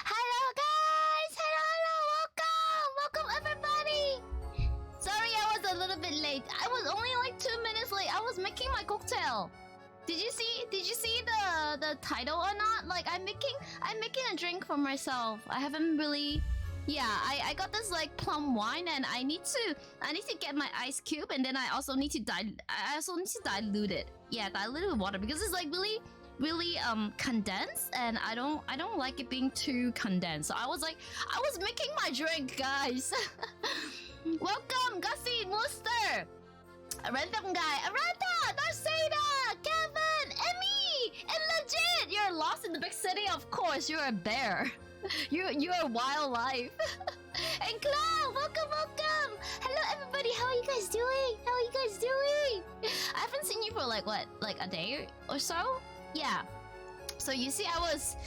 Hello guys! Hello, hello! Welcome! Welcome everybody! Sorry I was a little bit late. I was only like 2 minutes late. I was making my cocktail. Did you see the title or not? Like I'm making a drink for myself. I haven't really. Yeah, I got this like plum wine and I need to get my ice cube and then I also need to dilute it. Yeah, dilute it with water because it's like really condensed and I don't like it being too condensed. So I was making my drink, guys. Welcome, Gussie, Mooster, a random guy, Aranta, Darceda, Kevin, Emmy, and Legit. You're lost in the big city, of course. You're a bear. You're wildlife. And Cloud, welcome. Hello everybody. How are you guys doing? I haven't seen you for like a day or so. Yeah. So you see, I was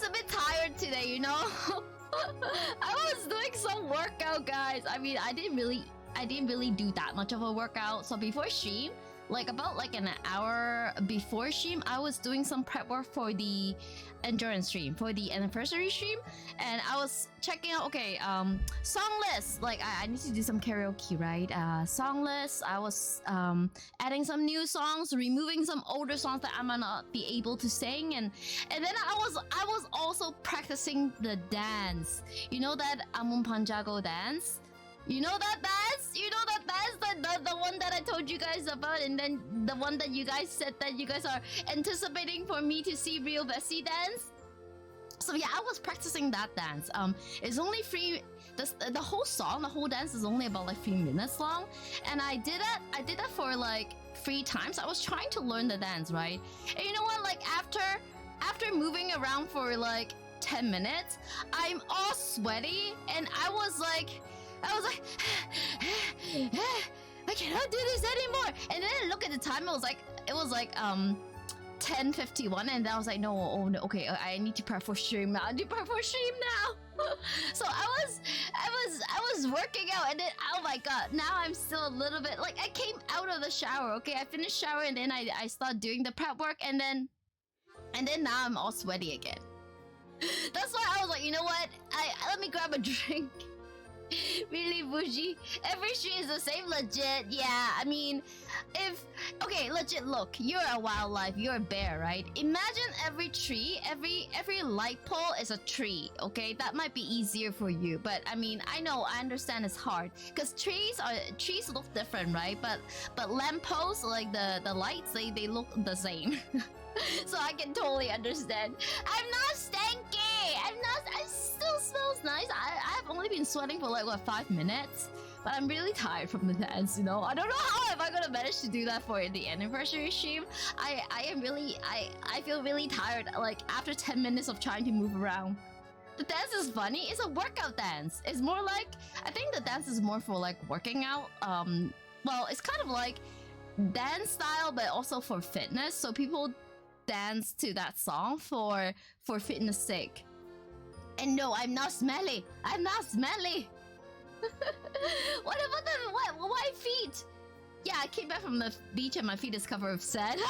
a bit tired today, you know. I was doing some workout, guys. I mean, I didn't really do that much of a workout. So before stream, about an hour before stream, I was doing some prep work for the endurance stream, for the anniversary stream, and I was checking out. Okay, song list. I need to do some karaoke, right? Song list. I was adding some new songs, removing some older songs that I might not be able to sing, and then I was also practicing the dance. You know that Amun Panjago dance. You know that dance? The one that I told you guys about, and then the one that you guys said that you guys are anticipating for me to see real Vessi dance? So yeah, I was practicing that dance. It's only the whole song, the whole dance is only about 3 minutes long. And I did that for 3 times. I was trying to learn the dance, right? And you know what? After moving around for 10 minutes, I'm all sweaty and I was like I cannot do this anymore. And then I look at the time, it was 10:51, and then I was like, no, oh no, okay, I need to prep for stream now. So I was working out, and then oh my god, now I'm still a little bit I came out of the shower. Okay, I finished shower, and then I started doing the prep work, and then now I'm all sweaty again. That's why I was like, you know what? Let me grab a drink. Really bougie. Every tree is the same, legit. Yeah, I mean, if okay, legit. Look, you're a wildlife. You're a bear, right? Imagine every tree, every light pole is a tree. Okay, that might be easier for you, but I mean, I understand it's hard because trees look different, right? But lampposts, like the lights, they look the same. So I can totally understand. I'm not stanky. I'm not. I still smells nice. I've only been sweating for like what 5 minutes, but I'm really tired from the dance. You know, I don't know how am I gonna manage to do that for the anniversary stream. I feel really tired. Like after 10 minutes of trying to move around. The dance is funny. It's a workout dance. It's more like I think the dance is more for like working out. Well, it's kind of like dance style, but also for fitness. So people dance to that song for fitness sake. And no, I'm not smelly. I'm not smelly. What about the why feet? Yeah, I came back from the beach and my feet is covered with sand.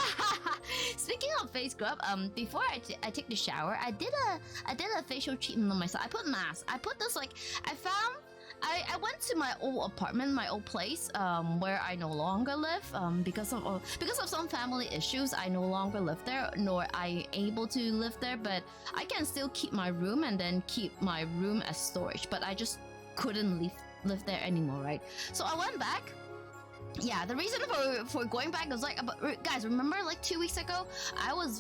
Speaking of face scrub, before I take the shower, I did a facial treatment on myself. I put mask. I put this like I went to my old apartment, my old place, where I no longer live, because of some family issues. I no longer live there, nor I able to live there. But I can still keep my room and then keep my room as storage. But I just couldn't live there anymore, right? So I went back. Yeah, the reason for going back was like, guys, remember like 2 weeks ago, I was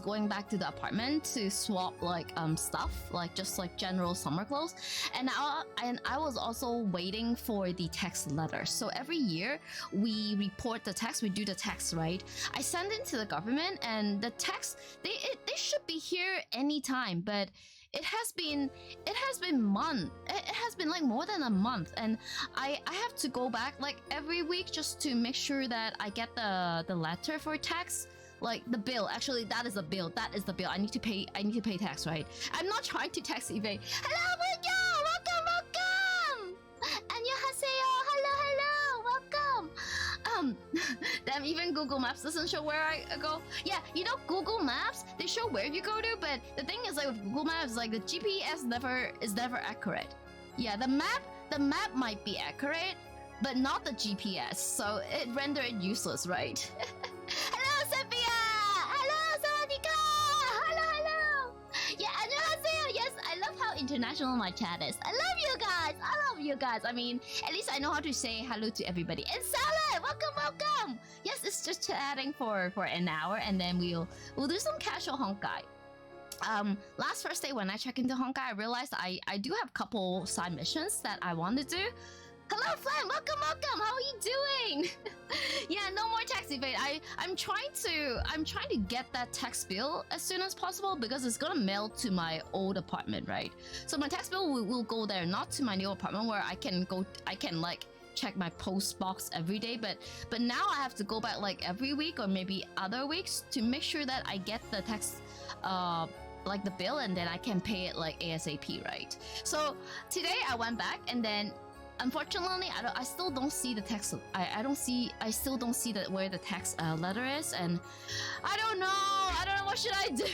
going back to the apartment to swap like stuff, like just like general summer clothes, and I was also waiting for the tax letter. So every year we report the tax, we do the tax, right? I send it to the government, and the tax they should be here anytime, but it has been like more than a month, and I have to go back like every week just to make sure that I get the letter for tax, like the bill. Actually, that is the bill. I need to pay tax, right? I'm not trying to tax evade. Hello, welcome. 안녕하세요. Hello, welcome. Damn, even Google Maps doesn't show where I go. Yeah, you know, Google Maps, they show where you go to, but the thing is like with Google Maps, like the GPS is never accurate. Yeah, the map might be accurate, but not the GPS, so it rendered it useless, right? Hello, Sophia! Hello, Sawadika! Hello! Yeah, 안녕하세요! Yes, I love how international my chat is. I love you guys! I mean, at least I know how to say hello to everybody. And Salad! Welcome! Yes, it's just chatting for an hour, and then we'll do some casual Honkai. Last Thursday when I checked into Honkai, I realized I do have a couple side missions that I want to do. Hello, Flam! Welcome! How are you doing? Yeah, no more tax evade. I'm trying to get that tax bill as soon as possible because it's gonna mail to my old apartment, right? So my tax bill will go there, not to my new apartment where I can like check my post box every day, but now I have to go back like every week or maybe other weeks to make sure that I get the tax like the bill, and then I can pay it like ASAP, right? So today I went back, and then unfortunately I still don't see the text. I still don't see that where the tax letter is, and I don't know what should I do.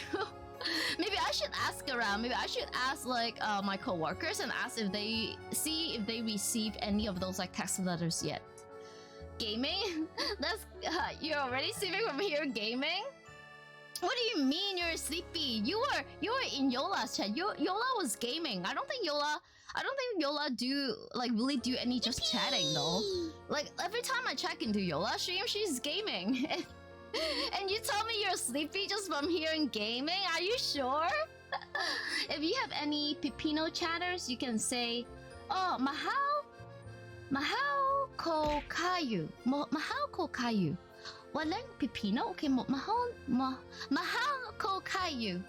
Maybe I should ask around. Maybe I should ask like my coworkers and ask if they received any of those like tax letters yet. Gaming? That's you're already sleeping from here gaming? What do you mean you're sleepy? You were in Yola's chat. Yola was gaming. I don't think Yola really do any just chatting though. Like every time I check into Yola stream, she's gaming. And you tell me you're sleepy just from hearing gaming? Are you sure? If you have any Pipino chatters, you can say, "Oh, mahao ko kayu. Mahao ko kayu." Walang Pipino? Okay, mahao ko kayu.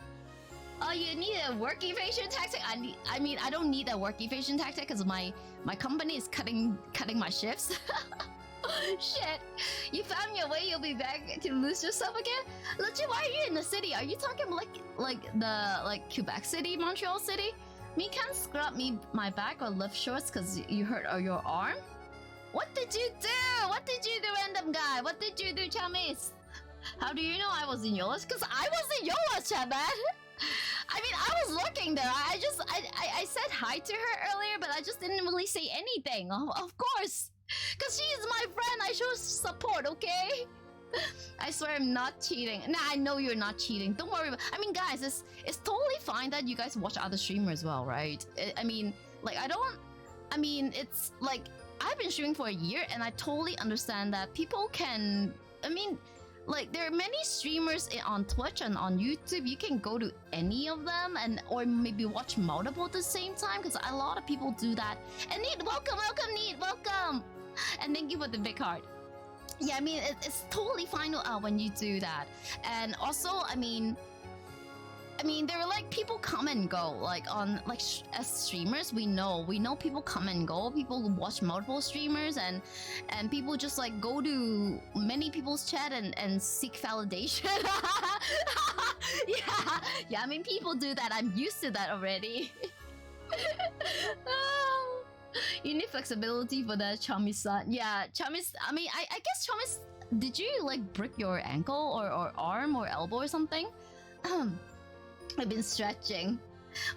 Oh, you need a work evasion tactic? I don't need a work evasion tactic because my company is cutting my shifts. Shit. You found your way, you'll be back to lose yourself again? Legit, why are you in the city? Are you talking like Quebec City, Montreal City? Me can't scrub my back or lift shorts because you hurt your arm? What did you do, random guy? What did you do, Chamis? How do you know I was in Yola's? Because I was in Yola's, chat, man. I mean, I was looking there. I said hi to her earlier, but I just didn't really say anything. Of course, because she's my friend. I show support, okay? I swear I'm not cheating. Nah, I know you're not cheating. Don't worry. I mean, guys, it's totally fine that you guys watch other streamers as well, right? I mean, like, I mean, it's like I've been streaming for a year, and I totally understand that people can. I mean, like, there are many streamers on Twitch and on YouTube. You can go to any of them, or maybe watch multiple at the same time, because a lot of people do that. And Neat, welcome, Neat, welcome, and thank you for the big heart. Yeah, I mean, it's totally fine when you do that. And also, I mean, there are like people come and go, like on like as streamers. We know people come and go. People watch multiple streamers, and people just like go to many people's chat and seek validation. yeah. I mean, people do that. I'm used to that already. Oh, you need flexibility for that, Chami-san. Yeah, Chami. I mean, I guess Chami. Did you like break your ankle or arm or elbow or something? I've been stretching.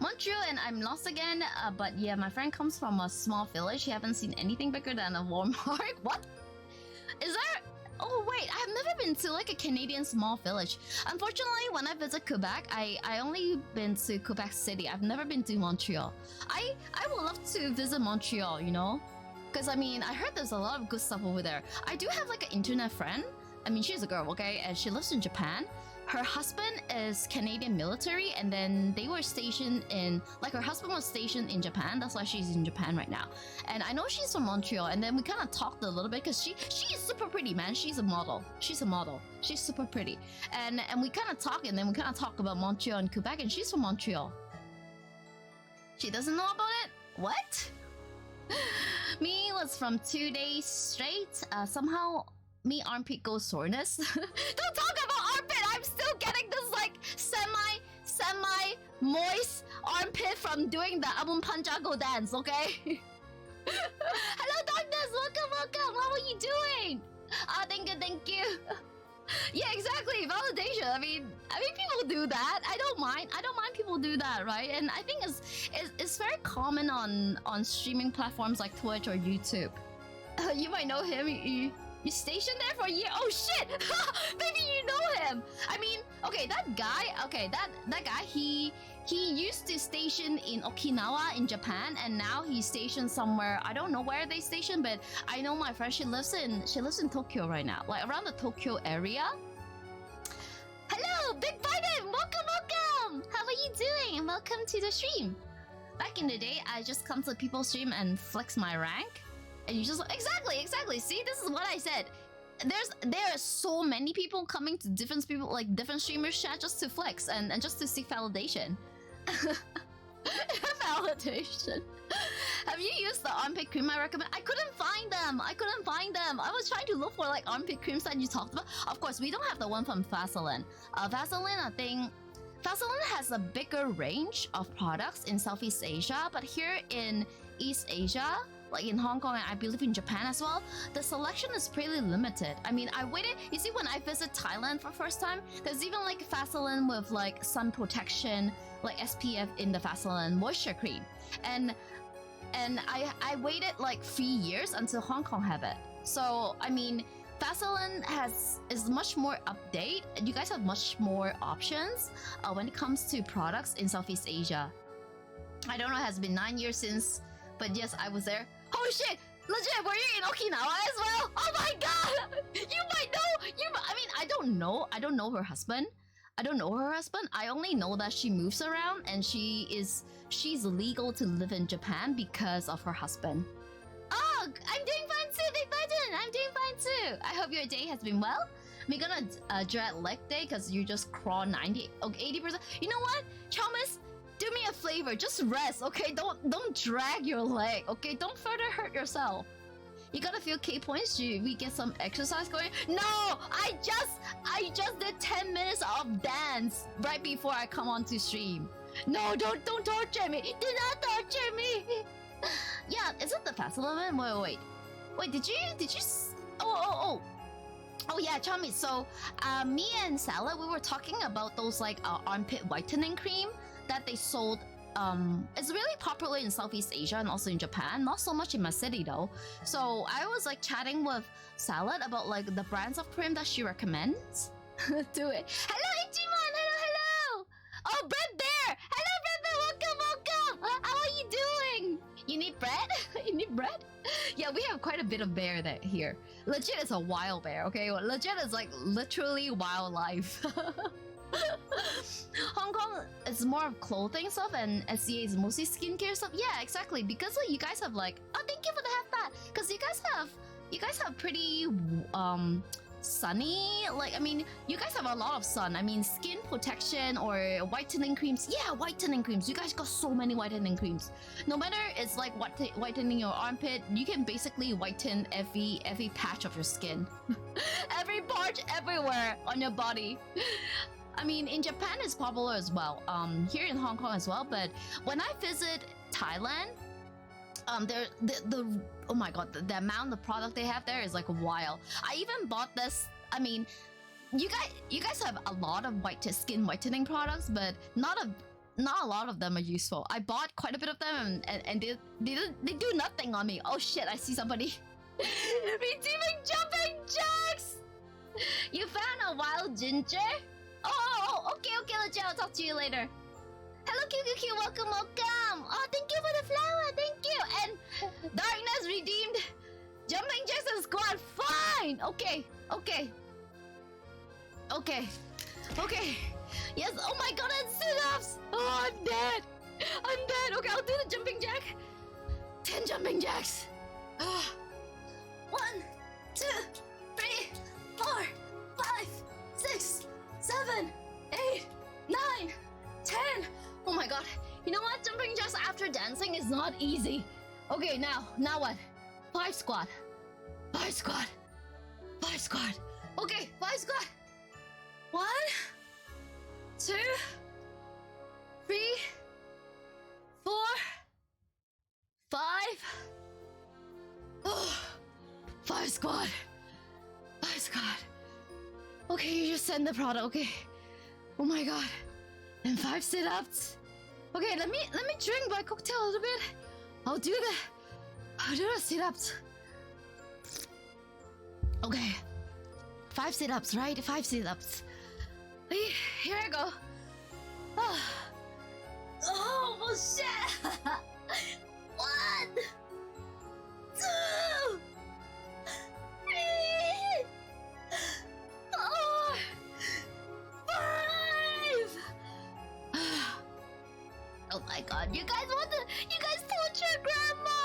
Montreal, and I'm lost again. But yeah, my friend comes from a small village. He haven't seen anything bigger than a Walmart. What? Is there? Oh wait, I've never been to like a Canadian small village. Unfortunately, when I visit Quebec, I only been to Quebec City. I've never been to Montreal. I would love to visit Montreal, you know? Because I mean, I heard there's a lot of good stuff over there. I do have like an internet friend. I mean, she's a girl, okay? And she lives in Japan. Her husband is Canadian military, and then they were stationed in, like, her husband was stationed in Japan. That's why she's in Japan right now. And I know she's from Montreal, and then we kind of talked a little bit, because she is super pretty, man. She's a model. She's super pretty. And we kind of talk, and then we kind of talk about Montreal and Quebec, and she's from Montreal. She doesn't know about it? What? Me was from 2 days straight. Somehow me armpit goes soreness. Don't talk about armpit. I'm still getting this like semi moist armpit from doing the Abun Panjago dance. Okay. Hello, darkness. Welcome. How are you doing? Thank you. Yeah, exactly. Validation. I mean, people do that. I don't mind people do that, right? And I think it's very common on streaming platforms like Twitch or YouTube. You might know him. You stationed there for a year? Oh shit! Maybe you know him. I mean, okay, that guy. He used to station in Okinawa in Japan, and now he's stationed somewhere. I don't know where they stationed, but I know my friend. She lives in Tokyo right now, like around the Tokyo area. Hello, Big Biden. Welcome. How are you doing? And welcome to the stream. Back in the day, I just come to people's stream and flex my rank. And you just exactly. See, this is what I said. There are so many people coming to different streamers chat just to flex and just to seek validation. Validation. Have you used the armpit cream I recommend? I couldn't find them. I was trying to look for like armpit creams that you talked about. Of course, we don't have the one from Vaseline. Vaseline, I think. Vaseline has a bigger range of products in Southeast Asia, but here in East Asia, like in Hong Kong and I believe in Japan as well, the selection is pretty limited. I mean, I waited. You see, when I visit Thailand for first time, there's even like Vaseline with like sun protection, like SPF in the Vaseline moisture cream, and I waited like 3 years until Hong Kong have it. So I mean, Vaseline is much more update. You guys have much more options when it comes to products in Southeast Asia. I don't know. It has been 9 years since, but yes, I was there. Oh shit! Legit, were you in Okinawa as well? Oh my god! You might know. I mean, I don't know her husband. I only know that she moves around and she's legal to live in Japan because of her husband. Oh, I'm doing fine too, Big Button. I'm doing fine too. I hope your day has been well. We're gonna dread leg day because you just crawl 80%. You know what, Chalmers? Do me a favor, just rest, okay? Don't drag your leg, okay? Don't further hurt yourself. You gotta feel K points. Should we get some exercise going? No, I just did 10 minutes of dance right before I come on to stream. No, don't torture me. Do not torture me. Yeah, is it the festival event? Wait, did you? Oh yeah, Chami. So, me and Salah, we were talking about those like armpit whitening cream that they sold. It's really popular in Southeast Asia and also in Japan. Not so much in my city though. So I was like chatting with Salad about like the brands of cream that she recommends. Do it. Hello, Ichiman. Hello, hello. Oh, Bread Bear. Hello, Bread Bear. Welcome, welcome. How are you doing? You need bread? You need bread? Yeah, we have quite a bit of bear that here. Legit, it's a wild bear. Okay, legit is like literally wildlife. Hong Kong is more of clothing stuff and SCA is mostly skincare stuff. Yeah, exactly. Because like, you guys have like, oh, thank you for the half bat. Because you guys have pretty sunny. Like, I mean, you guys have a lot of sun. I mean, skin protection or whitening creams. Yeah, whitening creams. You guys got so many whitening creams. No matter it's like whitening your armpit, you can basically whiten every patch of your skin, every part, everywhere on your body. I mean, in Japan it's popular as well. Here in Hong Kong as well. But when I visit Thailand, the oh my god, the amount of product they have there is like wild. I even bought this. I mean, you guys have a lot of skin whitening products, but not a lot of them are useful. I bought quite a bit of them, and they do nothing on me. Oh shit! I see somebody redeeming jumping jacks. You found a wild ginger. Oh, okay, legit. I'll talk to you later. Hello, QQQ. Welcome, welcome. Oh, thank you for the flower. Thank you. And Darkness redeemed Jumping Jackson Squad. Fine. Okay. Yes. Oh my god, and sit-ups. Oh, I'm dead. Okay, I'll do the jumping jack. 10 jumping jacks. 1, 2, 3, 4, 5, 6, 7, 8, 9, 10. Oh my god. You know what? Jumping jacks after dancing is not easy. Okay, now what? 5 squat. Okay, 5 squat. 1, 2, 3, 4, 5. Oh, 5 squat. Okay, you just send the product. Okay. Oh my god. And 5 sit-ups. Okay, let me drink my cocktail a little bit. I'll do the sit-ups. Okay. 5 sit-ups, right? 5 sit-ups. Here I go. Oh bullshit. 1, 2, 3, 4, 5. Oh my god, you guys torture grandma.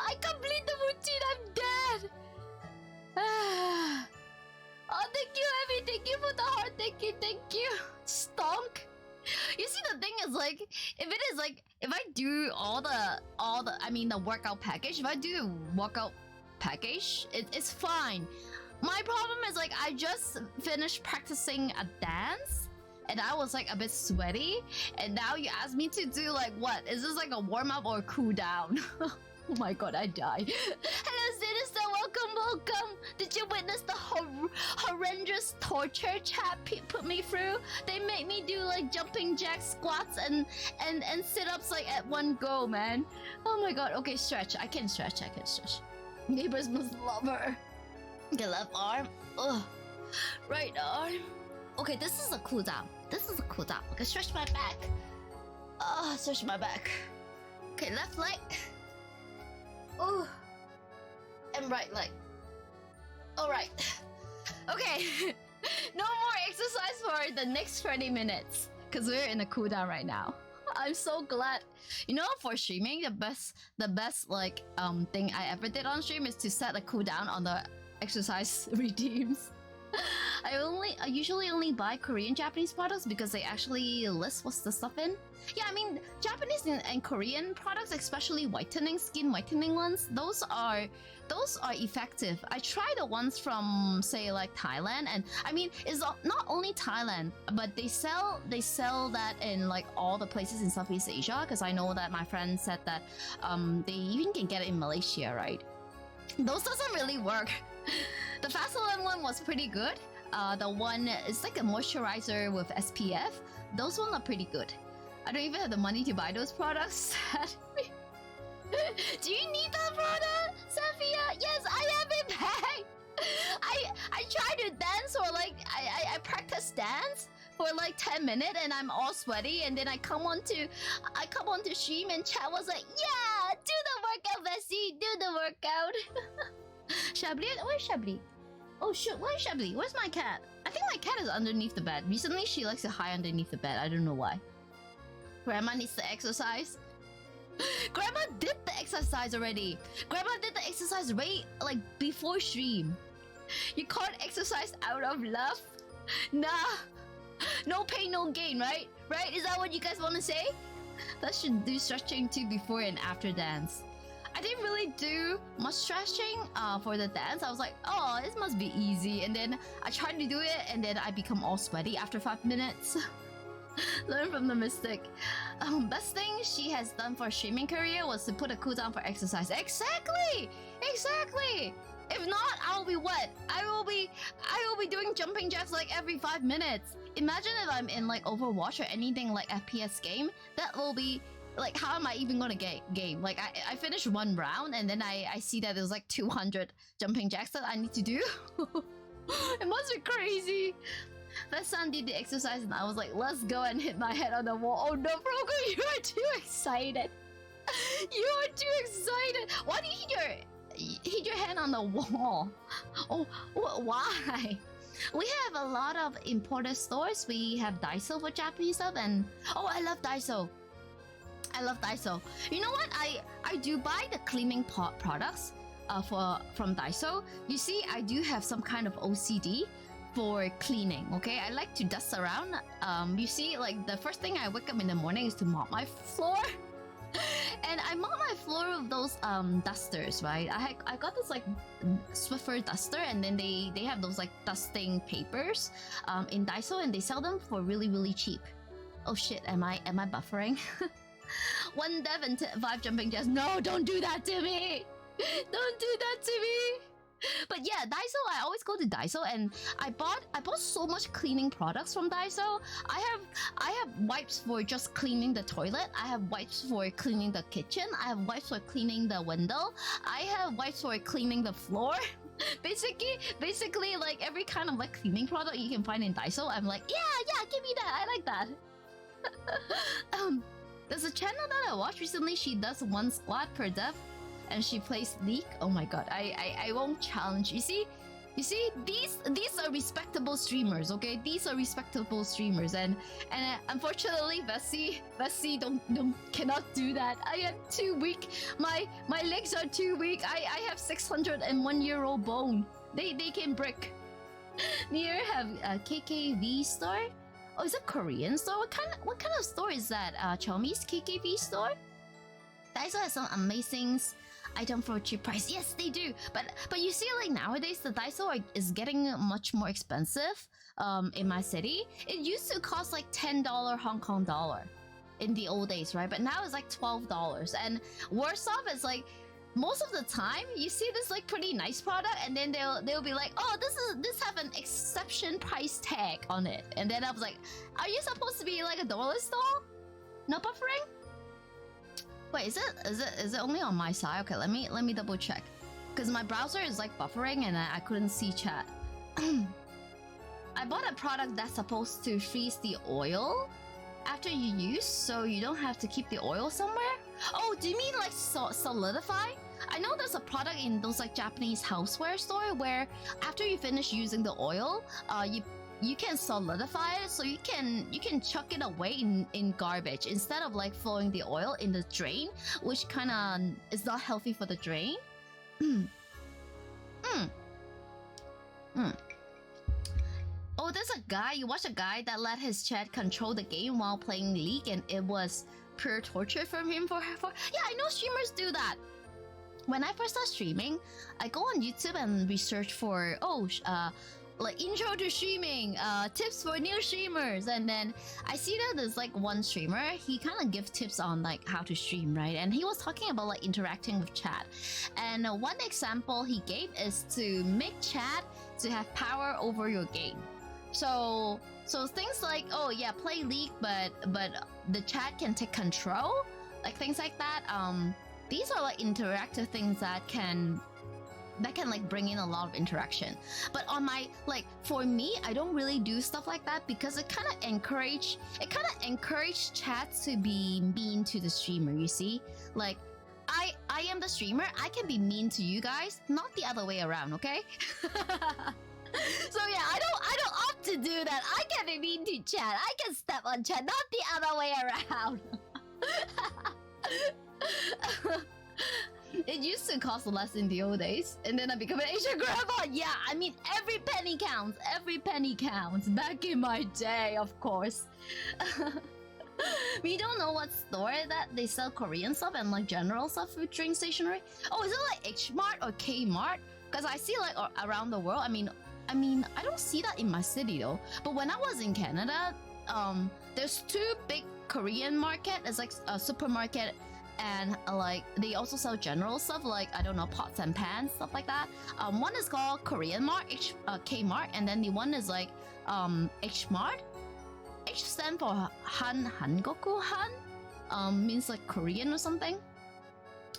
I complete the routine. I'm dead. Oh, thank you, Abby. Thank you for the heart. Thank you. Stonk. You see, the thing is like, if I do all the I mean the workout package, if I do the workout package, it's fine. My problem is like I just finished practicing a dance and I was like a bit sweaty, and now you ask me to do like what? Is this like a warm up or a cool down? Oh my god, I die. Hello, Sinister. Welcome. Did you witness the horrendous torture chat put me through? They made me do like jumping jack squats and sit-ups like at one go, man. Oh my god. Okay, stretch. I can stretch. Neighbors must love her. Okay, left arm. Ugh. Right arm. Okay, this is a cooldown. Okay, stretch my back. Stretch my back. Okay, left leg. Oh, and right leg. All right. Okay. No more exercise for the next 20 minutes because we're in a cooldown right now. I'm so glad. You know, for streaming, the best like thing I ever did on stream is to set a cooldown on the exercise redeems. I usually only buy Korean Japanese products because they actually list what's the stuff in. Yeah, I mean Japanese and Korean products, especially skin whitening ones, those are effective. I tried the ones from say like Thailand, and I mean it's not only Thailand, but they sell that in like all the places in Southeast Asia, because I know that my friend said that they even can get it in Malaysia, right? Those doesn't really work. The Vaseline one was pretty good. The one is like a moisturizer with SPF. Those ones are pretty good. I don't even have the money to buy those products. Do you need that product, Sophia? Yes, I have it back. I try to dance or like I practice dance for like 10 minutes and I'm all sweaty, and then I come on to stream and chat was like, yeah, do the workout, Bessie, do the workout. Chablis, where's Chablis? Oh shoot, where's Chablis? Where's my cat? I think my cat is underneath the bed. Recently she likes to hide underneath the bed. I don't know why. Grandma needs to exercise. Grandma did the exercise already. Grandma did the exercise right like before stream. You can't exercise out of love? Nah. No pain, no gain, right? Right? Is that what you guys want to say? That should do stretching too before and after dance. I didn't really do much stretching for the dance. I was like, oh, this must be easy. And then I tried to do it and then I become all sweaty after 5 minutes. Learn from the mistake. Best thing she has done for streaming career was to put a cooldown for exercise. Exactly! Exactly! If not, I'll be what? I will be doing jumping jacks like every 5 minutes. Imagine if I'm in like Overwatch or anything like FPS game. That will be like, how am I even gonna game? Like I finished one round and then I see that there's like 200 jumping jacks that I need to do. It must be crazy. That son did the exercise and I was like, let's go and hit my head on the wall. Oh no, Brogo, you are too excited. You are too excited. Why do you hit your hand on the wall? Oh, why? We have a lot of imported stores. We have Daiso for Japanese stuff, and oh, I love Daiso. I love Daiso. You know what? I do buy the cleaning pot products from Daiso. You see, I do have some kind of OCD for cleaning. Okay, I like to dust around. You see, like the first thing I wake up in the morning is to mop my floor. And I mop my floor with those dusters, right? I got this like Swiffer duster, and then they have those like dusting papers in Daiso, and they sell them for really cheap. Oh shit, am I buffering? One dev and 5 jumping jacks. No, don't do that to me. Don't do that to me. But yeah, Daiso, I always go to Daiso, and I bought so much cleaning products from Daiso. I have wipes for just cleaning the toilet. I have wipes for cleaning the kitchen. I have wipes for cleaning the window. I have wipes for cleaning the floor. Basically like every kind of like cleaning product you can find in Daiso. I'm like, yeah, give me that. I like that. There's a channel that I watched recently. She does 1 squat per dev. And she plays League. Oh my god, I won't challenge. You see, these are respectable streamers. Okay, these are respectable streamers, and unfortunately, Vessi cannot do that. I am too weak. My legs are too weak. I have 601-year-old bone. They can break. Near have a KKV store. Oh, is it Korean store? What kind of store is that? Chomi's KKV store. Daiso has some amazing item for a cheap price. Yes, they do. But you see, like nowadays, the Daiso is getting much more expensive. In my city, it used to cost like $10 Hong Kong dollar in the old days, right? But now it's like $12. And worse off, it's like most of the time you see this like pretty nice product, and then they'll be like, oh, this have an exception price tag on it. And then I was like, are you supposed to be like a dollar store? No buffering? Wait, is it only on my side? Okay, let me double check, because my browser is like buffering and I couldn't see chat. I bought a product that's supposed to freeze the oil after you use, so you don't have to keep the oil somewhere. Oh, do you mean like solidify? I know there's a product in those like Japanese houseware store where after you finish using the oil, you can solidify it, so you can chuck it away in garbage instead of like throwing the oil in the drain, which kind of is not healthy for the drain. Oh, there's a guy. You watch a guy that let his chat control the game while playing League, and it was pure torture from him for yeah, I know streamers do that. When I first started streaming, I go on YouTube and research for like intro to streaming, tips for new streamers, and then I see that there's like one streamer, he kind of gives tips on like how to stream, right? And he was talking about like interacting with chat, and one example he gave is to make chat to have power over your game. So things like, oh yeah, play League, but the chat can take control, like things like that. These are like interactive things that can like bring in a lot of interaction. But on my, like, for me, I don't really do stuff like that because it kind of encourage chats to be mean to the streamer, you see? Like, I am the streamer, I can be mean to you guys, not the other way around, okay? So yeah, I don't opt to do that. I can be mean to chat, I can step on chat, not the other way around. It used to cost less in the old days, and then I became an Asian grandma. Yeah, I mean, every penny counts. Every penny counts. Back in my day, of course. We don't know what store that they sell Korean stuff and like general stuff during stationery. Oh, is it like H Mart or K Mart? Because I see like around the world. I mean, I don't see that in my city though. But when I was in Canada, there's two big Korean market. It's like a supermarket. And like they also sell general stuff like, I don't know, pots and pans, stuff like that. One is called Korean Mart, K Mart, and then the one is like H Mart. H stands for Hangoku Han, means like Korean or something.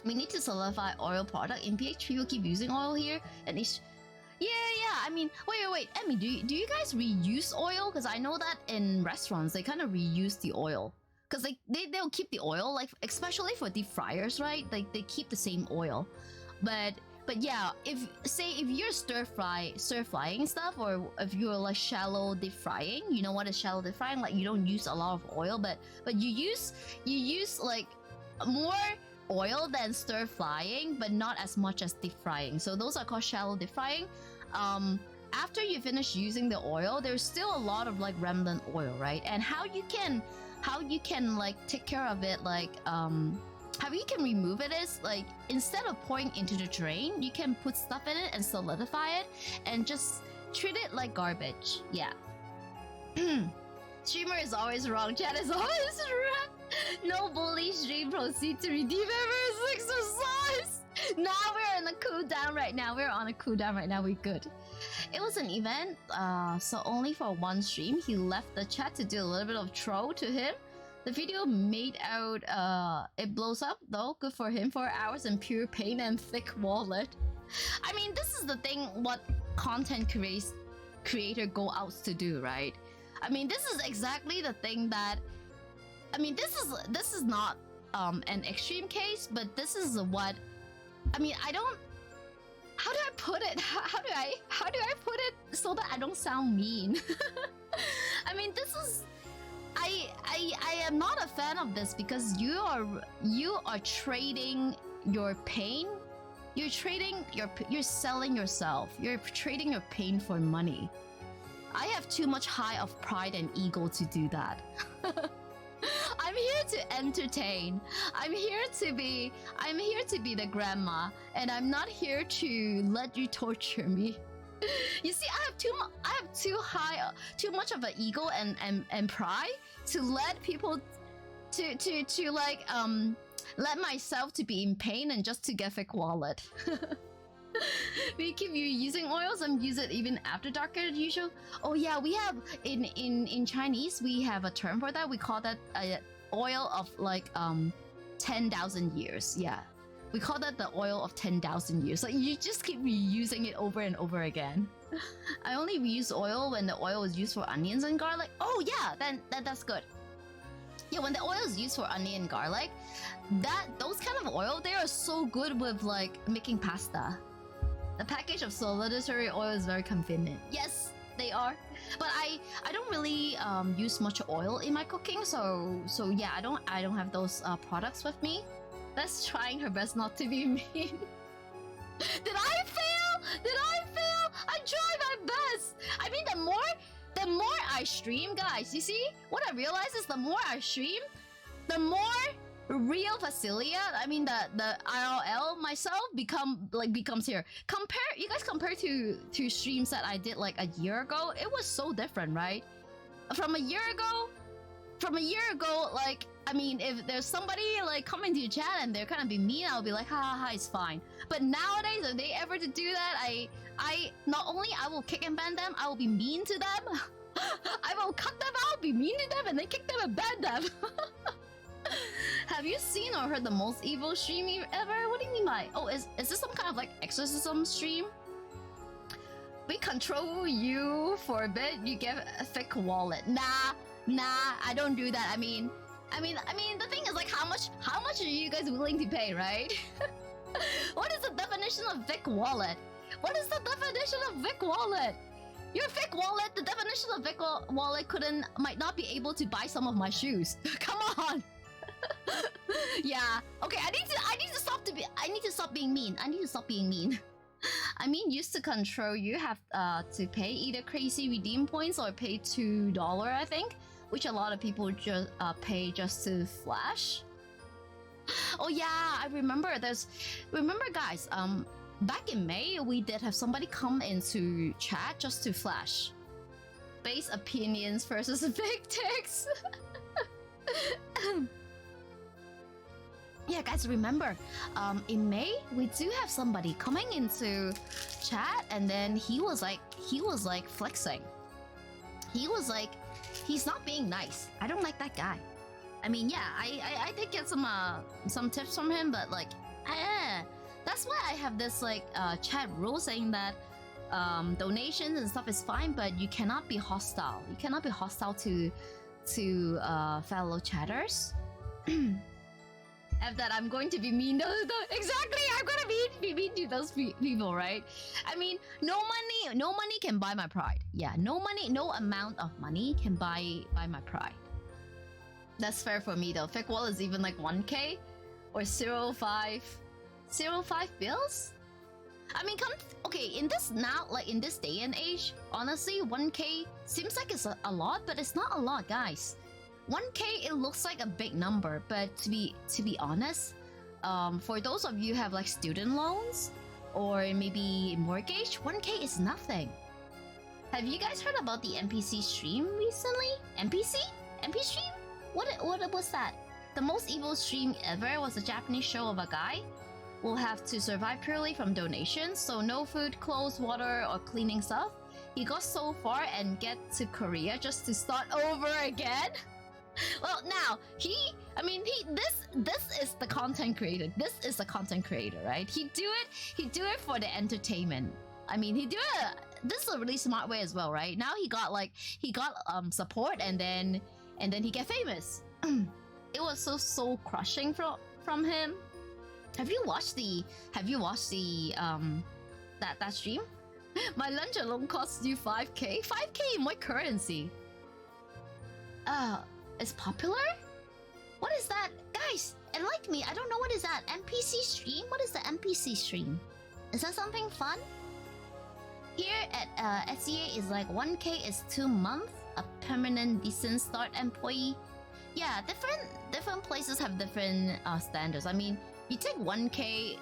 We need to solidify oil product in PH. People keep using oil here, and it's yeah. I mean, wait, Emmy, do you guys reuse oil? Because I know that in restaurants they kind of reuse the oil. Because they'll keep the oil, like especially for deep fryers, right? Like they keep the same oil, but yeah, if you're stir frying stuff, or if you're like shallow deep frying, you know what is shallow deep frying? Like you don't use a lot of oil, but you use like more oil than stir frying, but not as much as deep frying. So those are called shallow deep frying. After you finish using the oil, there's still a lot of like remnant oil, right? And how you can like take care of it, like how you can remove it is like, instead of pouring into the drain, you can put stuff in it and solidify it and just treat it like garbage. Yeah. Streamer is always wrong, chat is always wrong. No bully stream, proceed to redeem ever exercise. Now we're on a cooldown right now. We're good. It was an event, so only for one stream. He left the chat to do a little bit of troll to him. The video made out, it blows up though. Good for him. 4 hours in pure pain and thick wallet. I mean, this is the thing what content creator go out to do, right? I mean, this is exactly the thing that, I mean, this is not an extreme case, but this is what, I mean, I don't, how do I put it? How do I put it so that I don't sound mean? I mean, this is, I am not a fan of this because you are trading your pain. You're selling yourself. You're trading your pain for money. I have too much high of pride and ego to do that. I'm here to entertain. I'm here to be the grandma, and I'm not here to let you torture me. You see, I have too much of an ego and pride to let people to like let myself to be in pain and just to get thick wallet. We keep using oils and use it even after darker than usual. Oh yeah, we have in Chinese we have a term for that. We call that oil of like 10,000 years. Yeah, we call that the oil of 10,000 years. Like you just keep reusing it over and over again. I only reuse oil when the oil is used for onions and garlic. Oh yeah, then that's good. Yeah, when the oil is used for onion and garlic, those kind of oil, they are so good with like making pasta. The package of solitary oil is very convenient. Yes, they are. But I don't really use much oil in my cooking, so yeah, I don't have those products with me. That's trying her best not to be mean. Did I fail? I tried my best. I mean, the more I stream, guys, you see, what I realize is the more I stream, the more real Vezelia, I mean the IRL myself becomes here. You guys compare to streams that I did like a year ago, it was so different, right? From a year ago, like I mean, if there's somebody like coming to your chat and they're kind of be mean, I'll be like, ha ha ha, it's fine. But nowadays, if they ever to do that, I not only I will kick and ban them, I will be mean to them. I will cut them out, be mean to them, and then kick them and ban them. Have you seen or heard the most evil stream ever? What do you mean by? Oh, is this some kind of like exorcism stream? We control you for a bit. You get a thick wallet. Nah, I don't do that. I mean, the thing is like, how much are you guys willing to pay, right? What is the definition of thick wallet? What is the definition of thick wallet? Your thick wallet. The definition of thick wallet might not be able to buy some of my shoes. Come on. Yeah. Okay. I need to stop being mean. I need to stop being mean. I mean, used to control you have to pay either crazy redeem points or pay $2, I think, which a lot of people just pay just to flash. Oh yeah, I remember. Remember guys. Back in May, we did have somebody come into chat just to flash. Base opinions versus big ticks. Yeah, guys, remember, in May we do have somebody coming into chat, and then he was like flexing. He was like, he's not being nice. I don't like that guy. I mean, yeah, I did get some tips from him, but like, that's why I have this like chat rule saying that donations and stuff is fine, but you cannot be hostile. You cannot be hostile to fellow chatters. Of that, I'm going to be mean. Exactly, I'm gonna be mean to those people, right? I mean, no money can buy my pride. Yeah, no amount of money can buy my pride. That's fair for me though. Fake wall is even like 1k or 0.5 bills. I mean, in this day and age, honestly, 1k seems like it's a lot, but it's not a lot, guys. 1k, it looks like a big number, but to be honest, for those of you who have like student loans or maybe mortgage, 1k is nothing. Have you guys heard about the NPC stream recently? MP stream? What was that? The most evil stream ever was a Japanese show of a guy will have to survive purely from donations, so no food, clothes, water, or cleaning stuff. He got so far and get to Korea just to start over again. Well, now this is the content creator. This is the content creator, right? He do it for the entertainment. I mean, this is a really smart way as well, right? Now he got support, and then he get famous. It was so soul crushing from him. Have you watched the that stream? My lunch alone costs you 5k. 5k in what currency? It's popular? What is that? Guys, enlighten me. I don't know what is that. NPC stream? What is the NPC stream? Is that something fun? Here at SEA is like 1k is 2 months, a permanent decent start employee. Yeah, different places have different standards. I mean, you take 1k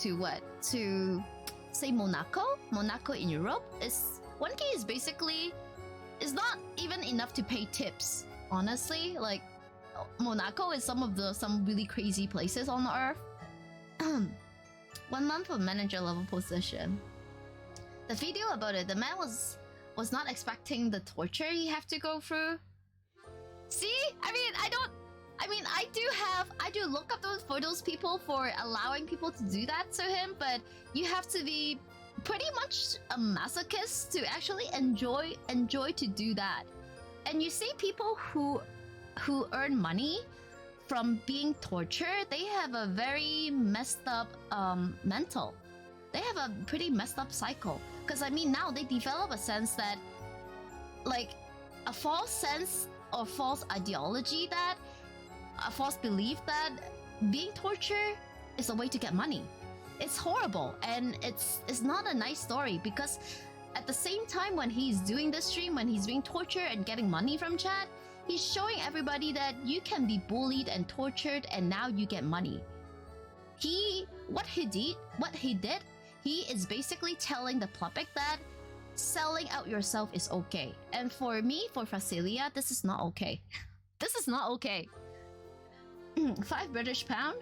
to what? To say Monaco in Europe, is 1k is basically is not even enough to pay tips. Honestly, like Monaco is some really crazy places on the earth. 1 month of manager level position. The video about it, the man was not expecting the torture he have to go through. See, I do look up for those people for allowing people to do that to him, but you have to be pretty much a masochist to actually enjoy to do that. And you see people who earn money from being tortured, they have a very messed up mental. They have a pretty messed up cycle. Because I mean, now they develop a sense that, like, a false sense or false ideology, that a false belief that being tortured is a way to get money. It's horrible, and it's not a nice story, because at the same time when he's doing this stream, when he's being tortured and getting money from chat, he's showing everybody that you can be bullied and tortured and now you get money. What he did, he is basically telling the public that selling out yourself is okay. And for me, for Vezelia, this is not okay. This is not okay. 5 British pound?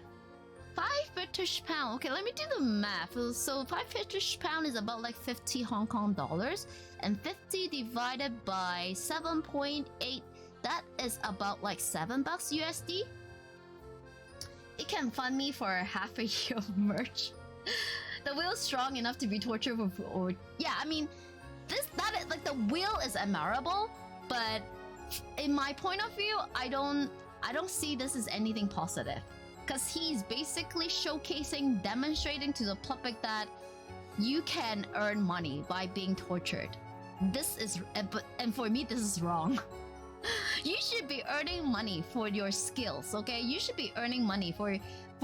5 British pound. Okay, let me do the math. So 5 British pound is about like 50 Hong Kong dollars. And 50 divided by 7.8, that is about like $7 USD. It can fund me for half a year of merch. The will's strong enough to be tortured or yeah, I mean, that is like the will is admirable, but in my point of view, I don't see this as anything positive. Because he's basically showcasing, demonstrating to the public that you can earn money by being tortured. This is, and for me, this is wrong. You should be earning money for your skills, okay? You should be earning money for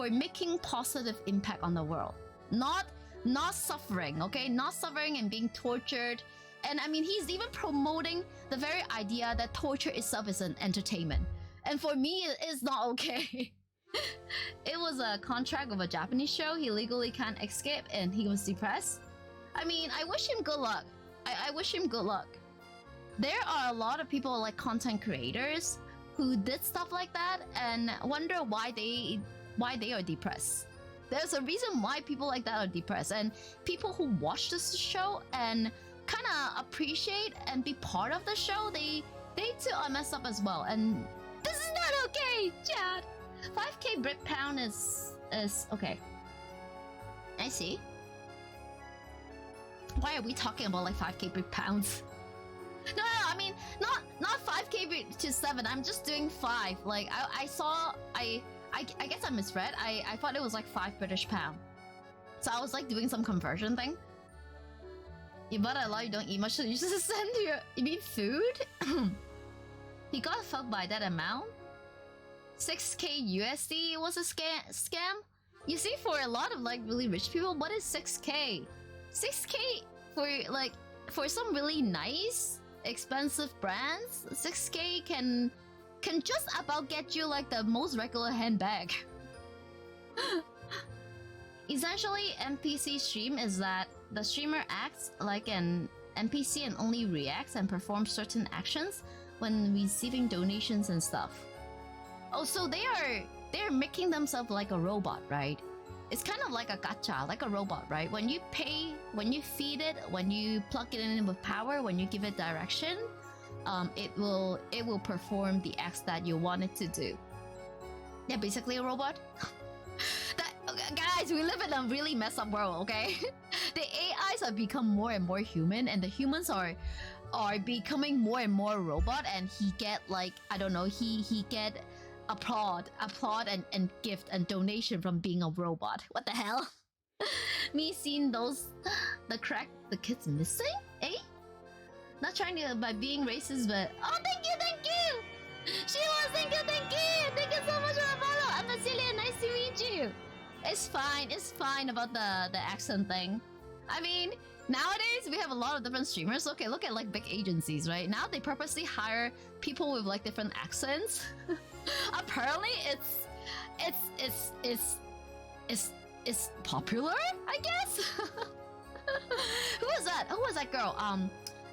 making positive impact on the world. Not suffering, okay? Not suffering and being tortured. And I mean, he's even promoting the very idea that torture itself is an entertainment. And for me, it is not okay. It was a contract of a Japanese show. He legally can't escape and he was depressed. I mean, I wish him good luck. I wish him good luck. There are a lot of people like content creators who did stuff like that and wonder why they are depressed. There's a reason why people like that are depressed, and people who watch this show and kind of appreciate and be part of the show, they too are messed up as well. And this is not okay, Chad. 5k Brit pound is okay. I see. Why are we talking about like 5k Brit pounds? No, I mean not 5k Brit to 7. I'm just doing 5. Like I saw I guess I misread. I thought it was like 5 British pound. So I was like doing some conversion thing. You but a lot, you don't eat much, so you just send your, you mean food? He got fucked by that amount. 6k USD was a scam. You see, for a lot of like really rich people, what is 6k? 6k for some really nice, expensive brands, 6k can just about get you like the most regular handbag. Essentially, NPC stream is that the streamer acts like an NPC and only reacts and performs certain actions when receiving donations and stuff. Oh, so they're making themselves like a robot, right? It's kind of like a gacha, like a robot, right? When you pay, when you feed it, when you plug it in with power, when you give it direction, it will perform the acts that you want it to do. Yeah, basically a robot. Guys, we live in a really messed up world, okay? The AIs have become more and more human, and the humans are becoming more and more robot. And he get like, I don't know, he get applaud and gift and donation from being a robot. What the hell? Me seeing those the kids missing, eh? Not trying to by being racist, but oh, thank you. She was thank you so much for the follow. I'm Vezelia, nice to meet you. It's fine about the accent thing. I mean, nowadays we have a lot of different streamers. Okay, look at like big agencies, right? Now they purposely hire people with like different accents. Apparently, it's popular, I guess. Who was that? Who was that girl?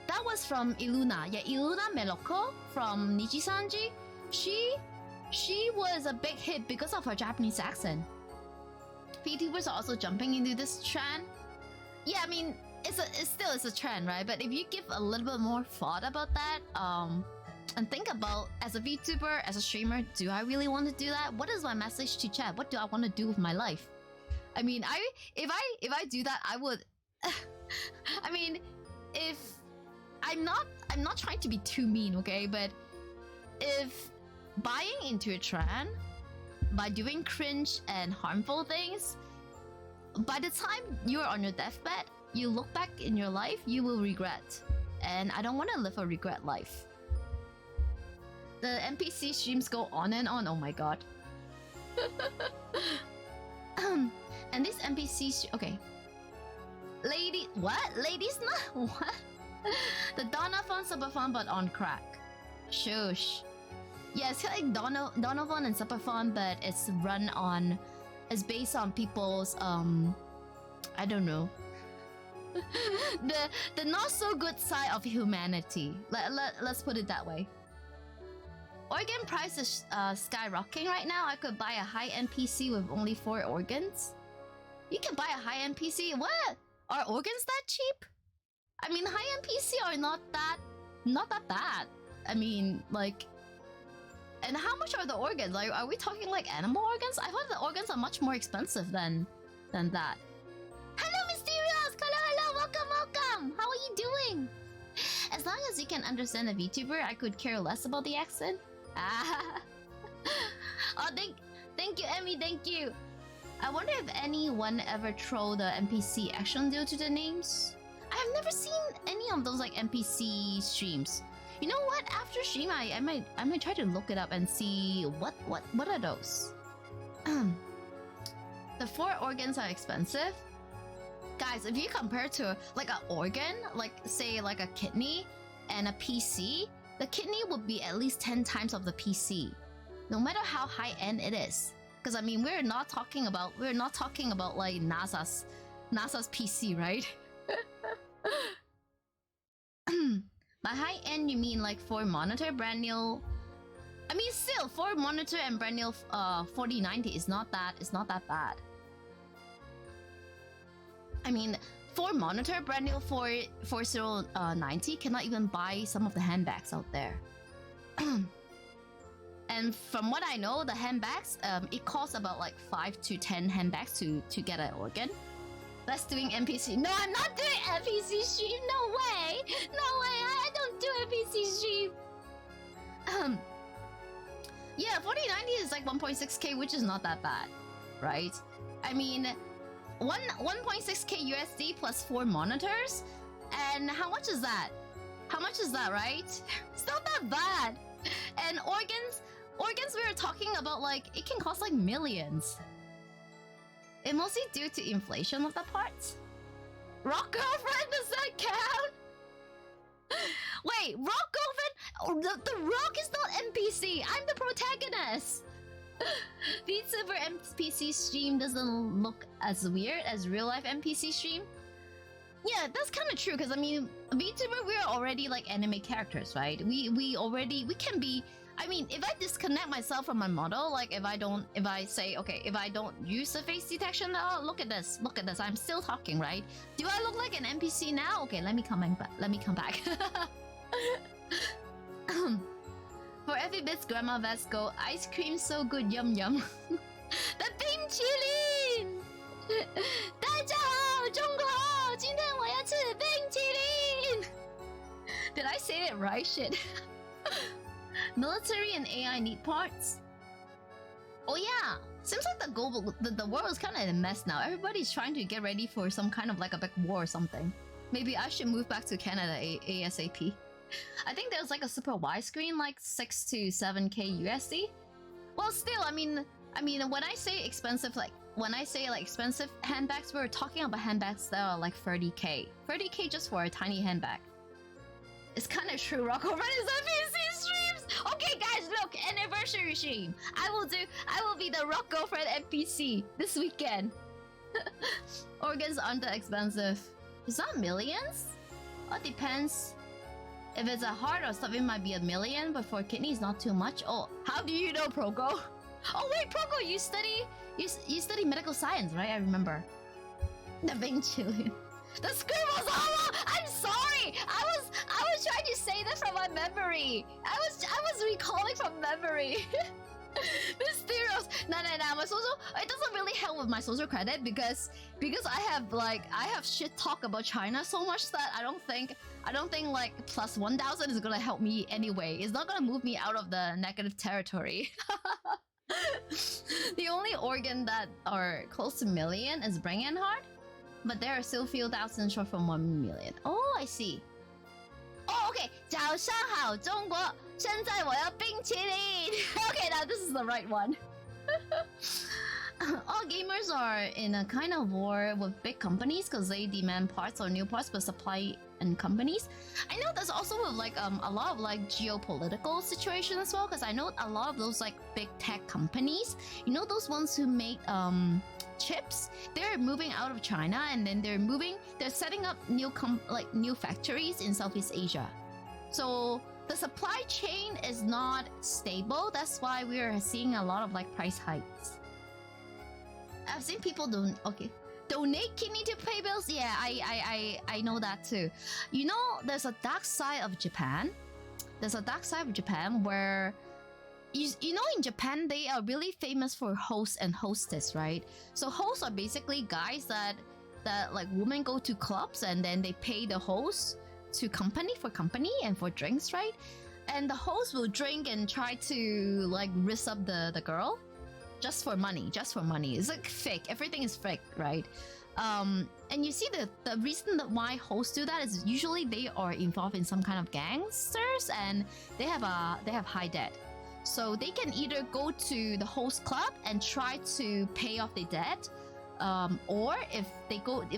That was from Iluna. Yeah, Iluna Meloko from Nijisanji. She was a big hit because of her Japanese accent. VTubers are also jumping into this trend. Yeah, I mean, it's still a trend, right? But if you give a little bit more thought about that, and think about, as a VTuber, as a streamer, do I really want to do that? What is my message to chat? What do I want to do with my life? I mean, if I do that, I would. I mean, if I'm not trying to be too mean, okay? But if buying into a trend by doing cringe and harmful things, by the time you're on your deathbed, you look back in your life, you will regret. And I don't want to live a regret life. The NPC streams go on and on, oh my god. And this NPC okay. What? Ladies not? What? The Donovan Superfun but on crack. Shush. Yeah, it's like Donovan and Superfun, but it's based on people's I don't know. the not so good side of humanity. Let's put it that way. Organ price is skyrocketing right now. I could buy a high-end PC with only 4 organs. You can buy a high-end PC. What? Are organs that cheap? I mean, high-end PC are not that bad. I mean, like, and how much are the organs? Like, are we talking like animal organs? I thought the organs are much more expensive than that. Hello, Mysterious! Hello, welcome! How are you doing? As long as you can understand a VTuber, I could care less about the accent. Ah. Oh, thank you, Emmy, thank you. I wonder if anyone ever trolled the NPC action due to the names. I have never seen any of those like NPC streams. You know what? After stream, I might try to look it up and see what are those. The 4 organs are expensive. Guys, if you compare to like an organ, like say like a kidney and a PC, the kidney would be at least 10 times of the PC, no matter how high end it is. Because I mean, we're not talking about like NASA's PC, right? By high end, you mean like 4 monitor, brand new. I mean, still 4 monitor and brand new 4090 is not that bad. I mean, 4 monitor, brand new 4090 cannot even buy some of the handbags out there. And from what I know, the handbags, it costs about like 5 to 10 handbags to get an organ. That's doing NPC. No, I'm not doing NPC stream. No way. I don't do NPC stream. Yeah, 4090 is like 1.6k, which is not that bad, right? I mean, 1.6k USD plus 4 monitors, and how much is that? Right? It's not that bad. And organs we were talking about, like, it can cost like millions. It mostly due to inflation of the parts. Rock Girlfriend, does that count? Wait, Rock Girlfriend? The Rock is not NPC. I'm the protagonist. VTuber NPC stream doesn't look as weird as real life NPC stream. Yeah, that's kind of true, because I mean, VTuber, we're already like anime characters, right? We can be. I mean, if I disconnect myself from my model, like if I don't use the face detection, oh, look at this, I'm still talking, right? Do I look like an NPC now? Okay, let me come back. For every bit's grandma Vasco, ice cream so good, yum yum. The冰淇淋! 大家好，中国好，今天我要吃冰淇淋. Did I say it right? Shit. Military and AI need parts. Oh yeah, seems like the world is kind of in a mess now. Everybody's trying to get ready for some kind of like a big war or something. Maybe I should move back to Canada ASAP. I think there's like a super wide screen, like 6 to 7k USD. Well, still, I mean, when I say expensive, expensive handbags, we're talking about handbags that are like 30k just for a tiny handbag. It's kind of true. Rock over is NPC streams. Okay, guys, look, anniversary stream. I will be the Rock Girlfriend NPC this weekend. Organs aren't that expensive. It's not millions. Well, it depends. If it's a heart or something, it might be $1 million, but for kidneys, not too much. Oh, how do you know, Progo? Oh wait, Progo, you study medical science, right? I remember. The Bing-chillion. The screen was horrible. I'm sorry. I was trying to say this from my memory. I was recalling from memory. Mysterious. No. My social. It doesn't really help with my social credit because I have shit talk about China so much that I don't think like plus 1,000 is gonna help me anyway. It's not gonna move me out of the negative territory. The only organ that are close to $1 million is brain and heart. But there are still few thousand short from 1 million. Oh, I see. Oh, okay. 早上好，中国。现在我要冰淇淋。Okay, now this is the right one. All gamers are in a kind of war with big companies because they demand parts or new parts but supply and companies. I know there's also like a lot of like geopolitical situation as well, because I know a lot of those like big tech companies, you know, those ones who make chips, they're moving out of China and then they're setting up new factories in Southeast Asia. So the supply chain is not stable. That's why we are seeing a lot of like price hikes. I've seen people donate kidney to pay bills. Yeah, I know that too. You know, there's a dark side of Japan. There's a dark side of Japan where you know, in Japan they are really famous for hosts and hostess, right? So hosts are basically guys that like women go to clubs and then they pay the host to company and for drinks, right? And the host will drink and try to like risk up the girl just for money. It's like fake. Everything is fake, right? And you see the reason that why hosts do that is usually they are involved in some kind of gangsters and they have high debt. So they can either go to the host club and try to pay off the debt, or if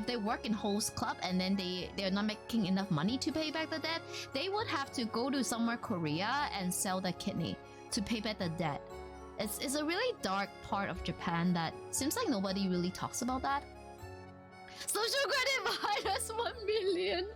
they work in host club and then they're not making enough money to pay back the debt, they would have to go to somewhere Korea and sell the kidney to pay back the debt. It's a really dark part of Japan that seems like nobody really talks about that. Social credit behind us 1 million.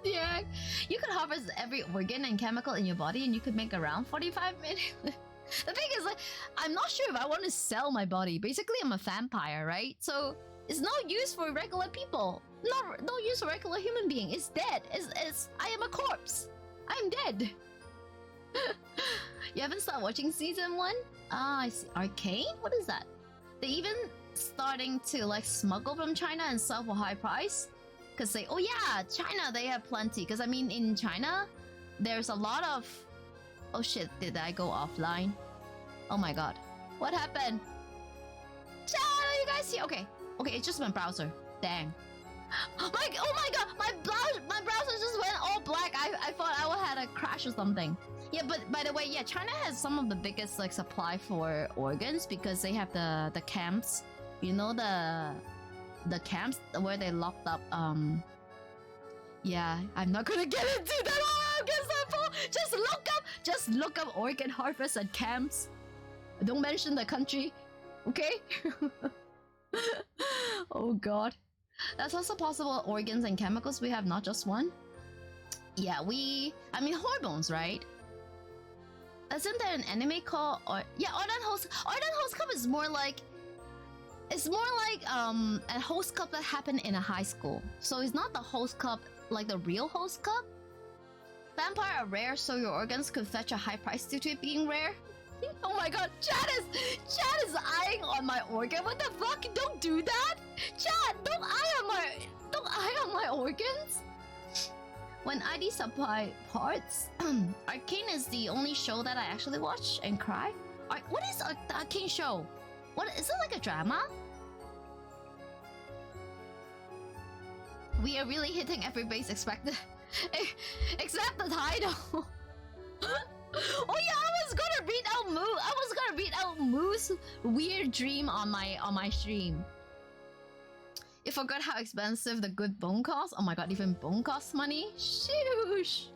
Yeah, you could harvest every organ and chemical in your body and you could make around 45 million. The thing is, like, I'm not sure if I want to sell my body. Basically, I'm a vampire, right? So it's no use for regular people. No use for regular human being. It's dead. I am a corpse. I'm dead. You haven't started watching season 1? I see. Arcane? What is that? They even starting to like smuggle from China and sell for high price? Because oh yeah, China, they have plenty. Because I mean, in China, there's a lot of... Oh shit, did I go offline? Oh my god. What happened? Chat, are you guys here? Okay, it's just my browser. Dang. Oh my god, my browser just went all black. I thought I had a crash or something. Yeah, but by the way, yeah, China has some of the biggest like supply for organs because they have the camps. You know, the camps where they locked up. Yeah, I'm not gonna get into that whole example. Just look up organ harvest at camps. Don't mention the country, okay? Oh god. That's also possible organs and chemicals we have, not just one. Yeah, I mean hormones, right? Isn't there an anime called Ardent Host Cup is more like a host cup that happened in a high school. So it's not the host cup like the real host cup. Vampire are rare, so your organs could fetch a high price due to it being rare. Oh my god, Chad is eyeing on my organ. What the fuck? Don't do that, Chad. Don't eye on my organs. When ID supply parts, Arcane is the only show that I actually watch and cry. What is the Arcane show? What is it, like a drama? We are really hitting every base expected, except the title. Oh yeah, I was gonna read out Moo's weird dream on my stream. You forgot how expensive the good bone costs? Oh my god, even bone costs money? Shoosh!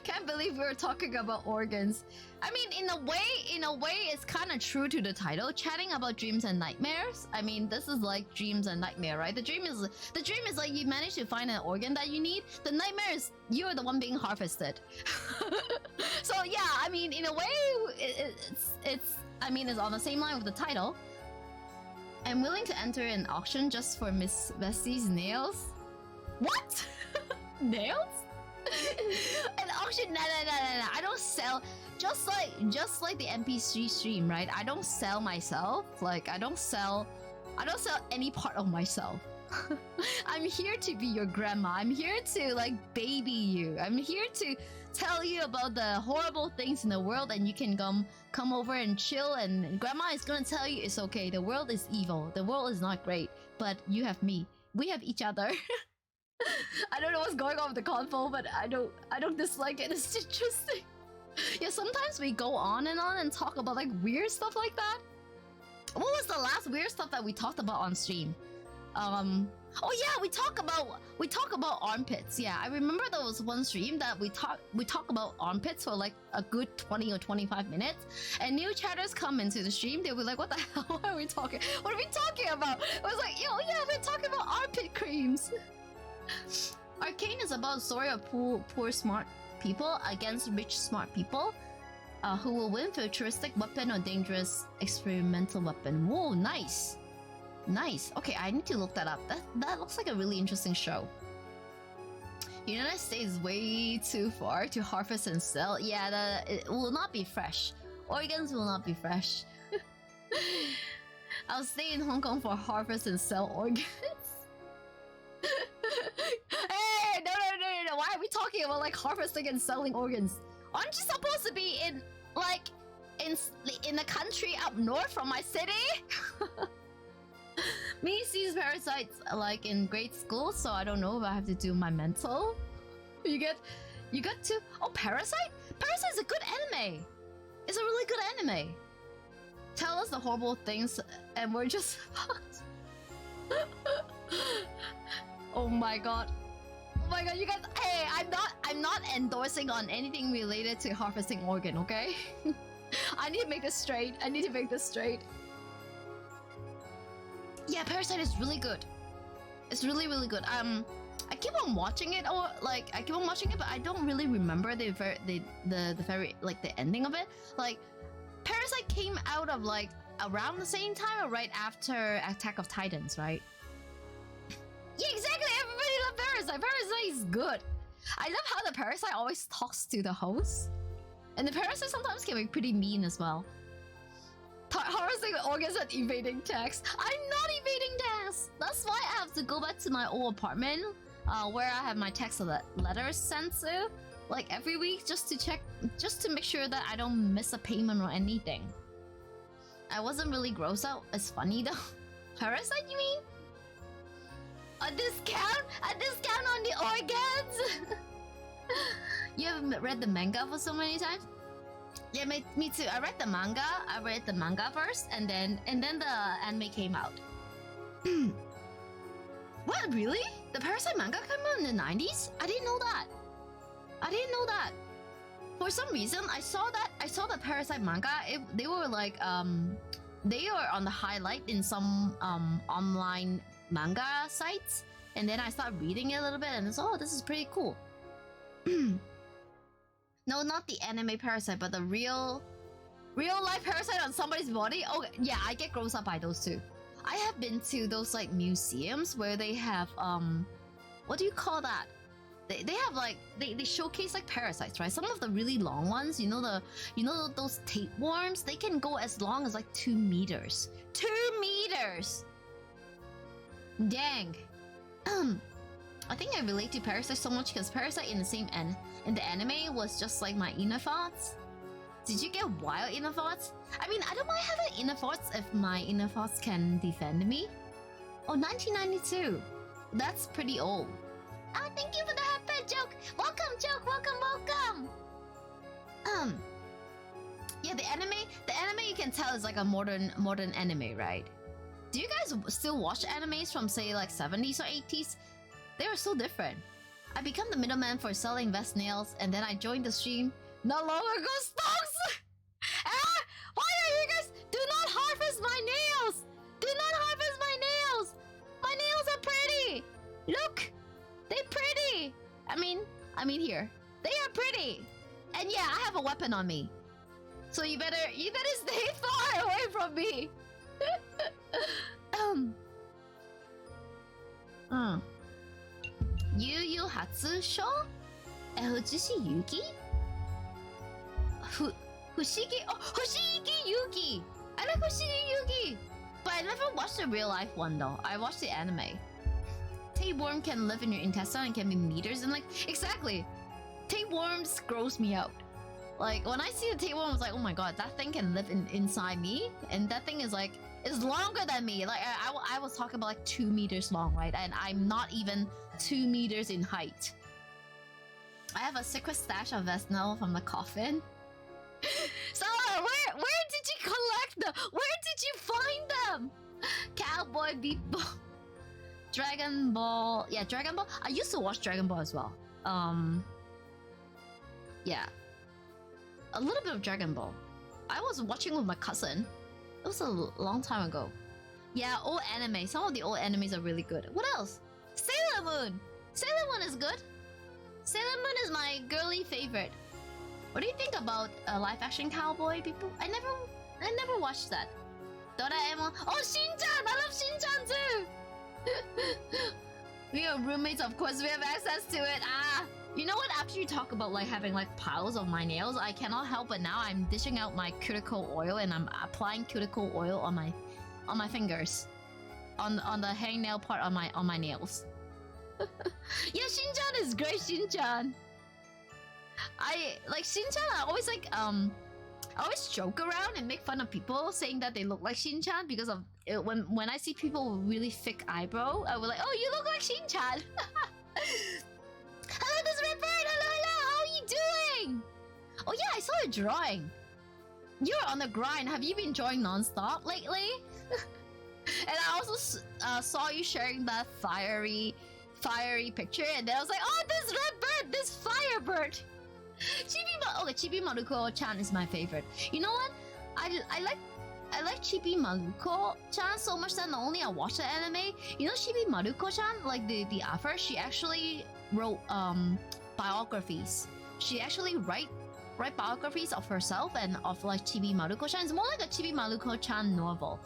Can't believe we were talking about organs. I mean, in a way, it's kind of true to the title. Chatting about dreams and nightmares. I mean, this is like dreams and nightmare, right? The dream is like you manage to find an organ that you need. The nightmare is you're the one being harvested. So yeah, I mean, in a way, it's on the same line with the title. I'm willing to enter an auction just for Miss Bessie's nails. What? Nails? An auction? No. I don't sell. Just like the MP3 stream, right? I don't sell myself. Like I don't sell any part of myself. I'm here to be your grandma. I'm here to like baby you. I'm here to tell you about the horrible things in the world, and you can come over and chill, and grandma is gonna tell you it's okay. The world is evil. The world is not great, but you have me. We have each other. I don't know what's going on with the convo, but I don't dislike it. It's interesting. Yeah, sometimes we go on and talk about like weird stuff like that. What was the last weird stuff that we talked about on stream? Oh yeah, we talk about armpits. Yeah, I remember there was one stream that we talk about armpits for like a good 20 or 25 minutes, and new chatters come into the stream. They'll be like, "What the hell are we talking? What are we talking about?" I was like, "Yo, yeah, we're talking about armpit creams." Arcane is about a story of poor smart people against rich smart people who will win futuristic weapon or dangerous experimental weapon. Whoa, nice. Nice. Okay, I need to look that up. That looks like a really interesting show. United States is way too far to harvest and sell. Yeah, it will not be fresh. Organs will not be fresh. I'll stay in Hong Kong for harvest and sell organs. Hey, no. Why are we talking about like harvesting and selling organs? Aren't you supposed to be in like in the country up north from my city? Me sees parasites like in grade school, so I don't know if I have to do my mental. You get to Parasite? Parasite is a good anime. It's a really good anime. Tell us the horrible things and we're just Oh my god. Oh my god, you guys, hey, I'm not endorsing on anything related to harvesting organ, okay? I need to make this straight. Yeah, Parasite is really good. It's really, really good. I keep on watching it, but I don't really remember the very like the ending of it. Like, Parasite came out of like around the same time or right after Attack of Titans, right? Yeah, exactly. Everybody loves Parasite. Parasite is good. I love how the Parasite always talks to the host, and the Parasite sometimes can be pretty mean as well. Harvesting organs and evading tax. I'm not evading tax. That's why I have to go back to my old apartment, where I have my tax letters sent to, like every week, just to make sure that I don't miss a payment or anything. I wasn't really grossed out. It's funny though. Parasite, you mean? A discount? A discount on the organs? You haven't read the manga for so many times? Yeah, me too. I read the manga first, and then the anime came out. What, really? The Parasite manga came out in the 90s? I didn't know that. For some reason, I saw the Parasite manga. They were like they were on the highlight in some online manga sites, and then I started reading it a little bit, and it's this is pretty cool. No, not the anime Parasite, but the real life Parasite on somebody's body. Oh yeah, I get grossed up by those too. I have been to those like museums where they have what do you call that? They have like they showcase like parasites, right? Some of the really long ones, you know those tapeworms, they can go as long as like 2 meters. 2 meters. Dang. I think I relate to Parasite so much because Parasite in the anime was just like my inner thoughts. Did you get wild inner thoughts? I mean, I don't mind having inner thoughts if my inner thoughts can defend me. Oh, 1992. That's pretty old. Oh, thank you for the happy joke. Welcome, joke. Welcome. Yeah, the anime you can tell is like a modern anime, right? Do you guys still watch animes from say like 70s or 80s? They were so different. I become the middleman for selling vest nails, and then I joined the stream. Not long ago, stocks. Why are you guys? Do not harvest my nails. Do not harvest my nails. My nails are pretty. Look, they're pretty. I mean here. They are pretty. And yeah, I have a weapon on me. So you better stay far away from me. Yu Yu Hakusho? Fushigi Yuki? Fushigi Yuki! I like Fushigi Yuki! But I never watched the real life one though. I watched the anime. Tapeworm can live in your intestine and can be meters and like... Exactly! Tapeworms gross me out. Like, when I see the tapeworm, I was like, oh my god, that thing can live inside me? And that thing is like... It's longer than me. Like, I was talking about like 2 meters long, right? And I'm not even 2 meters in height. I have a secret stash of Vesnel from the coffin. So, where did you collect them? Where did you find them? Cowboy Bebop. Dragon Ball. Yeah, Dragon Ball. I used to watch Dragon Ball as well. Yeah. A little bit of Dragon Ball. I was watching with my cousin. It was a long time ago. Yeah, old anime. Some of the old animes are really good. What else? Sailor Moon! Sailor Moon is good. Sailor Moon is my girly favorite. What do you think about live action cowboy people? I never watched that. Doraemon. Oh, Shin-chan! I love Shin-chan too! We are roommates, of course we have access to it. Ah! You know what? After you talk about like having like piles of my nails, I cannot help but now I'm dishing out my cuticle oil and I'm applying cuticle oil on my fingers. On the hangnail part on my nails. Yeah, Shin-chan is great, Shin-chan. I like Shin-chan. I always joke around and make fun of people saying that they look like Shin-chan because of it, when I see people with really thick eyebrow, I will like, oh, you look like Shin-chan. Hello, this red bird. Hello. How are you doing? Oh yeah, I saw a drawing. You're on the grind. Have you been drawing non-stop lately? And I also saw you sharing that fiery picture, and then I was like, oh, this red bird, this fire bird. Chibi Maruko-chan is my favorite. You know what? I like Chibi Maruko-chan so much that not only I watch the anime, you know Chibi Maruko-chan, like the author, she actually wrote biographies. She actually write biographies of herself and of like Chibi Maruko-chan. It's more like a Chibi Maruko-chan novel.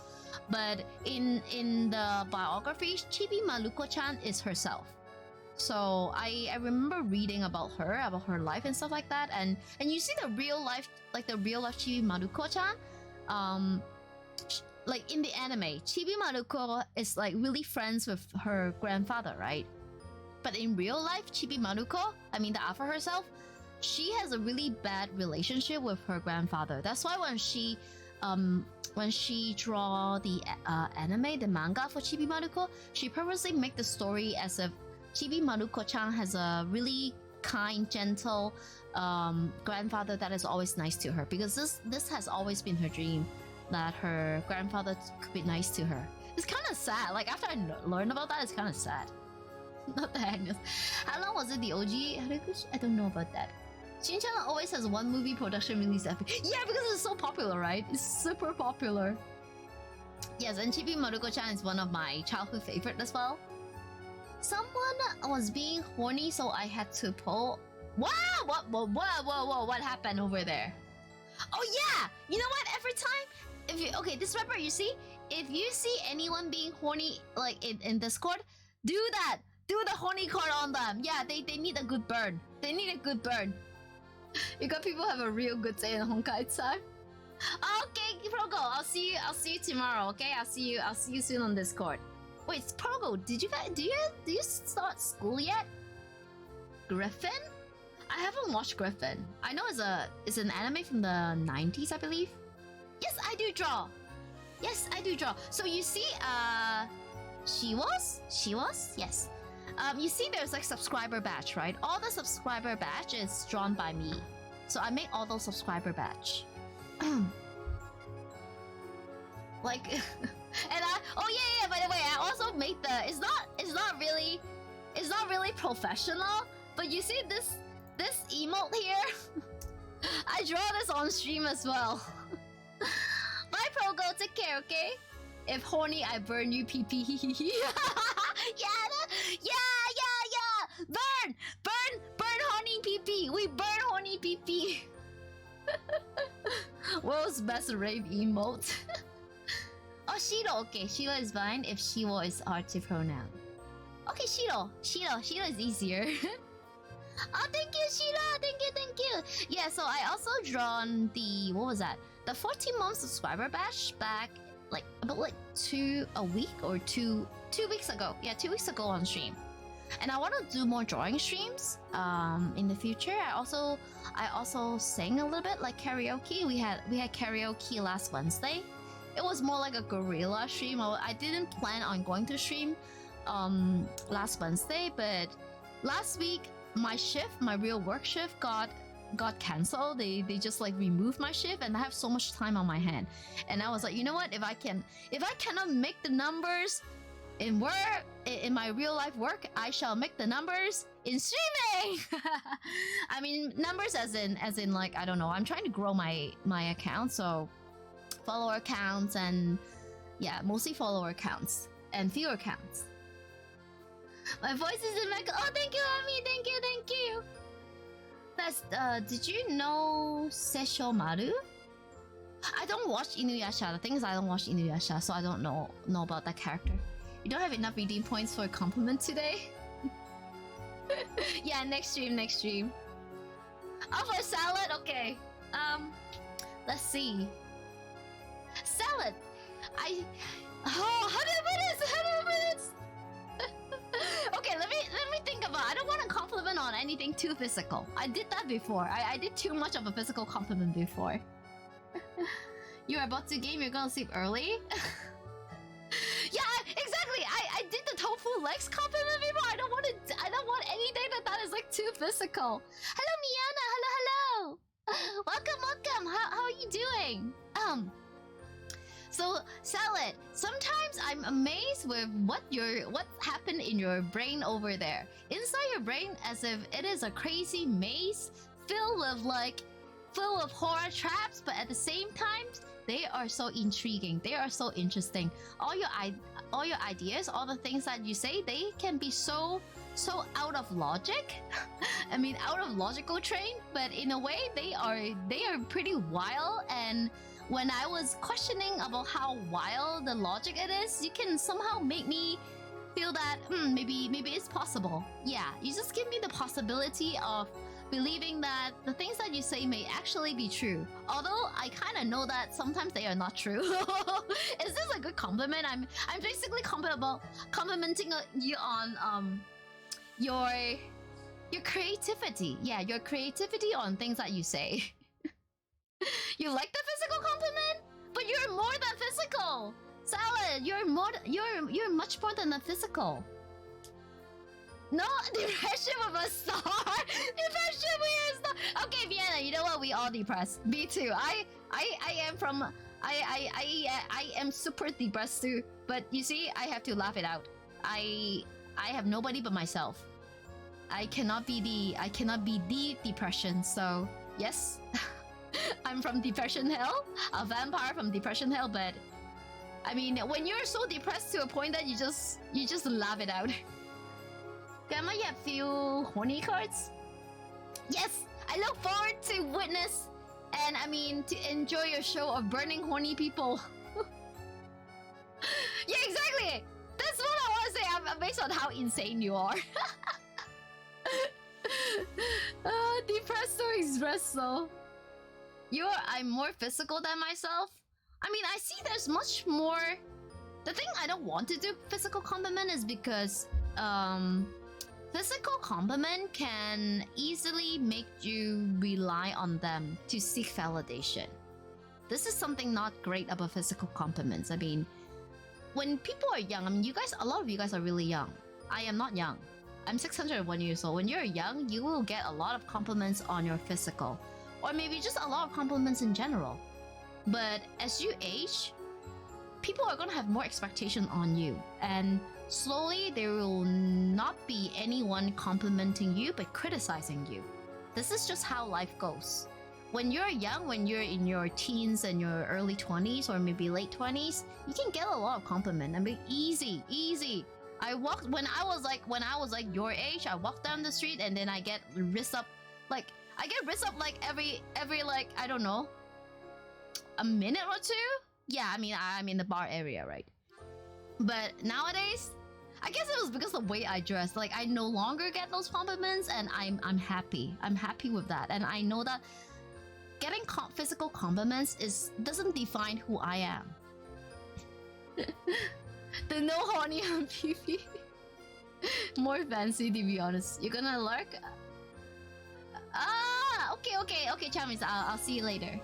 But in the biography, Chibi Maruko-chan is herself. So I remember reading about her life and stuff like that, and you see the real life Chibi Maruko-chan, like in the anime, Chibi Maruko is like really friends with her grandfather, right? But in real life, Chibi Maruko, I mean the author herself, she has a really bad relationship with her grandfather. That's why when she draw the anime, the manga for Chibi Maruko, she purposely make the story as if Chibi Maruko-chan has a really kind, gentle grandfather that is always nice to her, because this has always been her dream, that her grandfather could be nice to her. It's kind of sad. Like after I learned about that, it's kind of sad. Not the Agnes. How long was it the OG? I don't know about that. Shin-chan always has one movie production release every... Yeah, because it's so popular, right? It's super popular. Yes, and Chibi Maruko-chan is one of my childhood favorite as well. Someone was being horny, so I had to pull... Wow! Whoa, what happened over there? Oh yeah! You know what? Every time... If you... Okay, this rapper, you see? If you see anyone being horny, like in Discord, do that! Do the horny card on them! Yeah, they need a good burn. They need a good burn. You got people have a real good day in Honkai time. Okay, Progo, I'll see you tomorrow. Okay, I'll see you soon on Discord. Wait, Progo, do you start school yet? Griffin? I haven't watched Griffin. I know it's an anime from the 90s, I believe. Yes, I do draw. So you see, she was? Yes. You see there's like subscriber badge, right? All the subscriber badge is drawn by me. So I make all those subscriber badge. Like, and by the way, I also made the, it's not really professional, but you see this emote here? I draw this on stream as well. Bye, Progo, take care, okay? If horny, I burn you, PP. Yeah. Burn horny PP. We burn horny PP. World's best rave emote. Oh, Shiro. Okay, Shiro is fine if Shiwo is artive pronoun. Okay, Shiro is easier. Oh, thank you, Shiro. Thank you. Yeah, so I also drawn the, what was that? The 14-month subscriber badge back like about like 2 weeks ago. Yeah, 2 weeks ago on stream. And I want to do more drawing streams in the future. I also sang a little bit, like karaoke. We had karaoke last Wednesday. It was more like a guerrilla stream. I didn't plan on going to stream last Wednesday, but last week my real work shift got cancelled. They just like removed my shift, and I have so much time on my hand. And I was like, you know what? If I cannot make the numbers in work, in my real life work, I shall make the numbers in streaming. I mean, numbers as in like, I don't know. I'm trying to grow my account, so follower counts, and yeah, mostly follower counts and viewer counts. My voice is in my. Oh, thank you, Ami. Thank you, thank you. That's did you know Sessho Maru? I don't watch Inuyasha. The thing is, I don't watch Inuyasha, so I don't know about that character. You don't have enough redeem points for a compliment today. Yeah, next stream. Oh, for salad, okay. Let's see. Salad. How do I put this? Okay, let me think about. I don't want to compliment on anything too physical. I did that before. I did too much of a physical compliment before. You're about to game. You're gonna sleep early. Yeah, exactly. I did the tofu legs compliment before. I don't want anything that is like too physical. Hello, Miana. Hello. Welcome. How are you doing? So Salad, sometimes I'm amazed with what happened in your brain over there. Inside your brain, as if it is a crazy maze filled of horror traps, but at the same time, they are so intriguing. They are so interesting. All your ideas, all the things that you say, they can be so out of logic. I mean, out of logical train, but in a way, they are pretty wild. And when I was questioning about how wild the logic it is, you can somehow make me feel that maybe it's possible. Yeah, you just give me the possibility of believing that the things that you say may actually be true. Although I kind of know that sometimes they are not true. Is this a good compliment? I'm basically complimenting you on your creativity. Yeah, your creativity on things that you say. You like the physical compliment? But you're more than physical. Salad, you're much more than the physical. No, depression with a star. Depression with a star. Okay, Vienna, you know what? We all depressed. Me too. I am super depressed too. But you see, I have to laugh it out. I have nobody but myself. I cannot be the depression. So yes, I'm from depression hell, a vampire from depression hell. But I mean, when you're so depressed to a point that you just laugh it out. Gamma, you have few horny cards? Yes, I look forward to witness and to enjoy your show of burning horny people. Yeah, exactly. That's what I want to say. I'm based on how insane you are. Depresso espresso. I'm more physical than myself. I mean, I see there's much more. The thing I don't want to do physical compliment is because physical compliment can easily make you rely on them to seek validation. This is something not great about physical compliments. I mean, when people are young, a lot of you guys are really young. I am not young. I'm 601 years old. When you're young, you will get a lot of compliments on your physical, or maybe just a lot of compliments in general. But as you age, people are gonna have more expectation on you, and slowly there will not be anyone complimenting you but criticizing you. This is just how life goes. When you're young, when you're in your teens and your early 20s or maybe late 20s, you can get a lot of compliment. I mean, easy. When I was like your age, I walk down the street and then I get wrist up like every like, I don't know, a minute or two. Yeah, I mean, I'm in the bar area, right? But nowadays, I guess it was because of the way I dress. Like, I no longer get those compliments, and I'm happy. I'm happy with that, and I know that getting physical compliments doesn't define who I am. The no horny on PV. More fancy, to be honest. You're gonna lurk? Ah, okay, Chamis. I'll see you later.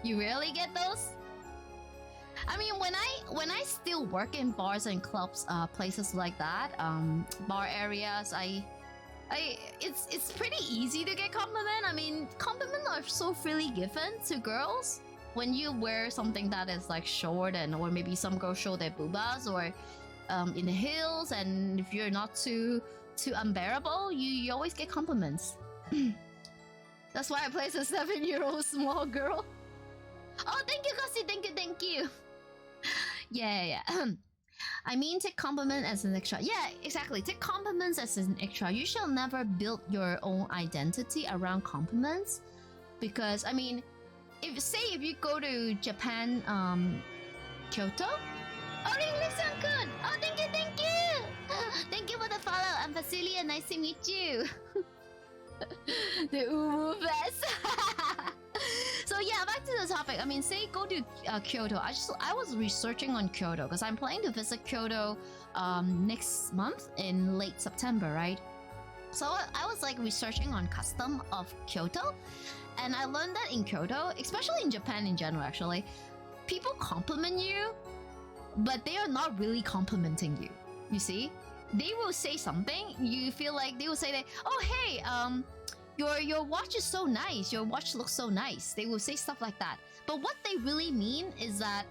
You really get those? I mean, when I still work in bars and clubs, places like that, bar areas, it's pretty easy to get compliment. I mean, compliments are so freely given to girls. When you wear something that is like short, or maybe some girls show their boobas, or in the heels, and if you're not too unbearable, you always get compliments. That's why I place a 7-year-old small girl. Oh, thank you, Kasi. Thank you. Yeah. I mean, take compliment as an extra. Yeah, exactly. Take compliments as an extra. You shall never build your own identity around compliments, because I mean, if you go to Japan, Kyoto. Oh, English sound good. Oh, thank you, thank you. Thank you for the follow. I'm Vezelia. Nice to meet you. The Uwu Fest. So yeah, back to the topic. I mean, say go to Kyoto. I was researching on Kyoto because I'm planning to visit Kyoto next month in late September, right? So I was like researching on custom of Kyoto, and I learned that in Kyoto, especially in Japan in general, actually, people compliment you, but they are not really complimenting you. You see, they will say something. You feel like they will say that, oh hey, your watch is so nice. Your watch looks so nice. They will say stuff like that. But what they really mean is that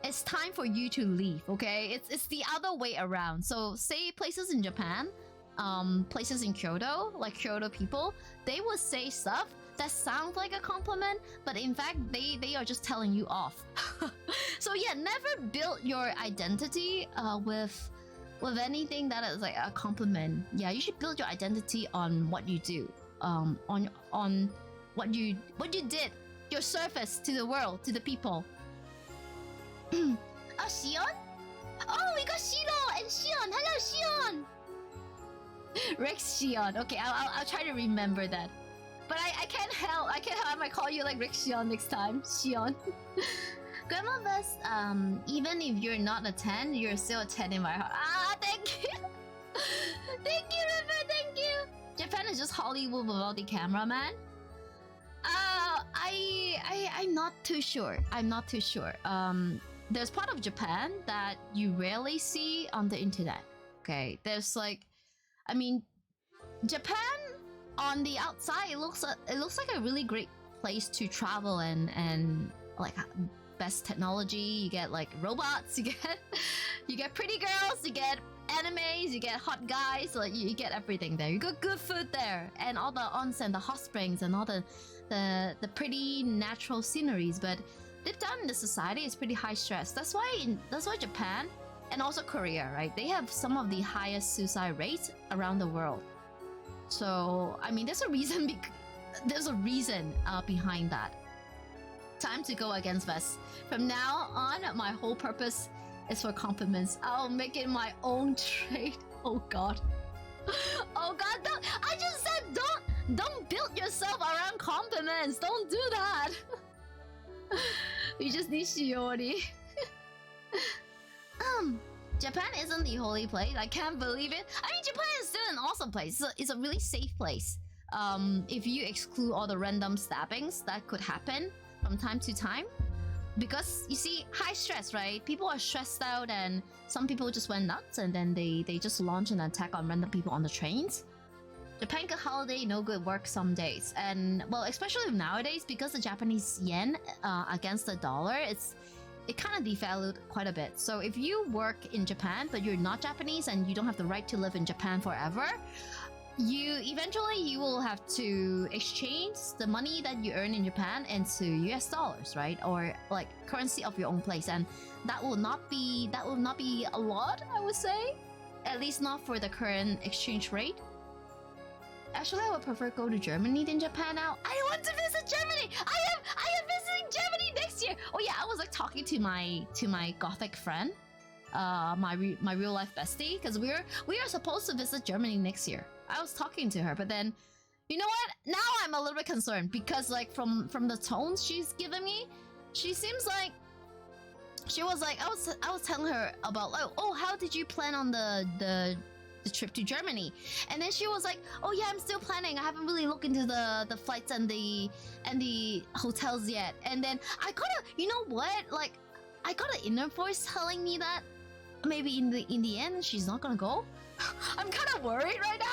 it's time for you to leave. Okay, it's the other way around. So say places in Japan, places in Kyoto, like Kyoto people, they will say stuff that sounds like a compliment, but in fact they are just telling you off. So yeah, never build your identity with anything that is like a compliment. Yeah, you should build your identity on what you do, on what you did, your service to the world, to the people. Oh, Shion? Oh, we got Shiro and Shion. Hello, Shion. Rex Shion. Okay, I'll try to remember that. But I can't help. I might call you like Rick Shion next time. Shion. Grandma Best, even if you're not a 10, you're still a 10 in my heart. Ah, thank you. Thank you, River, thank you. Japan is just Hollywood without the cameraman. I'm not too sure. I'm not too sure. There's part of Japan that you rarely see on the internet. Okay, there's like, I mean, Japan on the outside, it looks like a really great place to travel and like best technology. You get like robots, you get pretty girls, you get animes, you get hot guys, like you get everything there. You got good food there, and all the onsen, the hot springs, and all the pretty natural sceneries. But deep down in the society, it's pretty high stress. That's why Japan and also Korea, right? They have some of the highest suicide rates around the world. So I mean, there's a reason. There's a reason behind that. Time to go against Vest. From now on, my whole purpose is for compliments. I'll make it my own trade. Oh God. Oh God! I just said don't build yourself around compliments. Don't do that. You just need Shiori. Japan isn't the holy place. I can't believe it. I mean, Japan is still an awesome place. It's a really safe place. If you exclude all the random stabbings that could happen from time to time. Because, you see, high stress, right? People are stressed out, and some people just went nuts, and then they just launch an attack on random people on the trains. Japan good holiday, no good work some days. And, well, especially nowadays, because the Japanese yen against the dollar, it kind of devalued quite a bit. So if you work in Japan, but you're not Japanese and you don't have the right to live in Japan forever, you will have to exchange the money that you earn in Japan into US dollars, right? Or like currency of your own place. And that will not be a lot, I would say. At least not for the current exchange rate. Actually, I would prefer go to Germany than Japan now. I want to visit Germany. I am visiting Germany next year. Oh yeah, I was like talking to my gothic friend, my real life bestie, because we are supposed to visit Germany next year. I was talking to her, but then, you know what? Now I'm a little bit concerned because like from the tones she's given me, she seems like she was like I was telling her about like, oh, how did you plan on the trip to Germany? And then she was like, oh yeah, I'm still planning. I haven't really looked into the flights and the hotels yet. And then I got you know what? Like I got an inner voice telling me that maybe in the end she's not gonna go. I'm kind of worried right now.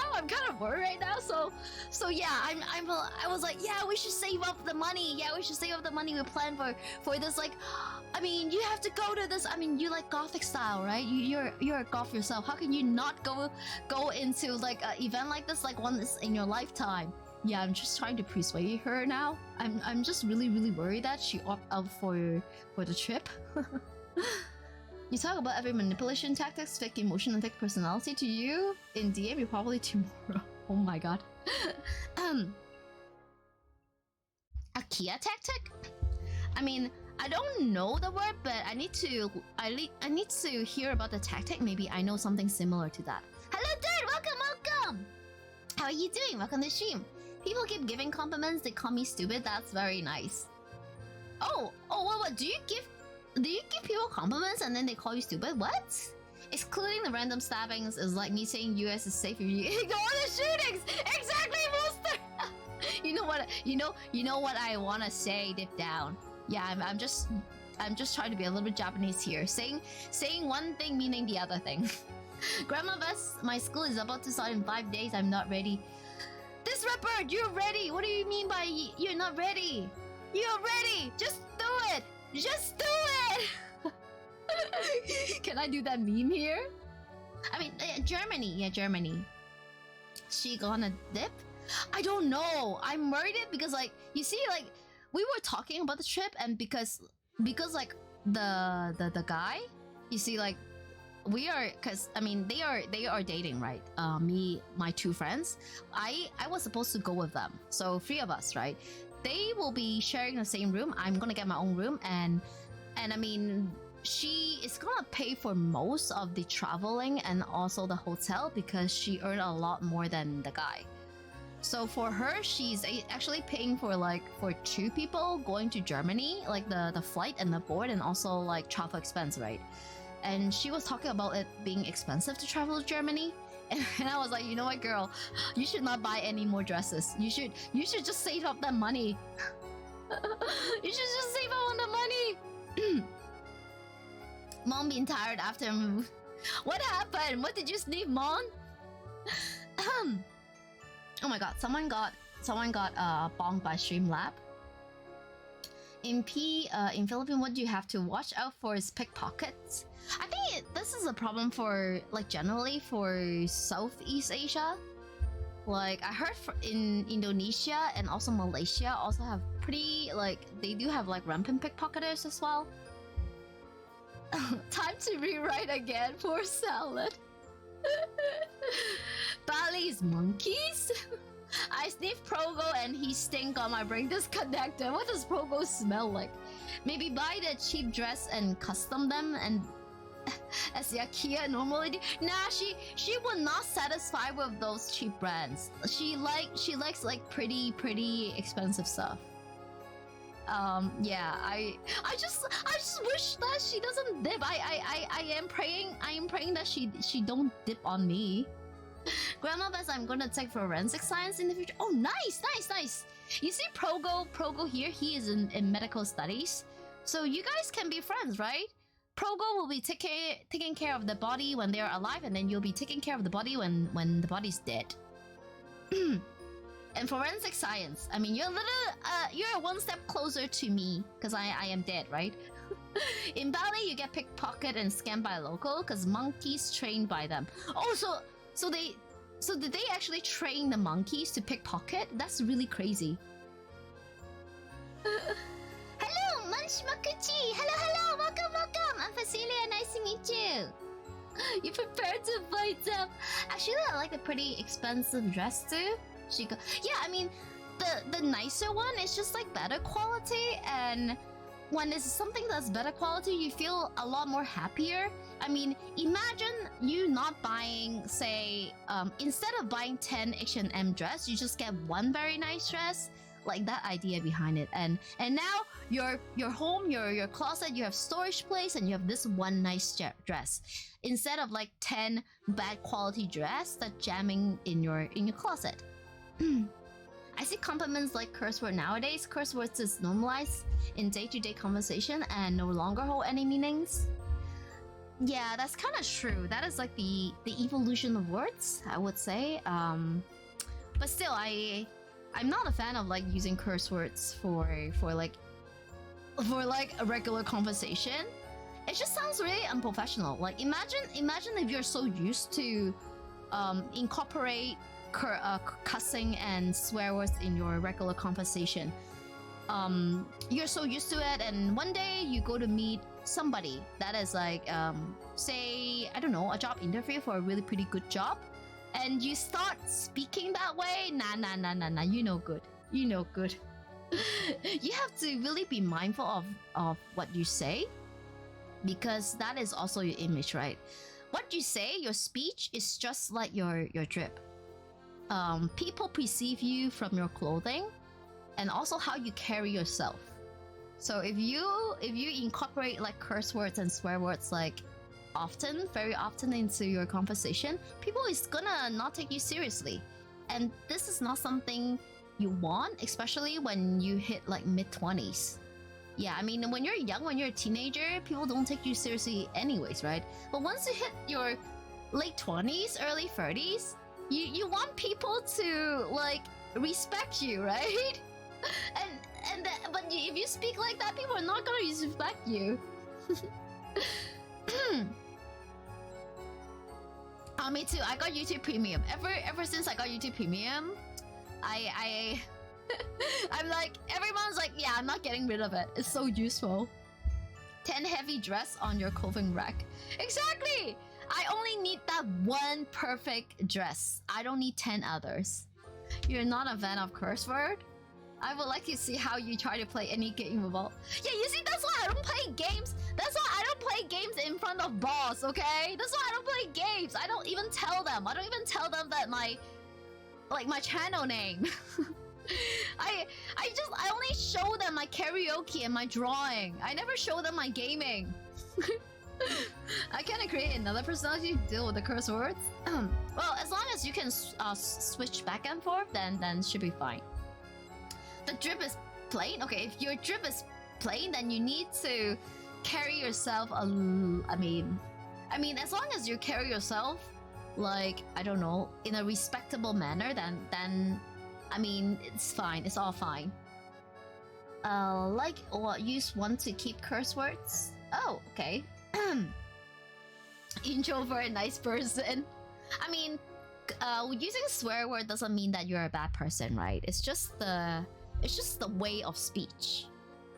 So yeah, I was like, yeah, we should save up the money. We plan for this. Like, I mean, you have to go to this. I mean, you like gothic style, right? You're a goth yourself. How can you not go into like an event like this, like once in your lifetime? Yeah, I'm just trying to persuade her now. I'm just really worried that she opted out for the trip. You talk about every manipulation tactics, fake emotion, and fake personality to you. In DM, you probably tomorrow. Oh my god. A Kia tactic? I mean, I don't know the word, but I need to hear about the tactic. Maybe I know something similar to that. Hello, dude. Welcome. How are you doing? Welcome to stream. People keep giving compliments. They call me stupid. That's very nice. Oh, what? Do you give people compliments and then they call you stupid? What? Excluding the random stabbings is like me saying US is safe if you ignore the shootings. Exactly, Monster. You know what I want to say deep down. Yeah, I'm just trying to be a little bit Japanese here. Saying one thing meaning the other thing. Grandma Vess, my school is about to start in 5 days. I'm not ready. This rapper, you're ready. What do you mean by you're not ready? You're ready. Just do it. Just do it. Can I do that meme here? I mean, Germany. Yeah, Germany. She gonna dip? I don't know. I'm worried because, like, you see, like, we were talking about the trip, and because like the guy, you see, like, we are, because I mean they are dating, right? Me, my two friends. I was supposed to go with them, so 3 of us, right? They will be sharing the same room. I'm gonna get my own room, and I mean, she is gonna pay for most of the traveling and also the hotel because she earned a lot more than the guy. So for her, she's actually paying for 2 people going to Germany, like the flight and the board, and also like travel expense, right? And she was talking about it being expensive to travel to Germany. And I was like, you know what, girl, you should not buy any more dresses. You should just save up that money. You should just save up on the money. Mom being tired after move. What happened? What did you sneeze, Mom? Oh my god, someone got bonked by Streamlab. In Philippines, what do you have to watch out for is pickpockets. I think this is a problem for, like, generally for Southeast Asia. Like, I heard in Indonesia and also Malaysia also have pretty, like, they do have like rampant pickpocketers as well. Time to rewrite again for salad. Bali's monkeys? I sniff Progo and he stink on my brain disconnected. What does Progo smell like? Maybe buy the cheap dress and custom them and as Yakia normally do. Nah, she would not satisfy with those cheap brands. She likes like pretty expensive stuff. Yeah, I just wish that she doesn't dip. I am praying that she don't dip on me. Grandma Bess, I'm gonna take forensic science in the future. Oh, nice. You see Progo here, he is in medical studies. So you guys can be friends, right? Progo will be taking care of the body when they are alive, and then you'll be taking care of the body when the body's dead. And forensic science, I mean, you're one step closer to me, because I am dead, right? In Bali, you get pickpocket and scammed by a local, because monkeys trained by them. Oh, so did they actually train the monkeys to pickpocket? That's really crazy. Hello, Munchmakuchi! Hello! Welcome! I'm Vezelia, nice to meet you! You prepared to fight them? Actually, I like a pretty expensive dress too. Yeah, I mean, the nicer one is just like better quality, and when it's something that's better quality, you feel a lot more happier. I mean, imagine you not buying, say, instead of buying 10 H&M dress, you just get one very nice dress. Like that idea behind it, and now your home, your closet, you have storage place, and you have this one nice dress instead of like 10 bad quality dress that jamming in your closet. I see compliments like curse word nowadays. Curse words is normalized in day-to-day conversation and no longer hold any meanings. Yeah, that's kind of true. That is like the evolution of words, I would say. But still, I'm not a fan of like using curse words for like a regular conversation. It just sounds really unprofessional. Like imagine if you're so used to incorporate cussing and swear words in your regular conversation. You're so used to it, and one day you go to meet somebody that is like, say, I don't know, a job interview for a really pretty good job, and you start speaking that way, nah, you no good. You no good. You have to really be mindful of what you say, because that is also your image, right? What you say, your speech is just like your drip. People perceive you from your clothing and also how you carry yourself. So if you incorporate like curse words and swear words like very often into your conversation, people is gonna not take you seriously. And this is not something you want, especially when you hit like mid-20s. Yeah, I mean, when you're young, when you're a teenager, people don't take you seriously anyways, right? But once you hit your late 20s, early 30s, you want people to like respect you, right? But if you speak like that, people are not gonna respect you. Me too. I got YouTube Premium. Ever since I got YouTube Premium, I'm like, everyone's like, yeah, I'm not getting rid of it. It's so useful. 10 heavy dress on your clothing rack. Exactly! I only need that one perfect dress. I don't need 10 others. You're not a fan of curse word? I would like to see how you try to play any game about. Yeah, you see, that's why I don't play games. That's why I don't play games in front of boss, okay? That's why I don't play games. I don't even tell them. I don't even tell them that my channel name. I only show them my karaoke and my drawing. I never show them my gaming. I can create another personality to deal with the curse words. Well, as long as you can switch back and forth, then should be fine. The drip is plain. Okay, if your drip is plain, then you need to carry yourself. I mean, as long as you carry yourself, like, I don't know, in a respectable manner, then I mean, it's fine. It's all fine. Like, or use one to keep curse words. Oh, okay. Introvert, nice person. I mean, using swear word doesn't mean that you're a bad person, right? It's just the way of speech,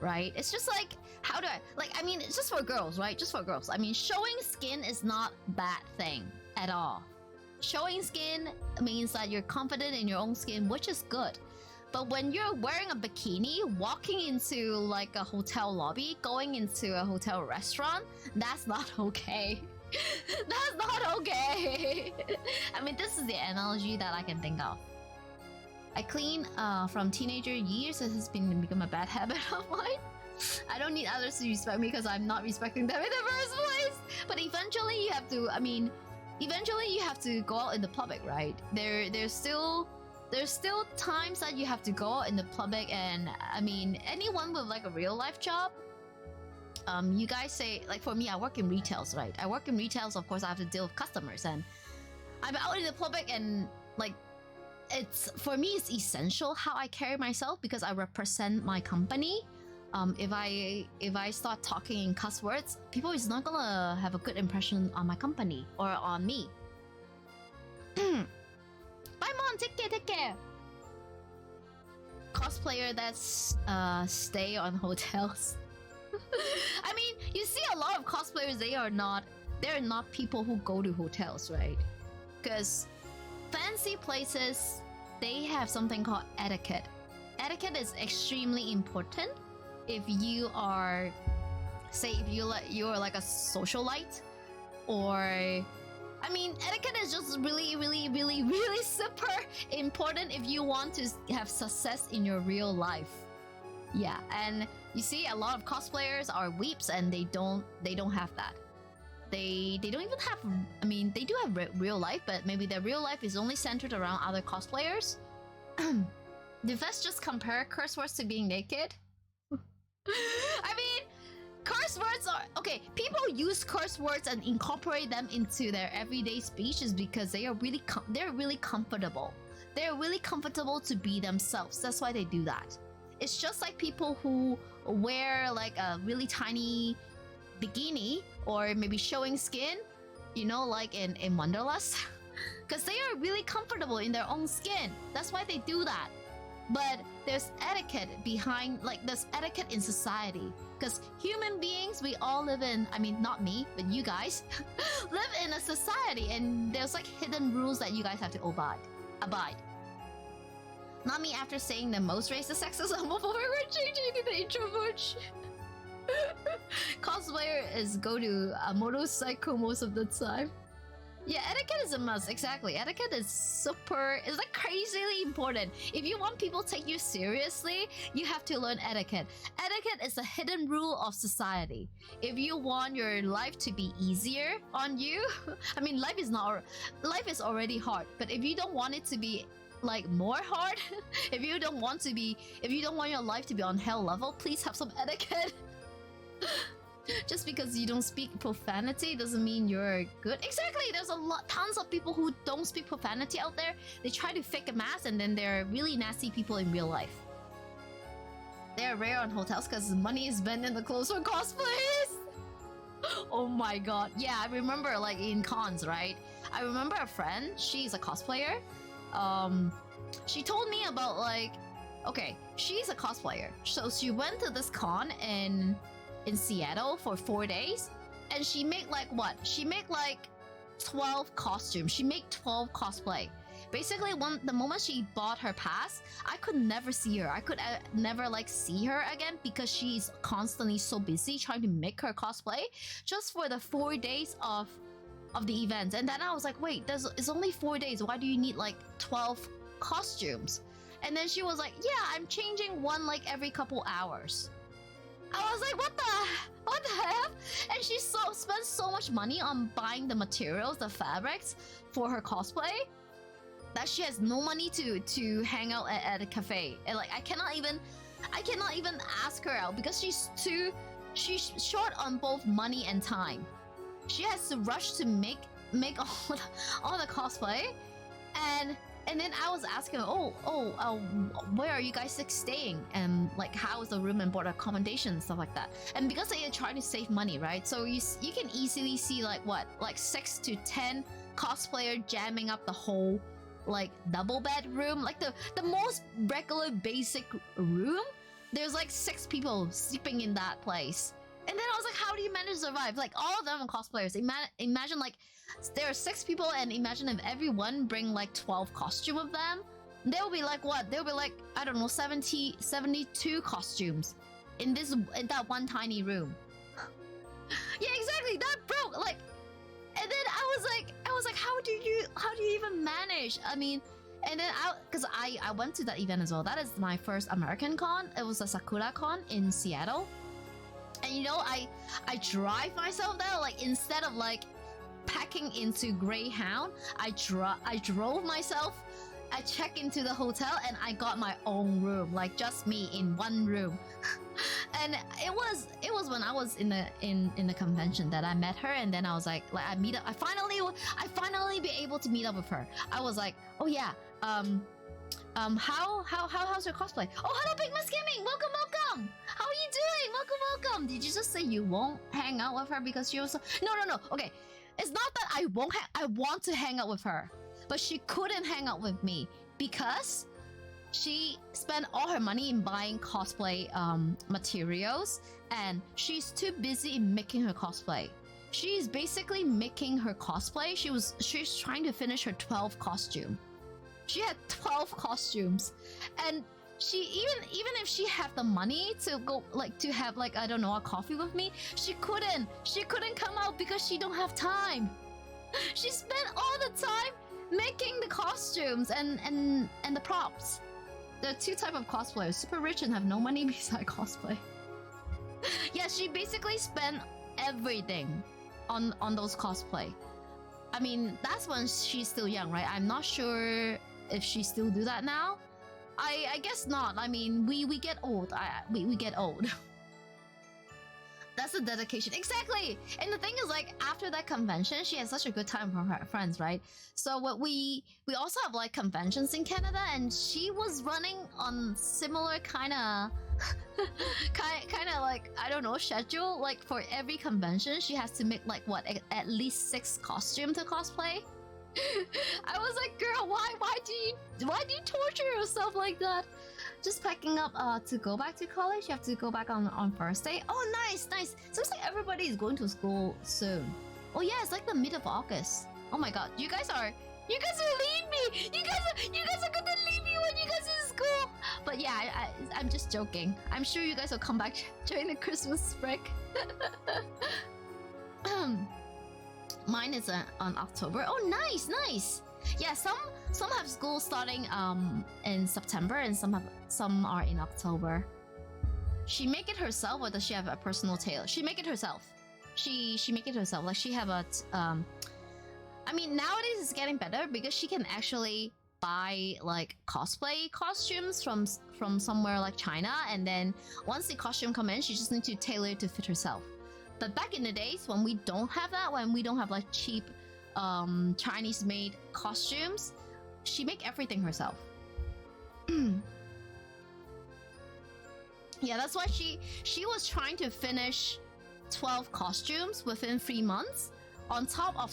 right? It's just like, how do I, like, I mean, it's just for girls, right? Just for girls. I mean, showing skin is not a bad thing at all. Showing skin means that you're confident in your own skin, which is good. But when you're wearing a bikini, walking into like a hotel lobby, going into a hotel restaurant, that's not okay. That's not okay. I mean, this is the analogy that I can think of. I clean from teenager years. It has become a bad habit of mine. I don't need others to respect me because I'm not respecting them in the first place. But eventually you have to, eventually you have to go out in the public, right? There's still times that you have to go out in the public, and I mean, anyone with like a real life job, you guys say, like, for me, I work in retails, right? I work in retails, of course I have to deal with customers, and I'm out in the public, and like, it's, for me, it's essential how I carry myself because I represent my company. If I start talking in cuss words, people is not gonna have a good impression on my company or on me. Bye, Mom. Take care. Cosplayer that's stay on hotels. I mean, you see a lot of cosplayers. They're not people who go to hotels, right? Because fancy places, they have something called etiquette. Etiquette is extremely important. If you are, say, if you're like a socialite, or I mean, etiquette is just really super important if you want to have success in your real life. Yeah, and you see a lot of cosplayers are weeps, and they don't have that. They don't even have, I mean, they do have real life, but maybe their real life is only centered around other cosplayers. Did Vest just compare curse words to being naked? I mean, curse words are okay. People use curse words and incorporate them into their everyday speech is because they are they're really comfortable. They're really comfortable to be themselves. That's why they do that. It's just like people who wear like a really tiny bikini or maybe showing skin, you know, like in Wanderlust, because they are really comfortable in their own skin. That's why they do that. But there's etiquette behind, like there's etiquette in society. Because human beings, we all live in, I mean, not me, but you guys, live in a society, and there's like hidden rules that you guys have to abide. Not me after saying the most racist sexism before we're changing to the introvert. Cosplayer is go to a motorcycle most of the time. Yeah, etiquette is a must, exactly. Etiquette is it's like crazily important. If you want people to take you seriously, you have to learn etiquette. Etiquette is a hidden rule of society. If you want your life to be easier on you, I mean, life is already hard, but if you don't want it to be like more hard, if you don't want your life to be on hell level, please have some etiquette. Just because you don't speak profanity doesn't mean you're good. Exactly, there's tons of people who don't speak profanity out there. They try to fake a mask and then they're really nasty people in real life. They're rare on hotels because money is spent in the clothes for cosplays. Oh my god. Yeah, I remember like in cons, right? I remember a friend, she's a cosplayer. She told me about like, okay, she's a cosplayer. So she went to this con in Seattle for 4 days, and she made like what? She made like 12 costumes. She made 12 cosplay. Basically, the moment she bought her pass, I could never see her. I could never like see her again because she's constantly so busy trying to make her cosplay just for the 4 days of the event. And then I was like, wait, it's only 4 days. Why do you need like 12 costumes? And then she was like, yeah, I'm changing one like every couple hours. I was like, what the heck? And she spent so much money on buying the materials, the fabrics for her cosplay, that she has no money to hang out at a cafe. And like I cannot even ask her out because she's short on both money and time. She has to rush to make all the cosplay, and then I was asking her, where are you guys staying? And like, how is the room and board accommodation and stuff like that? And because they are trying to save money, right? So you can easily see like 6 to 10 cosplayer jamming up the whole like double bed room, like the most regular basic room. There's like 6 people sleeping in that place. And then I was like, how do you manage to survive? Like all of them are cosplayers. Imagine like there are 6 people, and imagine if everyone bring like 12 costume of them. There'll be like what? There'll be like, I don't know, 72 costumes in that one tiny room. Yeah, exactly. That broke like, and then I was like, how do you even manage? I mean, and then because I went to that event as well. That is my first American con. It was a Sakura con in Seattle. And you know, I drive myself there, like instead of like packing into Greyhound, I drove myself. I checked into the hotel and I got my own room, like just me in one room. And it was when I was in the convention that I met her, and then I was like I finally be able to meet up with her. I was like, oh yeah, how's your cosplay? Oh, hello, Big Miss Gaming, welcome. How are you doing? Welcome. Did you just say you won't hang out with her because she was no. Okay, it's not that I want to hang out with her, but she couldn't hang out with me because she spent all her money in buying cosplay materials, and she's too busy in making her cosplay. She's basically making her cosplay. She's trying to finish her 12 costume. She had 12 costumes, and she even if she had the money to go like to have like, I don't know, a coffee with me, she couldn't come out because she don't have time. She spent all the time making the costumes and the props. There are 2 types of cosplayers: super rich and have no money beside cosplay. Yeah, she basically spent everything on those cosplay. I mean, that's when she's still young, right? I'm not sure if she still do that now. I guess not. I mean, we get old. We get old. That's the dedication. Exactly. And the thing is, like, after that convention, she had such a good time with her friends, right? So what we also have like conventions in Canada, and she was running on similar kind of like, I don't know, schedule. Like for every convention, she has to make like what, at least 6 costumes to cosplay. I was like, girl, why do you torture yourself like that? Just packing up to go back to college. You have to go back on Thursday. Oh, nice, nice. Seems like everybody is going to school soon. Oh yeah, it's like the mid of August. Oh my god, you guys will leave me. You guys are gonna leave me when you guys in school. But yeah, I'm just joking. I'm sure you guys will come back during the Christmas break. Mine is on October. Oh, nice, nice. Yeah, some have school starting in September and some are in October. She make it herself, or does she have a personal tailor? She make it herself. She make it herself. Like she have a I mean, nowadays it's getting better because she can actually buy like cosplay costumes from somewhere like China, and then once the costume come in, she just need to tailor it to fit herself. But back in the days when we don't have that, when we don't have like cheap Chinese made costumes, she make everything herself. Yeah, that's why she was trying to finish 12 costumes within 3 months on top of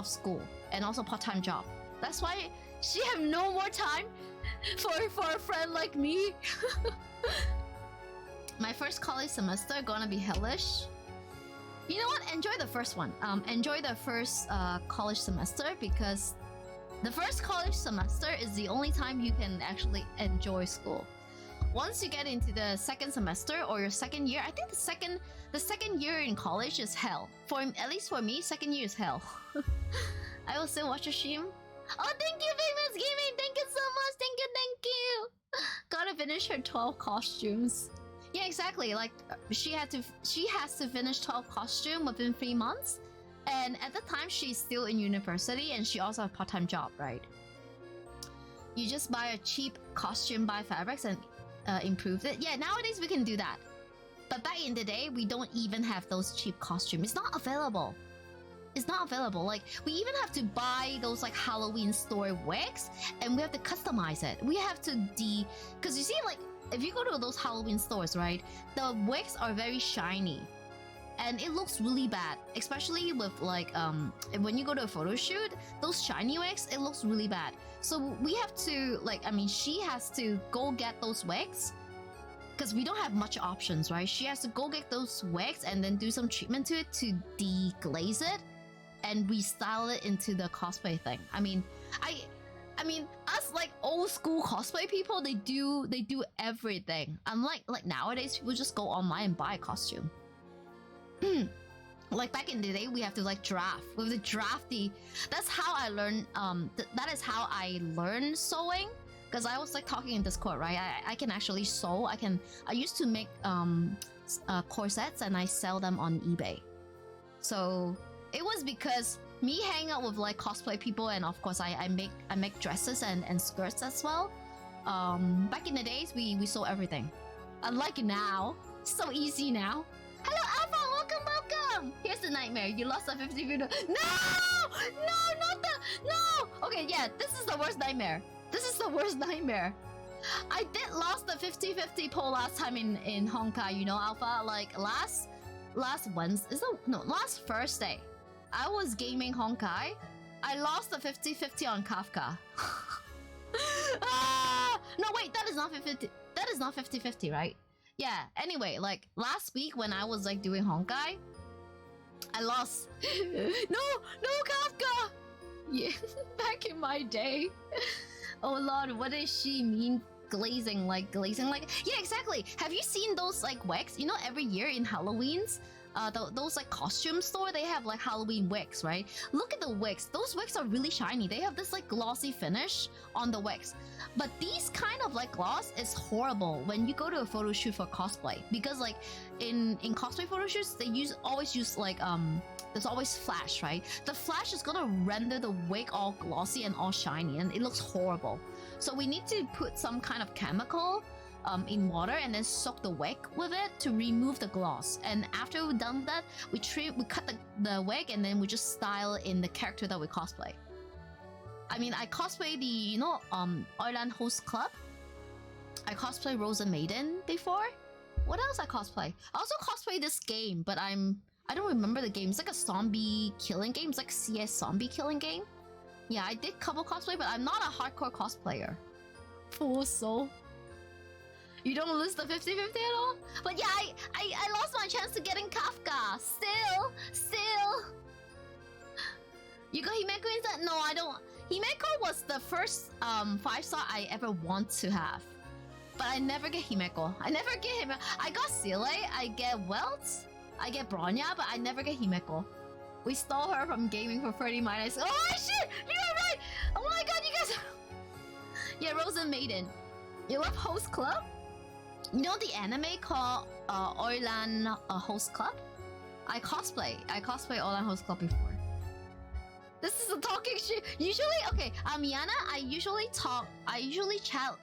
school and also part-time job. That's why she have no more time for a friend like me. My first college semester gonna be hellish. You know what? Enjoy the first one. Enjoy the first college semester, because the first college semester is the only time you can actually enjoy school. Once you get into the second semester or your second year, I think the second year in college is hell. At least for me, second year is hell. I will still watch your stream. Oh, thank you, Famous Gaming. Thank you so much. Thank you. Gotta finish her 12 costumes. Yeah, exactly. Like she has to finish 12 costumes within 3 months, and at the time she's still in university and she also has a part-time job, right? You just buy a cheap costume by fabrics and improve it. Yeah, nowadays we can do that, but back in the day we don't even have those cheap costumes. It's not available. Like we even have to buy those like Halloween store wigs, and we have to customize it. We have to because you see, like if you go to those Halloween stores, right, the wigs are very shiny and it looks really bad, especially with like when you go to a photo shoot, those shiny wigs, it looks really bad. So we have to she has to go get those wigs, because we don't have much options, right? She has to go get those wigs and then do some treatment to it to deglaze it and restyle it into the cosplay thing. I mean, us like old school cosplay people, they do everything. Unlike like nowadays, people just go online and buy a costume. Like back in the day, we have to like draft. We have to draft that's how I learned. That is how I learned sewing. Because I was like talking in Discord, right? I can actually sew. I used to make corsets and I sell them on eBay. So it was because me hang out with like cosplay people, and of course I make dresses and skirts as well. Back in the days we sew everything. Unlike now, so easy now. Hello Alpha, welcome. Here's the nightmare. You lost a 50 video. No. Okay, yeah, this is the worst nightmare. I did lost the 50-50 poll last time in Honkai, you know, Alpha. Like last Wednesday, last Thursday, I was gaming Honkai. I lost the 50-50 on Kafka. No, wait, that is not 50. That is not 50-50, right? Yeah. Anyway, like last week when I was like doing Honkai, I lost. No, Kafka. Yeah, back in my day. Oh Lord, what does she mean? Glazing, like yeah, exactly. Have you seen those like wigs? You know, every year in Halloween's, those like costume store, they have like Halloween wigs, right? Look at the wigs. Those wigs are really shiny. They have this like glossy finish on the wigs. But these kind of like gloss is horrible when you go to a photo shoot for cosplay, because like in cosplay photo shoots they always use like there's always flash, right? The flash is gonna render the wig all glossy and all shiny, and it looks horrible. So we need to put some kind of chemical in water and then soak the wig with it to remove the gloss. And after we've done that, we cut the wig and then we just style in the character that we cosplay. I mean, I cosplay the, you know, Oilan Host Club. I cosplay Rosa Maiden before. What else I cosplay? I also cosplay this game, but I don't remember the game. It's like a zombie killing game. It's like CS zombie killing game. Yeah, I did couple cosplay, but I'm not a hardcore cosplayer. Full soul. You don't lose the 50-50 at all? But yeah, I lost my chance to getting Kafka. Still. You got Himeko instead? No, I don't. Himeko was the first 5-star I ever want to have. But I never get Himeko. I got Sile, I get Welts, I get Bronya, but I never get Himeko. We stole her from gaming for 30 minus. Oh shit! You're right! Oh my god, you guys! Yeah, Rosen Maiden. You love Host Club? You know the anime called Oilan Host Club? I cosplay Oilan Host Club before. This is a talking shit. Usually, okay, Miana, I usually chat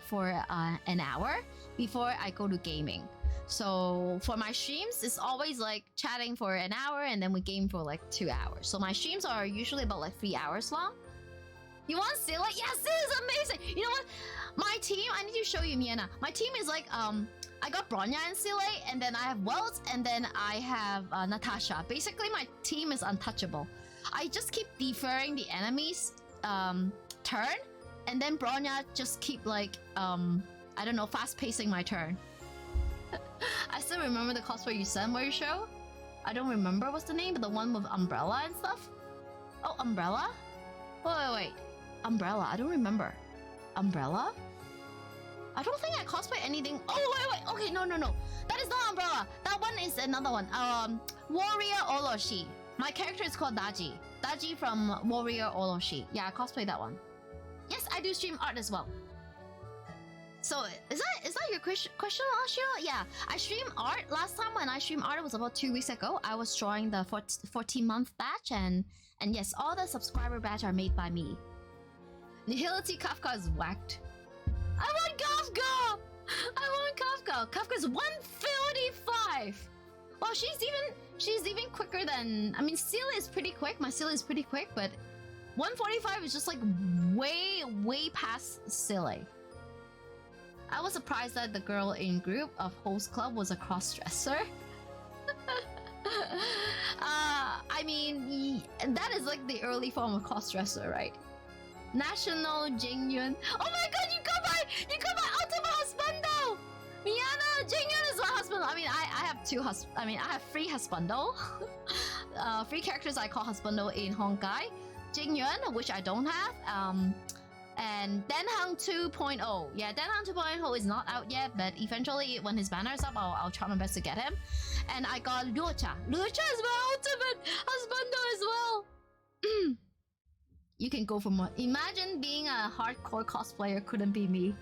for an hour before I go to gaming. So for my streams, it's always like chatting for an hour and then we game for like 2 hours. So my streams are usually about like 3 hours long. You want Sile? Yes, this is amazing. You know what? My team, I need to show you, Miana. My team is like, I got Bronya and Sile, and then I have Welts, and then I have Natasha. Basically, my team is untouchable. I just keep deferring the enemy's turn, and then Bronya just keep like, I don't know, fast-pacing my turn. I still remember the cosplay you sent where you show. I don't remember what's the name, but the one with umbrella and stuff. Oh, umbrella? Wait. Umbrella, I don't remember. Umbrella? I don't think I cosplay anything. Oh, wait. Okay, no. That is not umbrella. That one is another one. Warrior Orochi. My character is called Daji. Daji from Warrior Orochi. Yeah, I cosplay that one. Yes, I do stream art as well. So, is that your question, Ashira? Yeah, I stream art. Last time when I streamed art, it was about 2 weeks ago. I was drawing the 14-month batch, and yes, all the subscriber batch are made by me. Nihility Kafka is whacked. I want Kafka! Kafka's 135! Well, she's even quicker than... I mean, Seal is pretty quick. My Seal is pretty quick, but 145 is just like way past Silly. I was surprised that the girl in group of Host Club was a cross-dresser. I mean, that is like the early form of cross-dresser, right? National Jingyun. Oh my god, you got my ultimate husbando! Miana, Jingyun is my husband. I mean, I have two I have 3 husbando. 3 characters I call husbando in Honkai. Jingyun, which I don't have. And Denhang 2.0. Yeah, Denhang 2.0 is not out yet, but eventually when his banner is up, I'll try my best to get him. And I got Lucha. Lucha is my ultimate husbando as well. You can go for more. Imagine being a hardcore cosplayer couldn't be me.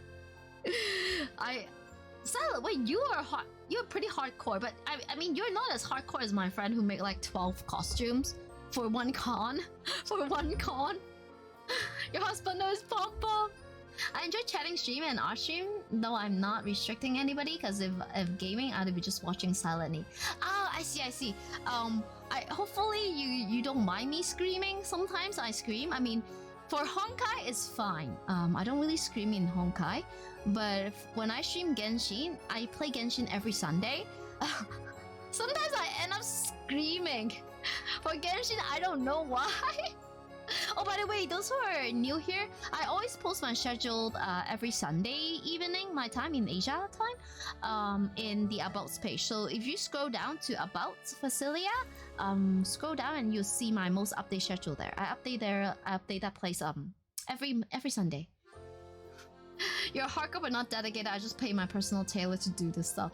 Silent, wait, you're pretty hardcore, but I mean, you're not as hardcore as my friend who made like 12 costumes for one con. Your husband knows Pop-Pop. I enjoy chatting stream and art stream, though I'm not restricting anybody, because if gaming, I'd be just watching silently. Ah, I see. Hopefully you don't mind me screaming. Sometimes I scream. I mean, for Honkai, it's fine. I don't really scream in Honkai, but when I stream Genshin, I play Genshin every Sunday. Sometimes I end up screaming. For Genshin, I don't know why. Oh, by the way, those who are new here, I always post my schedule every Sunday evening, my time in Asia time, in the Abouts page. So if you scroll down to Abouts Vezelia, scroll down and you'll see my most updated schedule there. I update that place every Sunday. You're hardcore but not dedicated. I just pay my personal tailor to do this stuff.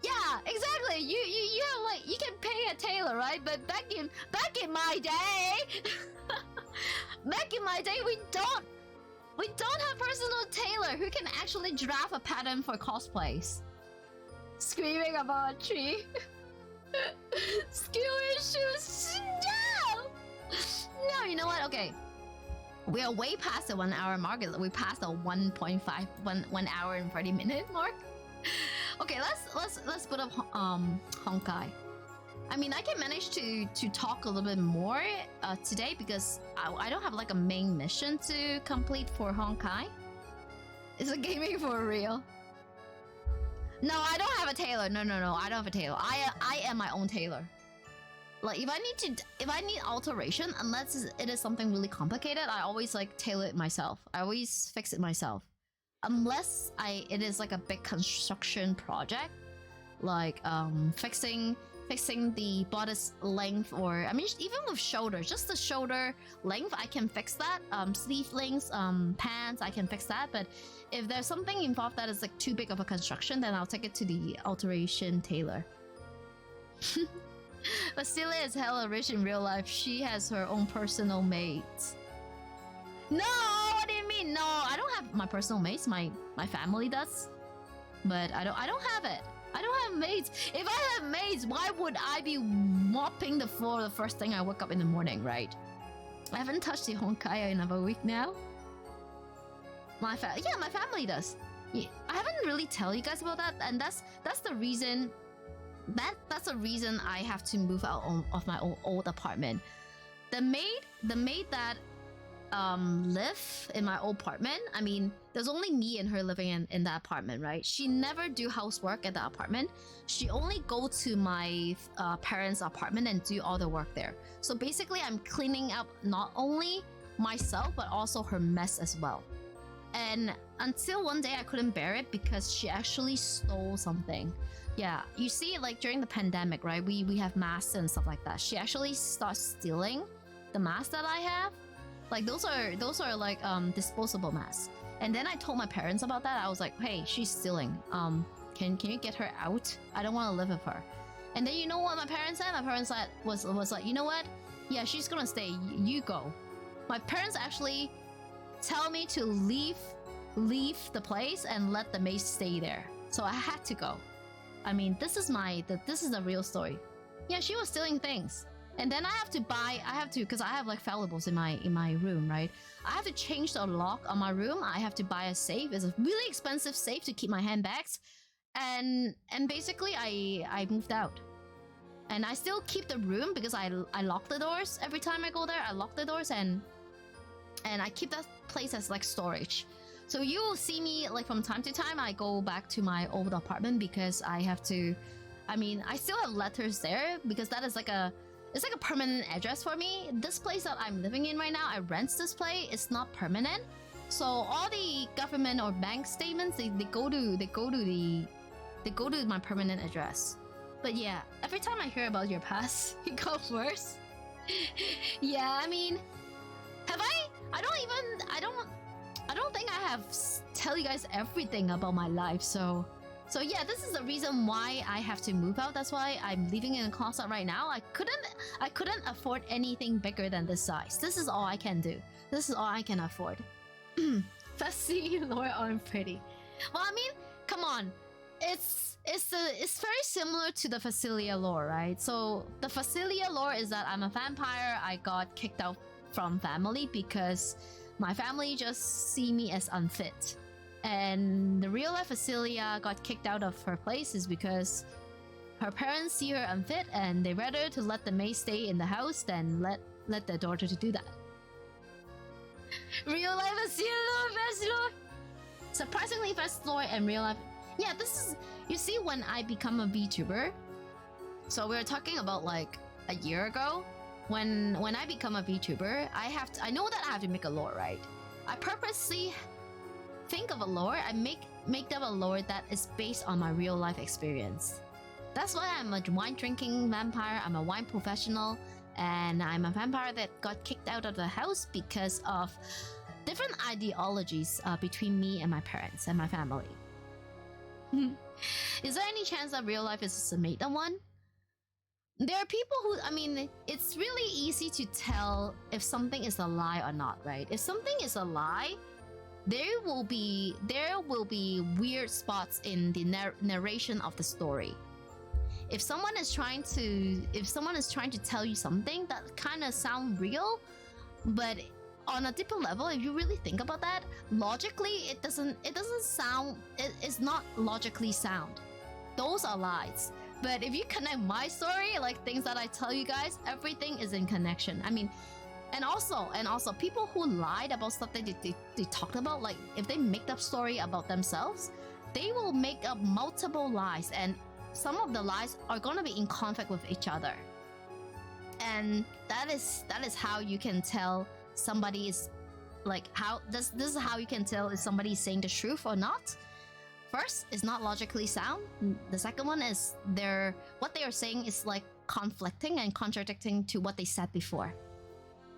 Yeah, exactly. You have like, you can pay a tailor, right? But back in my day, we don't have personal tailor who can actually draft a pattern for cosplays. Screaming about a tree. Skill issues. No, you know what? Okay. We are way past the 1 hour mark. We passed the 1 hour and 30 minute mark. Okay, let's put up Honkai. I mean, I can manage to talk a little bit more today because I don't have like a main mission to complete for Honkai. Is it gaming for real? No, I don't have a tailor. No, I don't have a tailor. I am my own tailor. Like if I need alteration, unless it is something really complicated, I always like tailor it myself. I always fix it myself. unless it is like a big construction project, like fixing the bodice length, or I mean even with shoulder, just the shoulder length, I can fix that. Sleeve lengths, pants, I can fix that. But if there's something involved that is like too big of a construction, then I'll take it to the alteration tailor. Vezelia is hella rich in real life. She has her own personal maids. No, what do you mean? No, I don't have my personal maids. My family does, but I don't have it. I don't have maids. If I have maids, why would I be mopping the floor the first thing I wake up in the morning, right? I haven't touched the Honkai in about a week now. My family does. Yeah, I haven't really tell you guys about that, and that's the reason. That's the reason I have to move out of my old apartment. The maid that live in my old apartment, I mean, there's only me and her living in that apartment, right? She never do housework at the apartment. She only go to my parents' apartment and do all the work there. So basically, I'm cleaning up not only myself but also her mess as well. And until one day I couldn't bear it because she actually stole something. Yeah, you see, like during the pandemic, right? We have masks and stuff like that. She actually starts stealing the masks that I have. Like those are like disposable masks. And then I told my parents about that. I was like, hey, she's stealing. Can you get her out? I don't want to live with her. And then you know what my parents said? My parents said was like, you know what? Yeah, she's gonna stay. You go. My parents actually tell me to leave the place and let the maid stay there. So I had to go. I mean, this is the real story. Yeah, she was stealing things. And then I have to because I have like valuables in my room, right? I have to change the lock on my room. I have to buy a safe. It's a really expensive safe to keep my handbags. And basically I moved out. And I still keep the room because I lock the doors every time I go there. I lock the doors and I keep that place as like storage. So you will see me like from time to time I go back to my old apartment because I have to, I mean, I still have letters there because that is it's like a permanent address for me. This place that I'm living in right now, I rent this place. It's not permanent. So all the government or bank statements, they go to my permanent address. But yeah, every time I hear about your past, it got worse. Yeah, I mean, have I don't think I have tell you guys everything about my life. So yeah, this is the reason why I have to move out. That's why I'm living in a closet right now. I couldn't afford anything bigger than this size. This is all I can do. This is all I can afford. Fussy lore aren't pretty. Well, I mean, come on. It's very similar to the Vezelia lore, right? So the Vezelia lore is that I'm a vampire. I got kicked out from family because my family just see me as unfit. And the real life Vezelia got kicked out of her place is because her parents see her unfit and they rather to let the maid stay in the house than let their daughter to do that. Real life Vezelia. Surprisingly, Vezelia and real life. Yeah, this is, you see, when I become a VTuber. So we were talking about like a year ago. When I become a VTuber, I know that I have to make a lore, right? I purposely think of a lore. I make up a lore that is based on my real life experience. That's why I'm a wine drinking vampire. I'm a wine professional, and I'm a vampire that got kicked out of the house because of different ideologies between me and my parents and my family. Is there any chance that real life is a made up one? There are people who, I mean, it's really easy to tell if something is a lie or not, right? If something is a lie, there will be weird spots in the narration of the story. If someone is trying to tell you something that kind of sound real, but on a deeper level, if you really think about that, logically it doesn't sound, it's not logically sound. Those are lies. But if you connect my story, like things that I tell you guys, everything is in connection. I mean, and also people who lied about stuff that they talked about, like if they make up story about themselves, they will make up multiple lies, and some of the lies are gonna be in conflict with each other. And that is how you can tell somebody is like how this is how you can tell if somebody is saying the truth or not. First, it's not logically sound. The second one is what they are saying is like conflicting and contradicting to what they said before.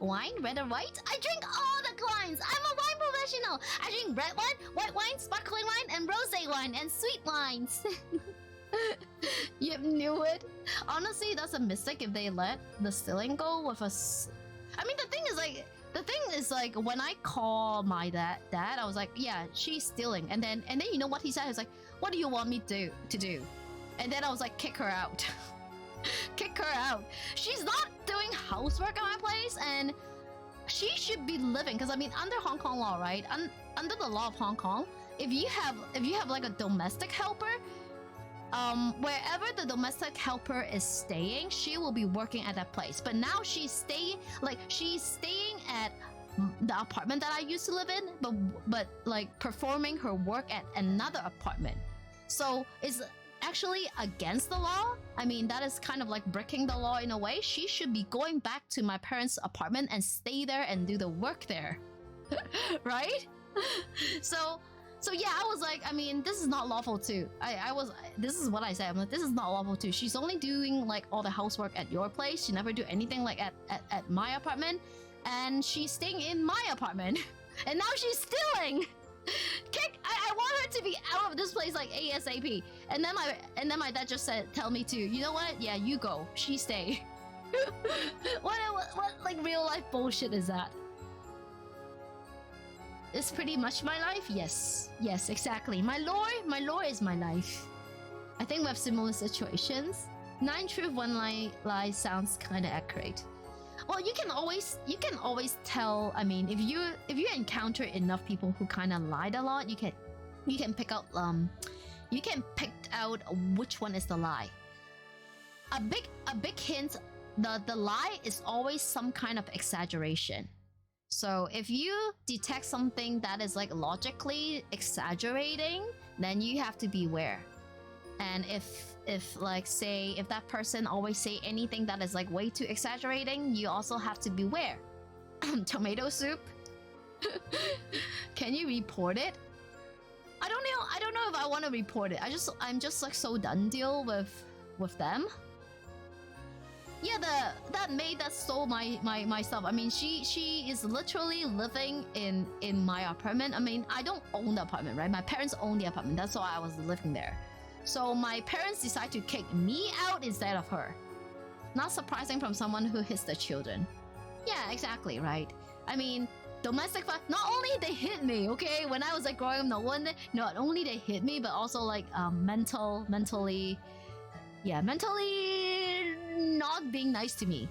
Wine, red or white? I drink all the wines. I'm a wine professional. I drink red wine, white wine, sparkling wine, and rosé wine, and sweet wines. You knew it. Honestly, that's a mistake if they let the stilling go with us. I mean, the thing is like when I call my dad, I was like, yeah, she's stealing, and then you know what he said? He was like, what do you want me to do? And then I was like, kick her out. Kick her out. She's not doing housework at my place, and she should be living. Because I mean, under Hong Kong law, right? Under the law of Hong Kong, if you have like a domestic helper, wherever the domestic helper is staying, she will be working at that place. But now she's staying at the apartment that I used to live in, but like performing her work at another apartment. So it's actually against the law. I mean, that is kind of like breaking the law in a way. She should be going back to my parents' apartment and stay there and do the work there. Right? So yeah, I was like, I mean, this is not lawful too. This is what I said. I'm like, this is not lawful too. She's only doing like all the housework at your place. She never do anything like at my apartment. And she's staying in my apartment. And now she's stealing. I want her to be out of this place like ASAP. And then my dad just tell me to, you know what? Yeah, you go. She stay. What like real life bullshit is that? It's pretty much my life. Yes, exactly. My lore is my life. I think we have similar situations. 9 truth, 1 lie sounds kind of accurate. Well, you can always tell. I mean, if you encounter enough people who kind of lied a lot, you can pick out which one is the lie. A big hint. The lie is always some kind of exaggeration. So if you detect something that is like logically exaggerating, then you have to beware. And if like say if that person always say anything that is like way too exaggerating, you also have to beware. Tomato soup. Can you report it? I don't know if I want to report it. I'm just like so done deal with them. Yeah, that maid that stole my stuff. I mean, she is literally living in my apartment. I mean, I don't own the apartment, right? My parents own the apartment. That's why I was living there. So my parents decide to kick me out instead of her. Not surprising from someone who hits the children. Yeah, exactly, right? I mean, domestic violence. Not only they hit me, okay? When I was like growing up, not only they hit me, but also like mentally not being nice to me.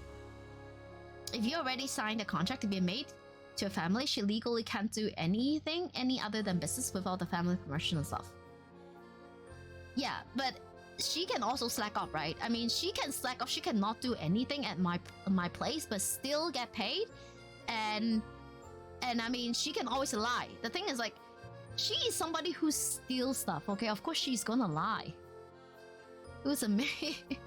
If you already signed a contract to be a maid to a family, she legally can't do anything any other than business without the family permission and stuff. Yeah, but she can also slack off, right? I mean, she can slack off. She cannot do anything at my place, but still get paid. And I mean, she can always lie. The thing is, like, she is somebody who steals stuff. Okay, of course she's gonna lie. Who's a maid?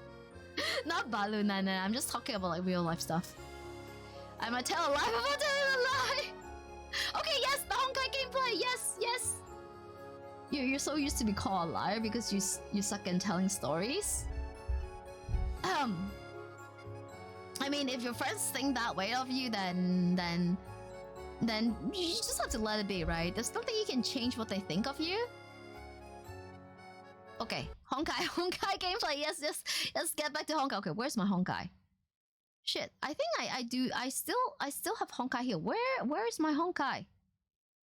Not Balu, Nana. I'm just talking about like real life stuff. I might tell a lie before telling a lie. Okay, yes, the Honkai gameplay. Yes. You're so used to be called a liar because you suck in telling stories. I mean, if your friends think that way of you, then you just have to let it be, right? There's nothing you can change what they think of you. Okay, Honkai gameplay. Yes. Let's get back to Honkai. Okay, where's my Honkai? Shit, I think I do. I still have Honkai here. Where is my Honkai?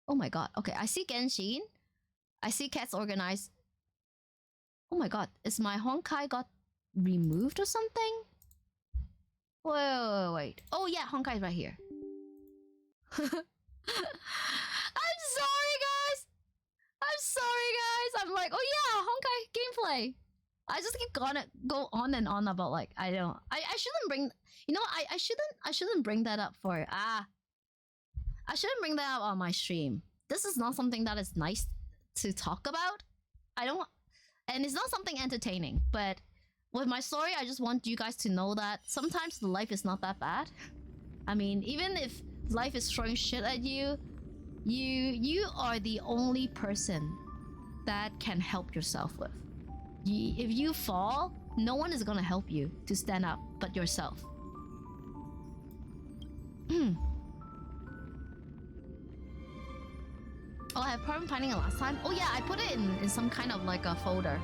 Oh my god. Okay, I see Genshin. I see Cats Organized. Oh my god, is my Honkai got removed or something? Wait. Oh yeah, Honkai is right here. I'm sorry, guys. I'm like, oh yeah, Honkai gameplay. I just keep go on and on about like I shouldn't bring. You know, I shouldn't bring that up for I shouldn't bring that up on my stream. This is not something that is nice to talk about. And it's not something entertaining, but with my story, I just want you guys to know that sometimes life is not that bad. I mean, even if life is throwing shit at you, You are the only person that can help yourself with. If you fall, no one is gonna help you to stand up but yourself. Oh, I had problem finding it last time. Oh yeah, I put it in some kind of like a folder.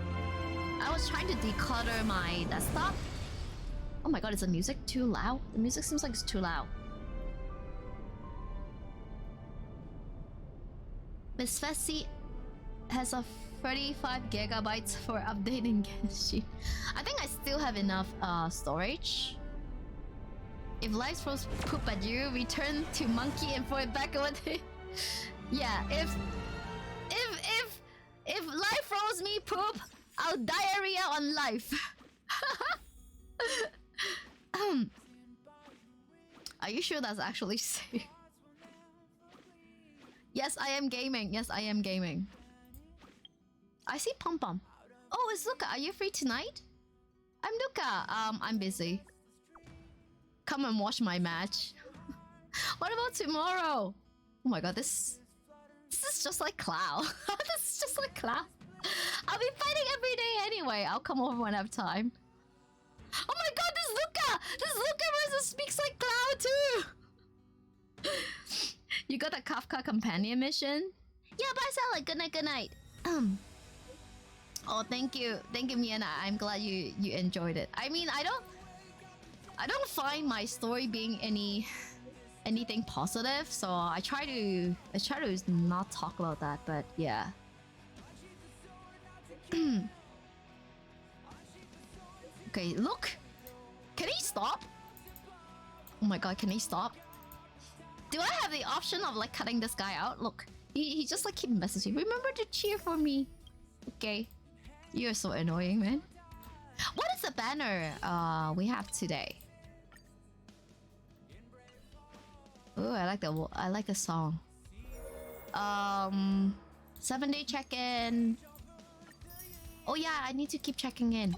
I was trying to declutter my desktop. Oh my god, is the music too loud? The music seems like it's too loud. Miss Fessy has a 35 gigabytes for updating Genshin. I think I still have enough storage. If life throws poop at you, return to monkey and throw it back away. Yeah, if life throws me poop, I'll diarrhea on life. Are you sure that's actually safe? Yes, I am gaming. Yes, I am gaming. I see Pom Pom. Oh, it's Luca. Are you free tonight? I'm Luca. I'm busy. Come and watch my match. What about tomorrow? Oh my god, this is just like Cloud. This is just like Cloud. I'll be fighting every day anyway. I'll come over when I have time. Oh my god, this Luca! This Luca versus speaks like Cloud too! You got a Kafka companion mission? Yeah, bye Sally. Good night, good night. Oh, thank you. Thank you, Miana. I'm glad you enjoyed it. I mean, I don't find my story being anything positive, so I try to not talk about that, but yeah. Okay, look. Can he stop? Oh my god, can he stop? Do I have the option of like cutting this guy out? Look, he just like keep messaging. Remember to cheer for me. Okay. You're so annoying, man. What is the banner we have today? Ooh, I like the song. 7-day check-in. Oh yeah, I need to keep checking in.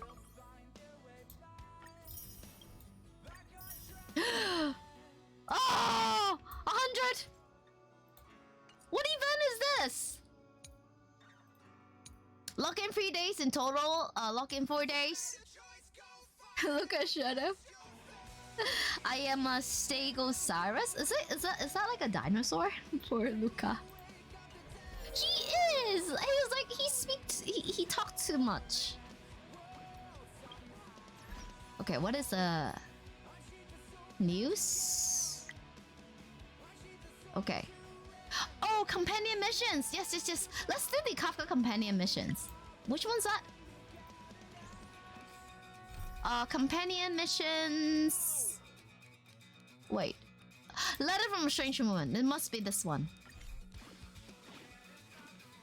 Oh, 100. What event is this? Lock in 3 days in total. Lock in 4 days. Look at Shadow. I am a Stegosaurus. Is that like a dinosaur for Luca? He is. He was like he talked too much. Okay, what is news? Okay. Oh, companion missions. Yes. Let's do the Kafka companion missions. Which one's that? Companion missions. Wait. Letter from a strange woman. It must be this one.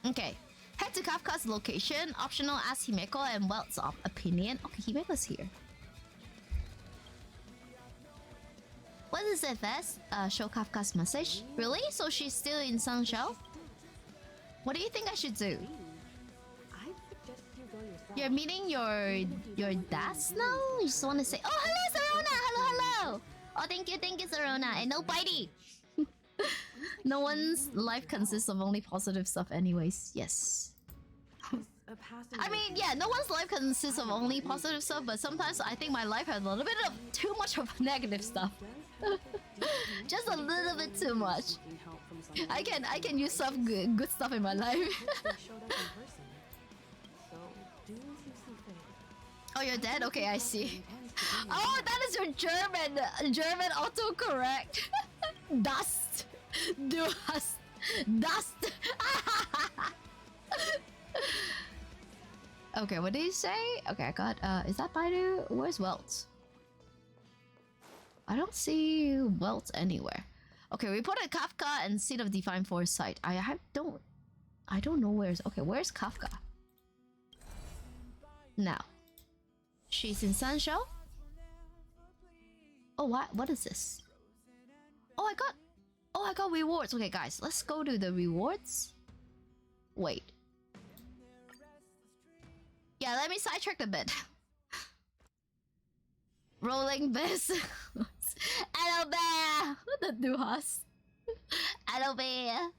Okay. Head to Kafka's location. Optional, ask Himeko and Welt's opinion. Okay, Himeko's here. What is it, Vest? Show Kafka's message. Really? So she's still in Sanshou? What do you think I should do? You're meeting your dad now? You just want to say, oh, hello, Sarona! Hello! Oh, thank you, Sarona. And no bitey! No one's life consists of only positive stuff anyways. Yes. I mean, yeah, no one's life consists of only positive stuff, but sometimes I think my life has a little bit of too much of negative stuff. Just a little bit too much. I can use some good stuff in my life. Oh, you're dead? Okay, I see. Oh, that is your German autocorrect. Dust. Dust. Dust. Okay, what did he say? Okay, I got, is that Baidu? Where's Welt? I don't see Welt anywhere. Okay, reported Kafka and Seed of Divine Foresight. I don't know where's... Okay, where's Kafka? Now. She's in Sanshou? Oh, what is this? Oh, I got rewards. Okay, guys, let's go to the rewards. Wait. Yeah, let me sidetrack a bit. Rolling Biz. Hello, bear. The Duhas. Hello, bear.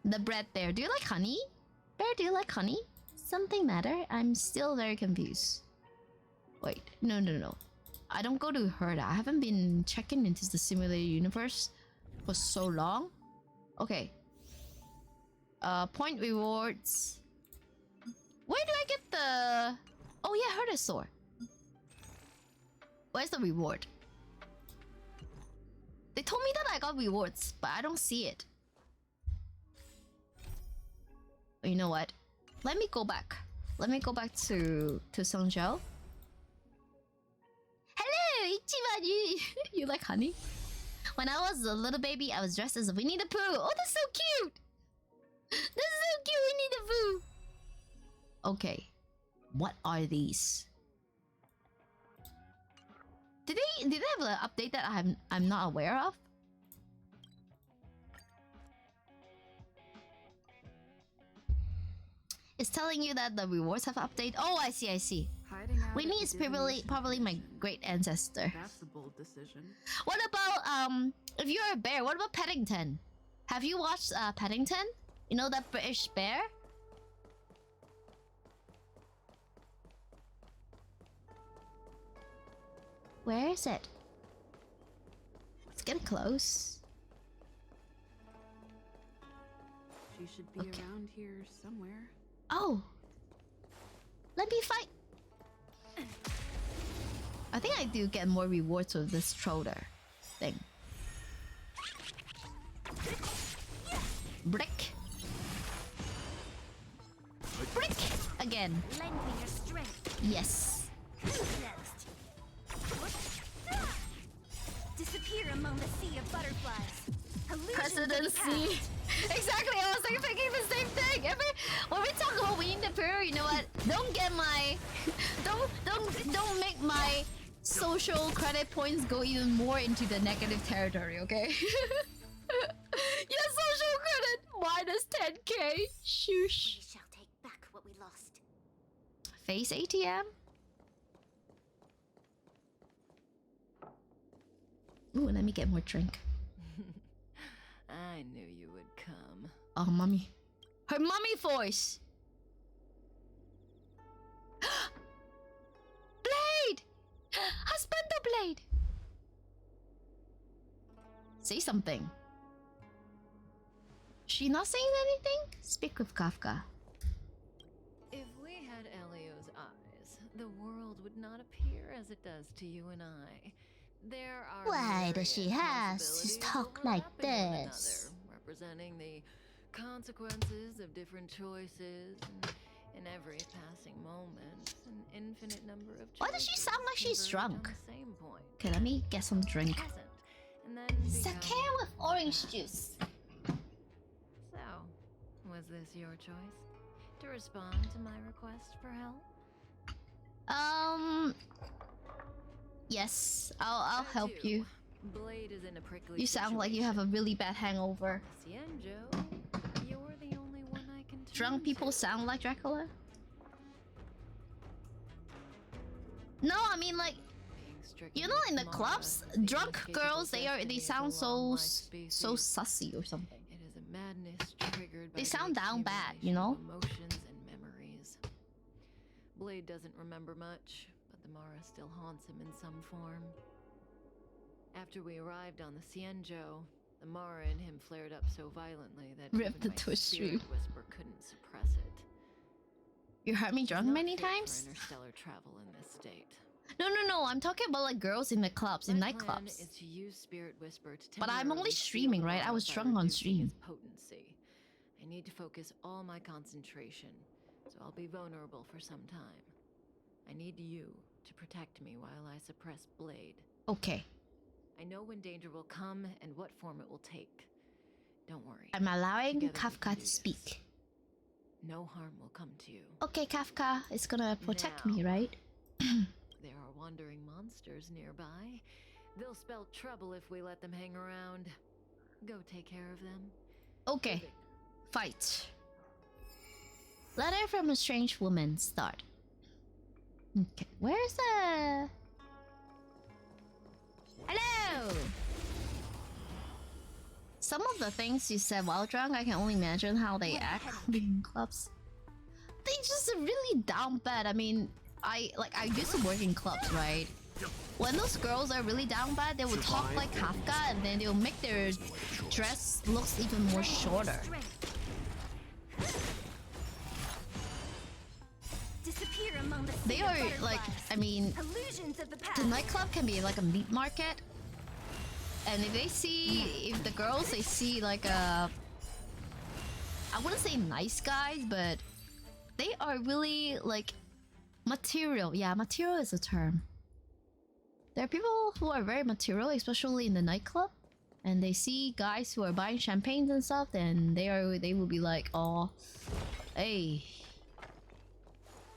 The bread there. Do you like honey? Bear, do you like honey? Something matter? I'm still very confused. Wait, no. I don't go to Herda. I haven't been checking into the simulated universe for so long. Okay. Point rewards. Where do I get the... Oh yeah, Herda sword. Where's the reward? They told me that I got rewards, but I don't see it. You know what? Let me go back. Let me go back to Songzhou. Hello, Ichiban. You like honey? When I was a little baby, I was dressed as Winnie the Pooh. Oh, that's so cute. That's so cute, Winnie the Pooh. Okay, what are these? Did they have an update that I'm not aware of? It's telling you that the rewards have updated. Oh, I see. Winnie is probably my great ancestor. That's a bold decision. What about if you're a bear, what about Paddington? Have you watched Paddington? You know that British bear? Where is it? It's getting close. She should be around here somewhere. Oh! Let me fight! I think I do get more rewards with this shoulder thing. Brick! Brick! Again. Lend me your strength. Yes. Who's next? Disappear among the sea of butterflies. Presidency. Exactly, I was like thinking the same thing. When we talk about Winnie the Pooh, you know what? Don't get my don't make my social credit points go even more into the negative territory, okay? Yeah, social credit minus 10k. Shush. We shall take back what we lost. Face ATM. Ooh, let me get more drink. I knew you would come. Oh, mommy. Her mommy voice. Blade! Husbando Blade! Say something. She not saying anything? Speak with Kafka. If we had Elio's eyes, the world would not appear as it does to you and I. There are Why does she have to possibilities talk like overlapping one this? another, representing the consequences of different choices, and in every passing moment, an infinite number of choices. Why does she sound like she's converge drunk? on the same point. Okay, let me get some drink. Present, and then Sake become with orange juice. So, was this your choice? To respond to my request for help? Yes, I'll help I do. you. Blade is in a prickly You sound like you have a really bad hangover. Cienjo, you're the only one I can turn Drunk people to. sound like Dracula? No, I mean like, Being stricken you know, in the with clubs, Mara, the drunk inescapable girls they destiny sound of a long-lived so species. sussy or something. It is a madness triggered by They the sound down bad, you accumulation know? of emotions and memories. Blade doesn't remember much, but the Mara still haunts him in some form. After we arrived on the Cienjo, the Mara in him flared up so violently that Ripped even my into a spirit stream. whisper couldn't suppress it. You heard me She's drunk not many fit for times? interstellar travel in this state. No, I'm talking about like girls in the clubs, in My plan nightclubs. is to use Spirit Whisper to But I'm only temporarily streaming, seal the right? I was Mara by drunk on reducing stream. its potency. I need to focus all my concentration, so I'll be vulnerable for some time. I need you to protect me while I suppress Blade. Okay, I know when danger will come and what form it will take. Don't worry. I'm allowing Together we can Kafka do to this. speak. No harm will come to you. Okay, Kafka is gonna protect me, Now. right? There are wandering monsters nearby. They'll spell trouble if we let them hang around. Go take care of them. Okay, Moving. fight. Letter from a strange woman. Start. Okay, where's the... Hello! Some of the things you said while drunk, I can only imagine how they act in clubs. They just really down bad. I mean, I used to work in clubs, right? When those girls are really down bad, they will talk like Kafka, and then they'll make their dress looks even more shorter. Disappear among the sea They of are like, butterflies. I mean, Illusions of the past. the nightclub can be like a meat market, and if they see, if the girls they see like a, I wouldn't say nice guys, but they are really like material. Yeah, material is a term. There are people who are very material, especially in the nightclub, and they see guys who are buying champagnes and stuff, then they will be like, oh, hey,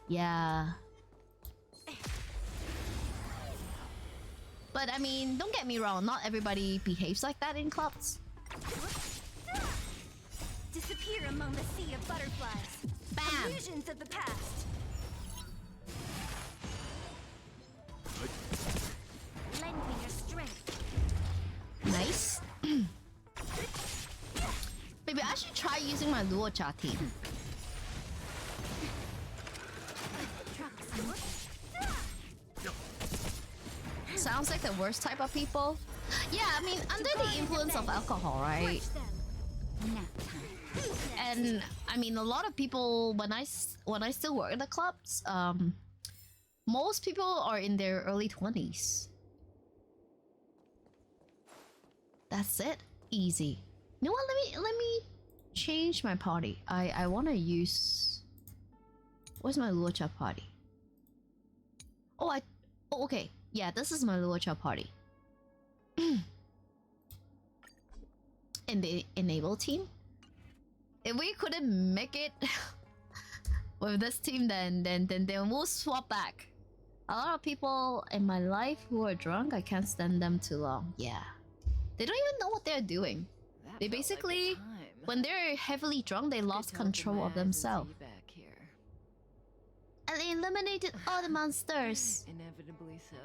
yeah. But I mean, don't get me wrong, not everybody behaves like that in clubs. Disappear among the sea of butterflies. Bam! Illusions of the past. Lend me your strength. Nice. Maybe I should try using my Luocha team. Sounds like the worst type of people. Yeah, I mean, under the influence of alcohol, right? And I mean, a lot of people when I still work in the clubs, most people are in their early 20s. That's it. Easy. You know what? Let me change my party. I want to use. Where's my Luocha party? Oh, okay. Yeah, this is my Luocha party. In the enable team. If we couldn't make it with this team, then we'll swap back. A lot of people in my life who are drunk, I can't stand them too long. Yeah. They don't even know what they're doing. That They felt like a basically, time. when they're heavily drunk, they lost Good to open control my of eyes and see themselves. you back here. And they eliminated all the monsters. Inevitably so.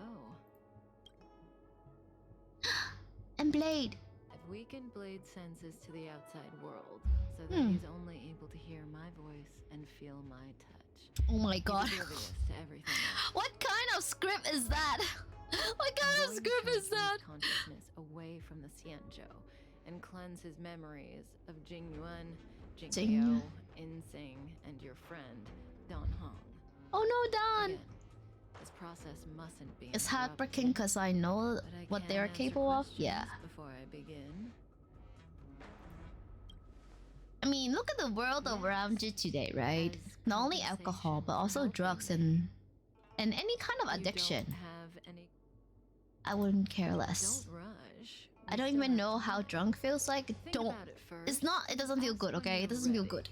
And Blade. I've weakened Blade's senses to the outside world, so that he's only able to hear my voice and feel my touch. Oh my god. He's oblivious to everything else. What kind of script is that? What kind I'm of going to script is transfer that? his consciousness away from the Xianzhou and cleanse his memories of Jingyuan, Jingyou, Insing, and your friend, Dan Hong. Oh no, Don! Again, this process mustn't be It's interrupted, heartbreaking because I know but I what can they are answer capable of. questions Yeah. Before I begin. I mean, look at the world around you today, right? As Not only alcohol, but also compensation for drugs helping and any kind of You addiction. don't have any. I wouldn't care less. Don't rush. I don't even know how drunk feels like. Think Don't. about it first. It's not. It doesn't feel Ask good. when Okay, you're it doesn't feel ready. good.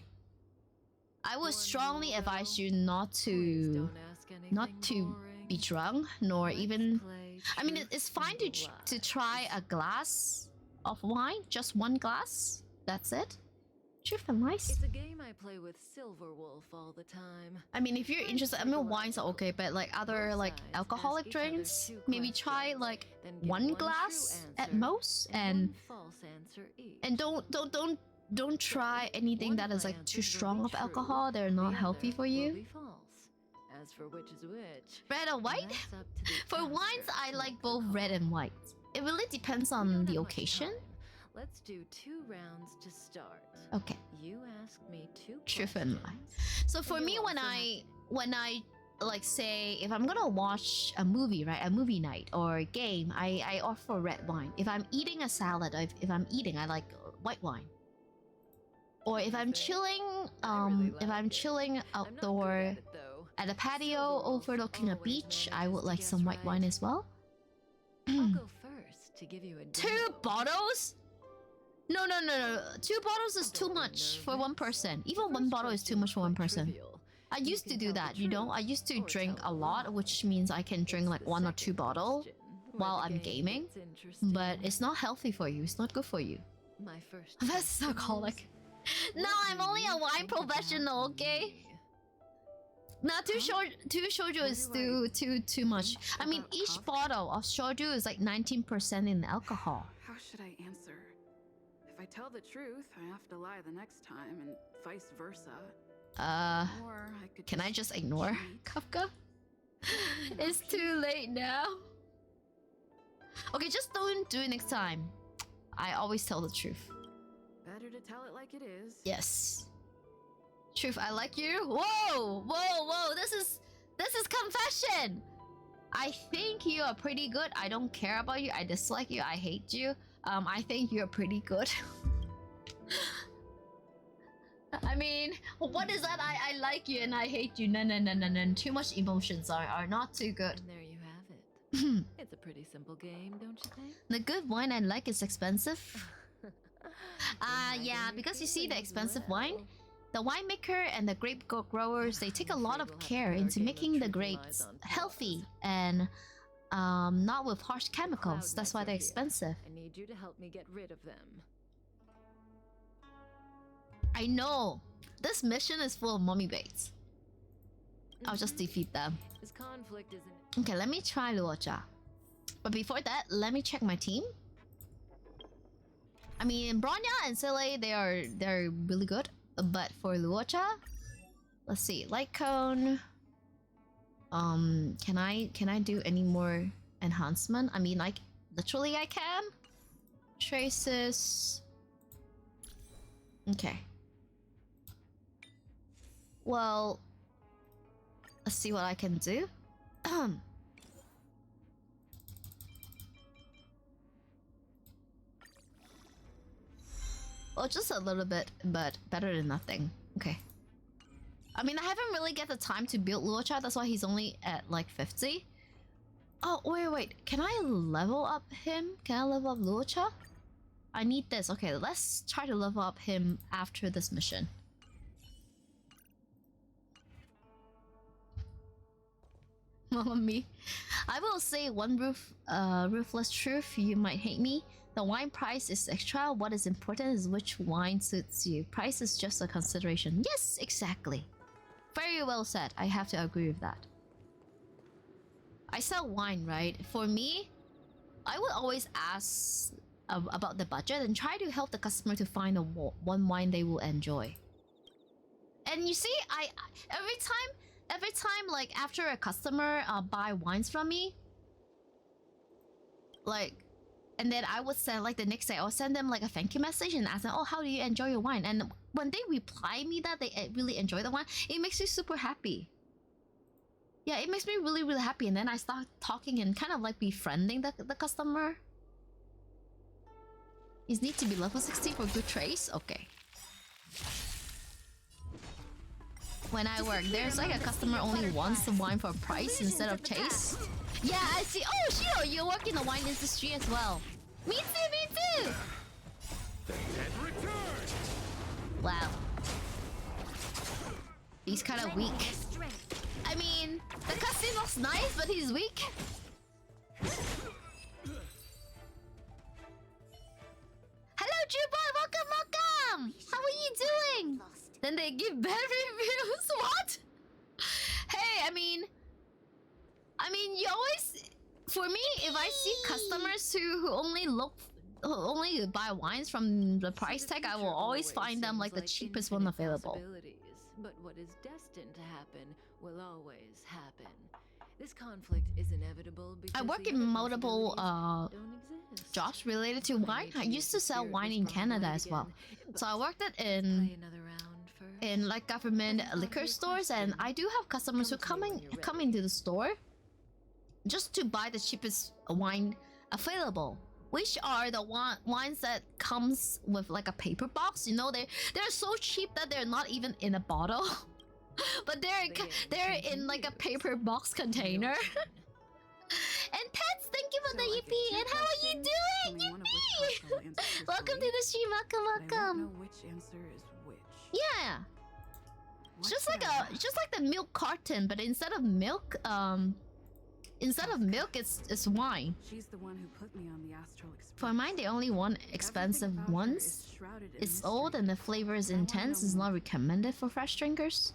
I would One strongly rule, advise though, you not please to don't ask not anything to boring. be drunk, nor Let's even. play I mean, truth it's fine and to try lies. a glass of wine, just one glass. That's it. Truth and lies. It's a game I play with Silverwolf all the time. I mean, if you're interested, I mean, wines are okay, but like other Both like sides alcoholic ask each other drinks, 2 maybe try questions, like then give one true glass at answer most, one and false answer each. don't try anything One that of is my like too answers will strong be of true, alcohol. They're the not other healthy for will you. be false. As for which is which, Red or white? that's up to the For caster wines, to I like make the both red call. and white. It really depends We on don't the have much occasion. time. Let's do 2 rounds to start. Okay. You ask me 2 Truth and lie. questions. So for And me, you'll when also I like say if I'm gonna watch a movie, right, a movie night or a game, I opt for red wine. If I'm eating a salad, if I'm eating, I like white wine. Or if I'm chilling, if I'm chilling I'm not good outdoor at it, though. at a patio Silverwolf overlooking a always beach, I manages would to like guess some white right. wine as well. I'll go first to give you a 2 demo. bottles? No. 2 bottles is too Don't be much for one nervous. person. The Even one first bottle is too question much for one quite person. trivial. I You used to can do tell the that, you know. I truth used to or drink tell a a lot, lie. which means I can drink It's like the 1 or 2 second bottles question while where the I'm game gaming. gets interesting. But it's not healthy for you. It's not good for you. My first That's question alcoholic. is, No, what I'm do only a you wine think about professional, okay? me? Nah, two Huh? shoujo What is do I too much. think I mean, about each coffee? bottle of shoujo is like 19% in alcohol. How should I answer? If I tell the truth, I have to lie the next time, and vice versa. Or I could Can I just ignore cheat. Kafka? It's too late now. Okay, just don't do it next time. I always tell the truth. Better to tell it like it is. Yes. Truth, I like you. Whoa, whoa, whoa! This is confession. I think you are pretty good. I don't care about you. I dislike you. I hate you. I think you're pretty good. I mean, what is that? I like you and I hate you. No. Too much emotions are not too good. And there you have it. It's a pretty simple game, don't you think? The good wine I like is expensive. Yeah, because you see the expensive wine, the winemaker and the grape growers, they take a lot of care into making the grapes healthy and not with harsh chemicals. That's why they're expensive. I need you to help me get rid of them. I know. This mission is full of mummy baits. I'll just defeat them. This conflict isn't. Okay, let me try Luocha. But before that, let me check my team. I mean, Bronya and Sile, they're really good. But for Luocha, let's see. Light cone. Can I do any more enhancement? I mean, like literally I can. Traces. Okay. Well, let's see what I can do. Well, just a little bit, but better than nothing. Okay. I mean, I haven't really get the time to build Luocha, that's why he's only at like 50. Oh, wait. Can I level up him? Can I level up Luocha? I need this. Okay, let's try to level up him after this mission. Mamma mia. I will say one ruthless truth. You might hate me. The wine price is extra. What is important is which wine suits you. Price is just a consideration. Yes, exactly. Very well said. I have to agree with that. I sell wine, right? For me, I would always ask about the budget and try to help the customer to find one wine they will enjoy. And you see, I every time like after a customer buy wines from me, like, and then I would send like the next day I'll send them like a thank you message and ask them, oh, how do you enjoy your wine? And when they reply me that they really enjoy the wine, it makes me super happy. Yeah, it makes me really, really happy. And then I start talking and kind of like befriending the customer. Is need to be level 60 for good trace? Okay. When I work, there's like a customer only wants the wine for price instead of taste. Yeah, I see. Oh, Shiro, you work in the wine industry as well. Me too. Wow. He's kind of weak. I mean, the cutscene looks nice, but he's weak. Hello, Juboy! Welcome! How are you doing? Then they give bad reviews? What? Hey, I mean, you always... For me, if I see customers who only buy wines from the price tag, I will always find them like the cheapest one available. But what is destined to happen will always happen. This conflict is inevitable because I work in multiple jobs related to wine. I used to sell wine in Canada as well. So I worked it in like government liquor stores, and I do have customers who come into the store just to buy the cheapest wine available, which are the wines that comes with like a paper box. You know, they're so cheap that they're not even in a bottle. But they're in like a paper box container. And Pets, thank you for the EP. And how are you doing, Yippee? Welcome to the stream. Welcome. Which answer is which? Yeah. It's just like the milk carton, but instead of milk, it's wine. She's the one who put me on the astral express. For mine, they only want expensive ones. It's old and the flavor is intense. It's not recommended for fresh drinkers.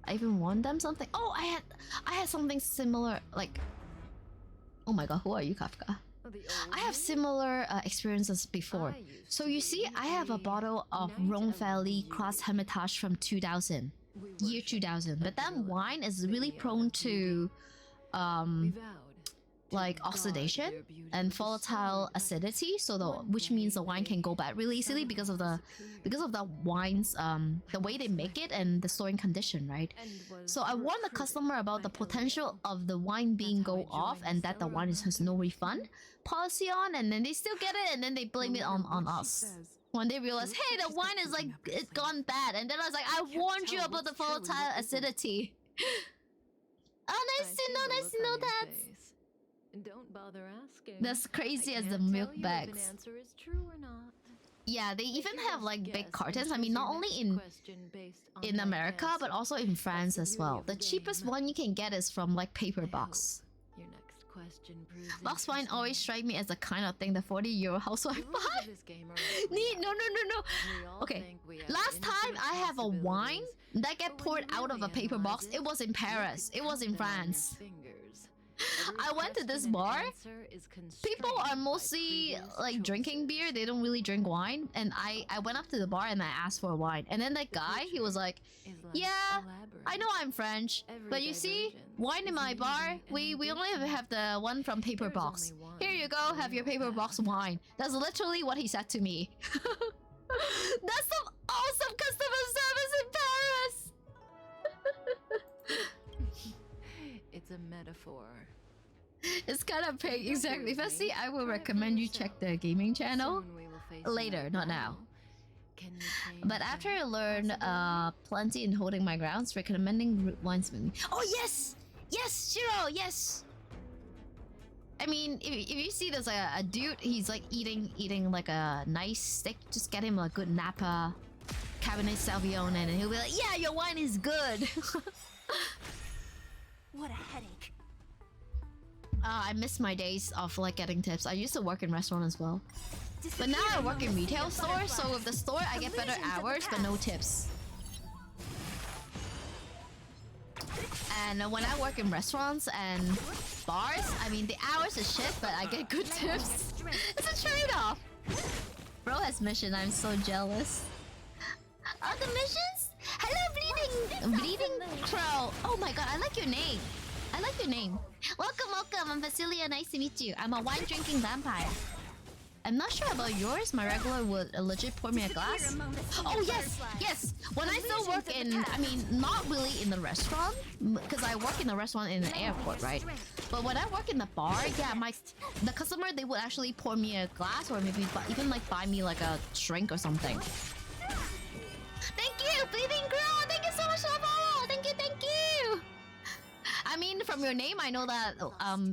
I even won them something. Oh, I had something similar. Like, oh my god, who are you, Kafka? I have similar experiences before. So you see, I have a bottle of Rhone Valley Cross Hermitage from 2000, year 2000. But that wine is really prone to like oxidation and volatile acidity, so which means the wine can go bad really easily because of the wine's the way they make it and the storing condition, right? So I warned the customer about the potential of the wine being go off and that the wine has no refund policy on, and then they still get it and then they blame it on us when they realize, hey, the wine is like it's gone bad, and then I was like, I warned you about the volatile acidity. Oh, nice to know that. Don't bother asking. That's crazy as the milk bags. If an answer is true or not. Yeah, they even have like big cartons. I mean, not only in America, but also in France as well. The cheapest one you can get is from like paper box. Your next question proves Box wine always strike me as the kind of thing the 40-euro housewife buy. No. Okay, last time I have a wine that get poured out of a paper box, it was in Paris. It was in France. I went to this bar. People are mostly like drinking beer. They don't really drink wine. And I went up to the bar and I asked for a wine. And then that guy, he was like, yeah, I know I'm French, but you see, wine in my bar, we only have the one from paper box. Here you go, have your paper box wine. That's literally what he said to me. That's some awesome customer service in Paris. It's a metaphor. It's kind of pig, exactly. Firstly, I will recommend you check the gaming channel later, not now. But after I learned plenty in holding my grounds, recommending root wines with me. Oh yes, Shiro, yes. I mean, if you see there's a dude, he's like eating like a nice steak, just get him a good Napa Cabernet Sauvignon, and he'll be like, yeah, your wine is good. What a headache. I miss my days of like getting tips. I used to work in restaurant as well. But now I work in retail store, so with the store I get better hours but no tips. And when I work in restaurants and bars, I mean the hours is shit, but I get good tips. It's a trade-off. Bro has mission, I'm so jealous. Oh, the missions? Hello, Bleeding Crow. Oh my god, I like your name. Welcome, I'm Vezelia, nice to meet you. I'm a wine-drinking vampire. I'm not sure about yours. My regular would legit pour me a glass. Oh yes. When I still work in, I mean, not really in the restaurant, because I work in a restaurant in an airport, right? But when I work in the bar, yeah, the customer, they would actually pour me a glass or maybe even like buy me like a drink or something. Thank you, Bleeding Crow. Thank you so much for the follow. Thank you. I mean, from your name, I know that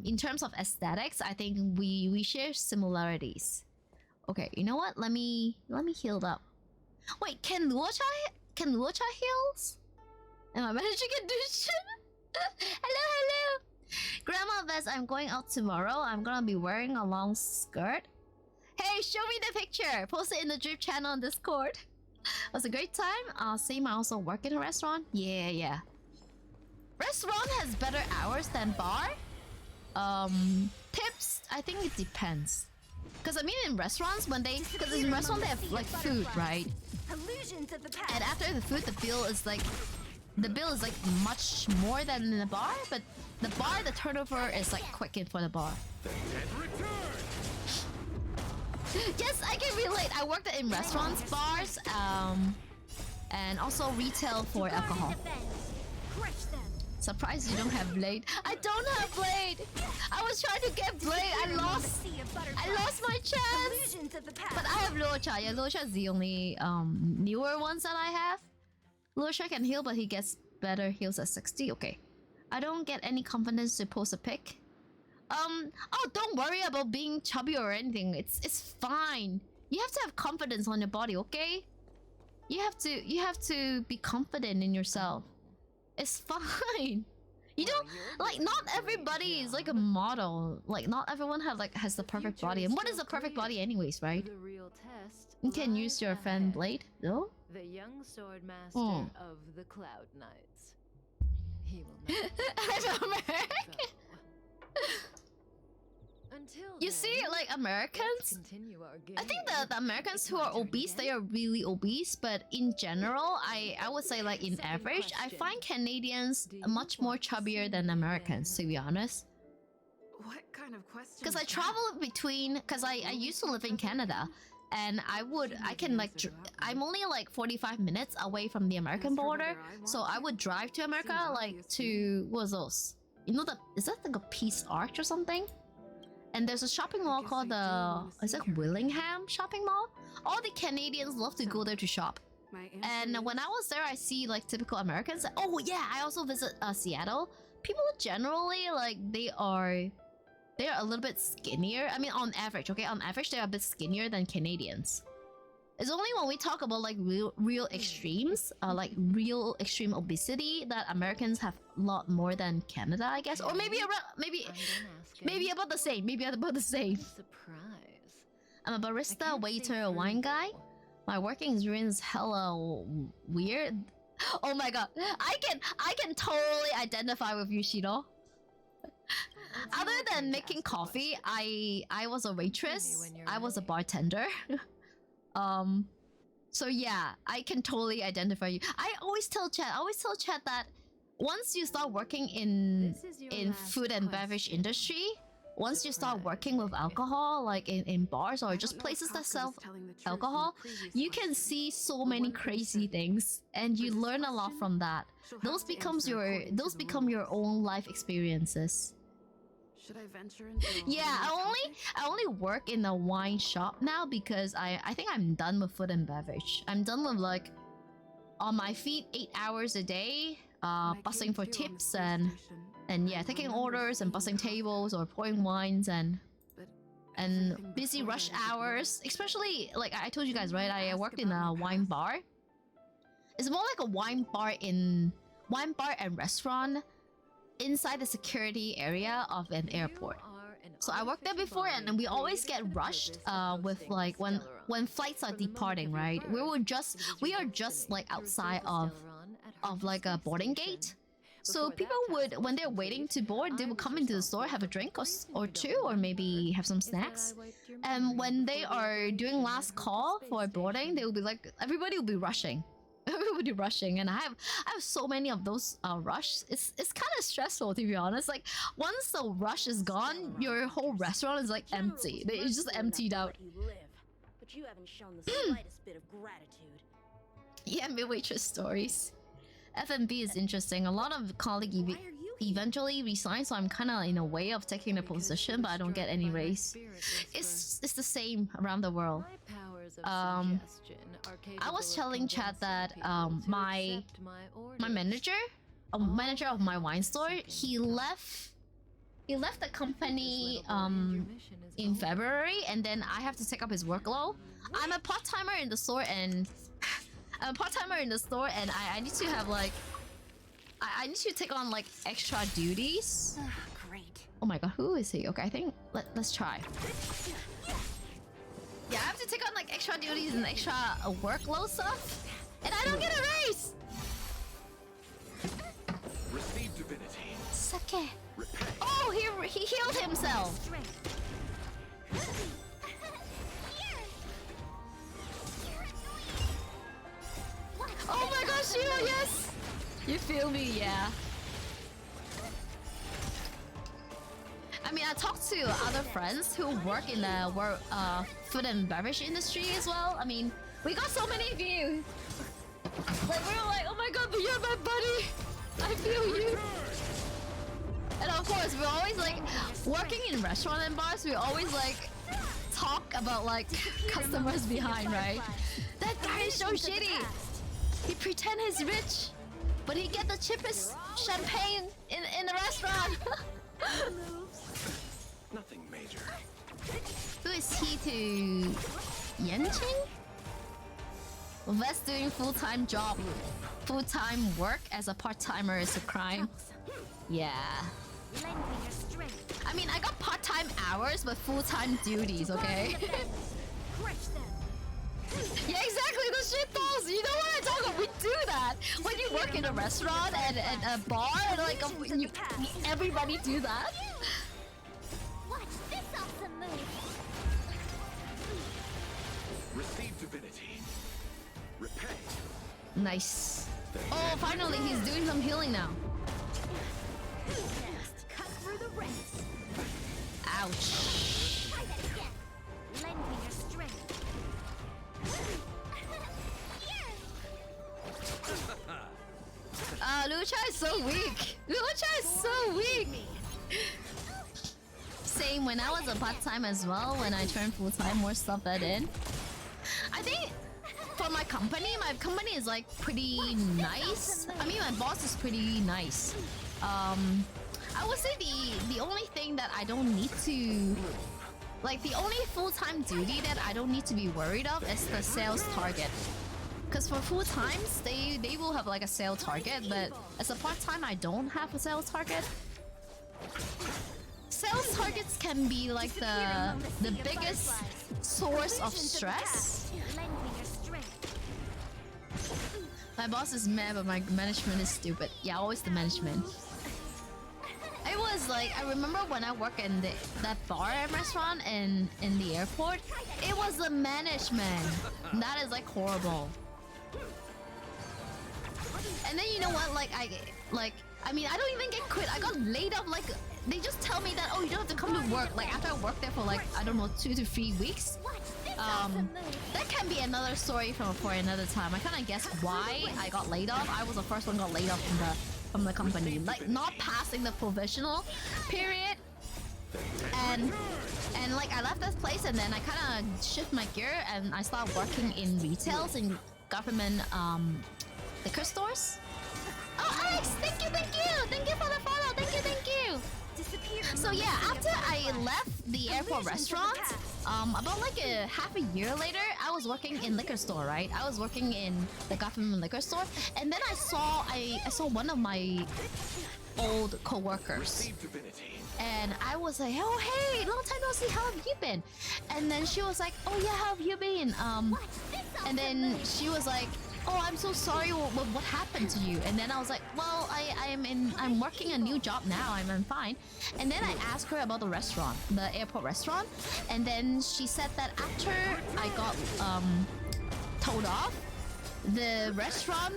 in terms of aesthetics, I think we share similarities. Okay, you know what? Let me heal up. Wait, can Luocha heals? Am I managing to do shit? Hello. Grandma Vest, I'm going out tomorrow. I'm gonna be wearing a long skirt. Hey, show me the picture. Post it in the drip channel on Discord. It was a great time. Same, I also work in a restaurant. Yeah. Restaurant has better hours than bar. Tips, I think it depends. Because I mean in restaurants, because in restaurants they have like food, right? And after the food, the bill is like much more than in the bar. But the bar, the turnover is like quick for the bar. Yes, I can relate. I worked in restaurants, bars, and also retail for alcohol. Surprised you don't have blade. I don't have blade. I was trying to get blade. I lost my chance. But I have Luocha. Yeah, Luocha is the only newer ones that I have. Luocha can heal, but he gets better heals at 60. Okay. I don't get any confidence to post a pic. Oh, don't worry about being chubby or anything. It's fine. You have to have confidence on your body, okay? You have to be confident in yourself. It's fine. You don't like, not everybody is like a model. Like not everyone has the perfect body. And what is a perfect body anyways, right? The real test. You can use your fan blade, no? The young sword master of the Cloud Knights. He will not. I'm American. Until You see, then, like let's Americans, continue our game. I think the Americans who are obese, they are really obese. But in general, I would say like in Second average, I question. find Canadians Do you much more want to chubbier see than me Americans, to again? be honest. What kind of question? Because I is that? travel between, because I used to live in Canada, and I can like, I'm only like 45 minutes away from the American border, so I would drive to America, like to, what was those? You know, is that like a Peace Arch or something? And there's a shopping mall called the, is it Willingham Shopping Mall? All the Canadians love to go there to shop. My answer And is when I was there, I see like typical Americans. Oh yeah, I also visit Seattle. People generally like they are a little bit skinnier. I mean, on average, okay, on average they're a bit skinnier than Canadians. It's only when we talk about like real extremes, like real extreme obesity, that Americans have a lot more than Canada, I guess, or maybe around, maybe about the same. Maybe about the same. Surprise. I'm a I barista, can't say waiter, for wine guy. you. My working experience is hella weird. Oh my god, I can totally identify with you, Shiro. It's Other your than turn to making ask a coffee, question. I was a waitress. when you're I was a ready. bartender. So yeah, I can totally identify you. I always tell Chat that once you start working in This is your last food and beverage question. industry, once you start working with alcohol, like in bars or I just don't know if places that Kafka sell was telling the truth in the alcohol, previous you can question, see so but many one thing's crazy certain. things, and you For this learn a lot question, from that. she'll have Those to becomes answer according to those the become your rules. own life experiences. Should I venture into a Yeah, whole new topic? I only work in a wine shop now because I think I'm done with food and beverage. I'm done with like on my feet 8 hours a day, When I bussing came for to on the tips space and station, yeah, I taking remember orders and seeing bussing Kafka, tables or pouring wines and but and everything busy before rush that is a blur. hours. Especially like I told you guys, right? I Ask worked in about a my wine past. bar. It's more like a wine bar and restaurant inside the security area of an airport. So I worked there before, and we always get rushed with like when flights are departing, right? We are just like outside of like a boarding gate. So people would, when they're waiting to board, they would come into the store, have a drink or two, or maybe have some snacks. And when they are doing last call for boarding, they will be like, everybody will be rushing. Everybody rushing, and I have so many of those rush. It's kind of stressful, to be honest. Like once the rush is gone, your whole restaurant is like empty. It's just emptied out. But you haven't shown the slightest bit of gratitude. Yeah, mid-waitress stories. F&B is interesting. A lot of colleagues Why are you here? eventually resign, so I'm kind of in a way of taking the Because position, she but I don't was get struck any by my raise. spirit whisper. It's the same around the world. My powers of Um, suggestion are I was capable of telling Chad convincing that people to my accept my manager, orders. manager of my wine store, Second he thought. left the company This little boy, your mission is in over. February, and then I have to take up his workload. I'm a part-timer in the store, and I need to have like I need to take on like extra duties. Great. Oh my god, who is he? Okay, I think let's try. Yeah, I have to take on like extra duties and extra workload stuff, and I don't get a raise. Receive divinity. Sake. Repay. Oh, he healed himself. Strength. Oh my gosh, Shiro, yes! You feel me, yeah. I mean, I talked to other friends who work in the food and beverage industry as well. I mean, we got so many views. Like, we were like, oh my god, but you're my buddy. I feel you. And of course, we're always like, working in restaurant and bars, we always like, talk about like, customers behind, right? That guy is so shitty. He pretend he's rich, but he get the cheapest champagne in the restaurant. Nothing major. Who is he to Yenching? Vest doing full-time job. Full-time work as a part-timer is a crime. Yeah. Lengthen your strength. I mean, I got part-time hours, but full-time duties, okay? Crush them. Yeah, exactly, the shit balls. You know what I'm talking about? We do that. When you work in a restaurant and a bar, and like everybody do that. Watch this, I'll divinity. Repay. Nice. Oh, finally he's doing some healing now. Cut through the ranks. Ouch. Try that again. Lend me your strength. Lucha is so weak. Lucha is so weak. Same when I was a part-time as well. When I turned full-time, more stuff that in. I think for my company is like pretty nice. I mean, my boss is pretty nice. I would say the only thing that I don't need to, like, the only full-time duty that I don't need to be worried of is the sales target. Because for full-times, they will have like a sales target, but as a part-time, I don't have a sales target. Sales targets can be like the biggest source of stress. Lend me your strength. My boss is mad, but my management is stupid. Yeah, always the management. It was like, I remember when I worked in that bar and restaurant in the airport, it was the management. That is like horrible. And then you know what, I mean, I don't even get quit. I got laid off, like, they just tell me that, oh, you don't have to come to work. Like, after I worked there for like, I don't know, 2 to 3 weeks. That can be another story for another time. I kind of guess why I got laid off. I was the first one got laid off from the company. Like, not passing the provisional period. And like, I left this place and then I kind of shift my gear and I started working in retails in government liquor stores. Oh, Alex, thank you for the follow, thank you. So yeah, after I left the airport restaurant, about like half a year later, I was working in liquor store, right? I was working in the government liquor store, and then I saw one of my old co-workers, and I was like, oh hey, long time no see, how have you been? And then she was like, oh yeah, how have you been? And then she was like, oh, I'm so sorry, what happened to you? And then I was like, well, I'm working a new job now, I'm fine. And then I asked her about the restaurant, the airport restaurant, and then she said that after I got told off, the restaurant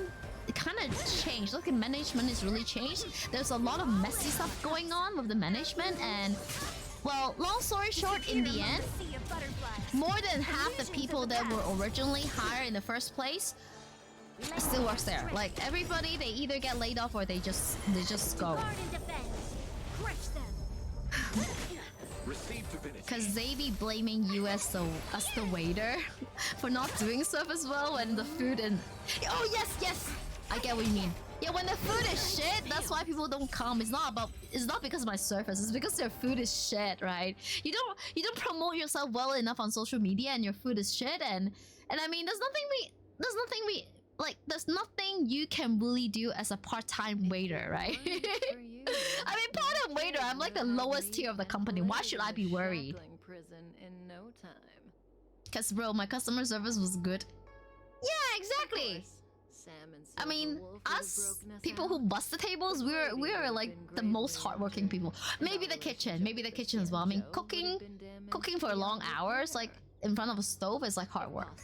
kind of changed. Look, the management is really changed. There's a lot of messy stuff going on with the management, and well, long story short, in the end, more than half the people that were originally hired in the first place still works there. Like, everybody, they either get laid off or they just go. Cause they be blaming you as the waiter for not doing stuff as well when the food and oh yes, I get what you mean. Yeah, when the food is shit, that's why people don't come. It's not because of my service, it's because their food is shit, right? You don't promote yourself well enough on social media and your food is shit, and I mean there's nothing you can really do as a part-time waiter, right? I mean, part-time waiter, I'm like the lowest tier of the company. Why should I be worried? Cause bro, my customer service was good. Yeah, exactly. I mean, us people who bust the tables, we're like the most hardworking people. Maybe the kitchen as well. I mean, cooking for long hours, like in front of a stove, is like hard work.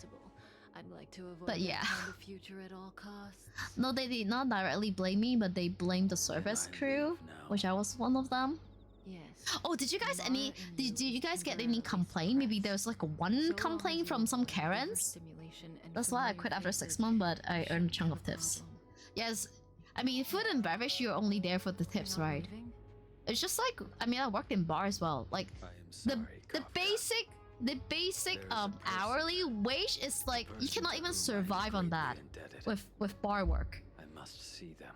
I'd like to avoid but yeah, the future at all costs. No, they did not directly blame me, but they blamed the service crew, which I was one of them. Yes. Oh, did you guys did you guys get any complaint? Maybe there was like one complaint from some Karens. That's why I quit after 6 months, but I earned a chunk of tips. Yes, I mean, food and beverage, you're only there for the tips, right? It's just like, I mean, I worked in bar as well. Like, the basic hourly wage is like, you cannot even survive on that with bar work. I must see them.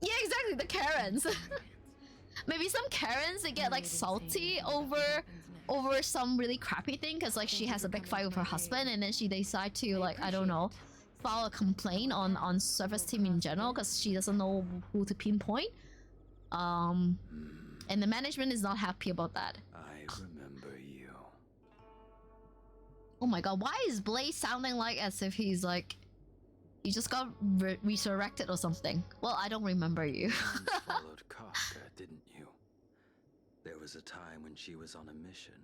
Yeah, exactly, the Karens. Maybe some Karens, they get like salty over some really crappy thing because like she has a big fight with her husband, and then she decide to, like, I don't know, file a complaint on service team in general because she doesn't know who to pinpoint. And the management is not happy about that. I remember you. Oh my god, why is Blaze sounding like as if he's like, he just got resurrected or something? Well, I don't remember you. You followed Kafka, didn't you? There was a time when she was on a mission.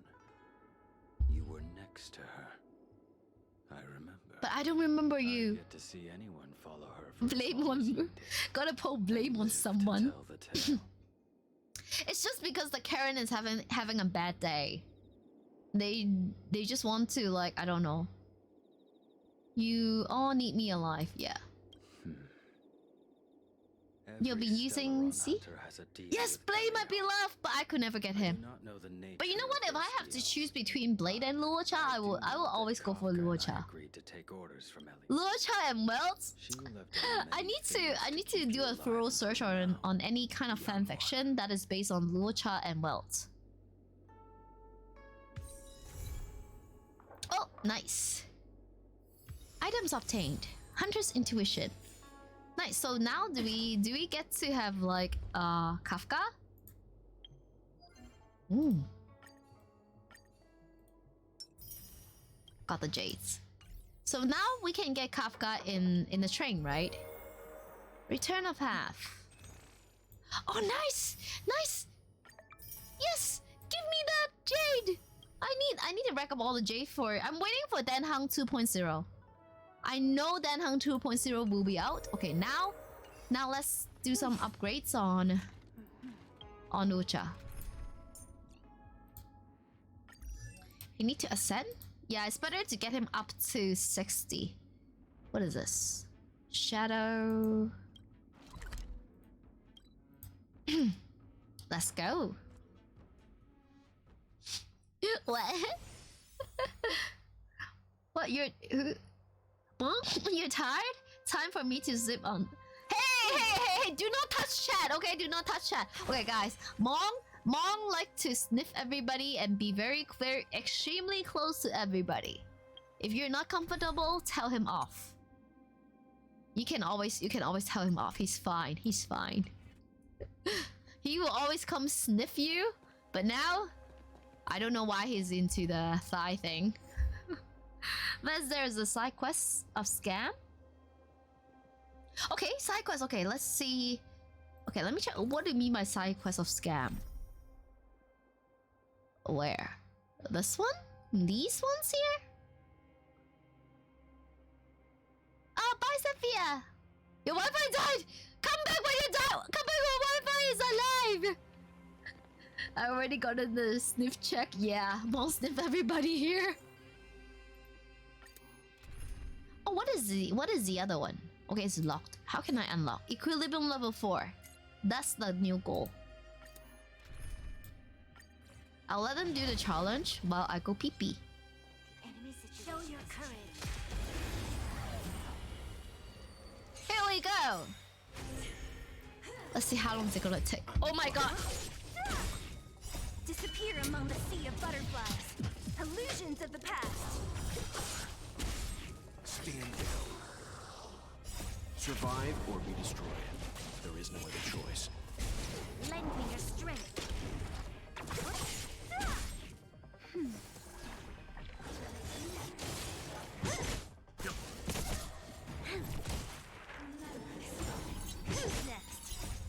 You were next to her. I remember. But I don't remember you. I've yet to see anyone follow her for Blame as long as you on. did. Gotta put blame on Live to someone. tell the tale. It's just because the Karen is having a bad day. They just want to, like, I don't know. You all need me alive, yeah. You'll be Every using stellar C? hunter has a deal Yes, with Blade might be Burial. love, but I could never get I him. do not know the But you know nature what? of If I those have to deals. choose between Blade and Luocha, I will always go for Luocha. Agreed to take orders from Ellie. Luocha and Welts. She left out I many need things to keep do you a alive thorough until search now. on any kind of fan fiction that is based on Luocha and Welts. Oh, nice. Items obtained. Hunter's intuition. Nice. So now do we get to have like Kafka? Got the jades. So now we can get Kafka in the train, right? Return of Half. Oh, nice! Nice! Yes! Give me that jade! I need to rack up all the jade for... I'm waiting for Danhang 2.0. I know Danhang 2.0 will be out. Okay, now let's do some upgrades on Ucha. You need to ascend? Yeah, it's better to get him up to 60. What is this? Shadow. Let's go. What? What? You're tired? Time for me to zip on. Hey! Do not touch chat. Okay, do not touch chat. Okay, guys. Mong like to sniff everybody and be very extremely close to everybody. If you're not comfortable, tell him off. You can always tell him off. He's fine. He's fine. He will always come sniff you, but now I don't know why he's into the thigh thing. But there's a side quest of scam. Okay, side quest. Okay, let's see. Okay, let me check. What do you mean by side quest of scam? Where? This one? These ones here? Oh, bye, Sophia! Your Wi-Fi died! Come back when you die! Come back when Wi-Fi is alive! I already got in the sniff check. Yeah, I'll sniff everybody here. Oh, what is the other one? Okay, it's locked. How can I unlock? Equilibrium level 4. That's the new goal. I'll let them do the challenge while I go pee-pee. Show your courage. Here we go! Let's see how long it's gonna take. Oh my god! Disappear among the sea of butterflies. Illusions of the past. Stand down. Survive or be destroyed. There is no other choice. Lend me your strength. Who's next?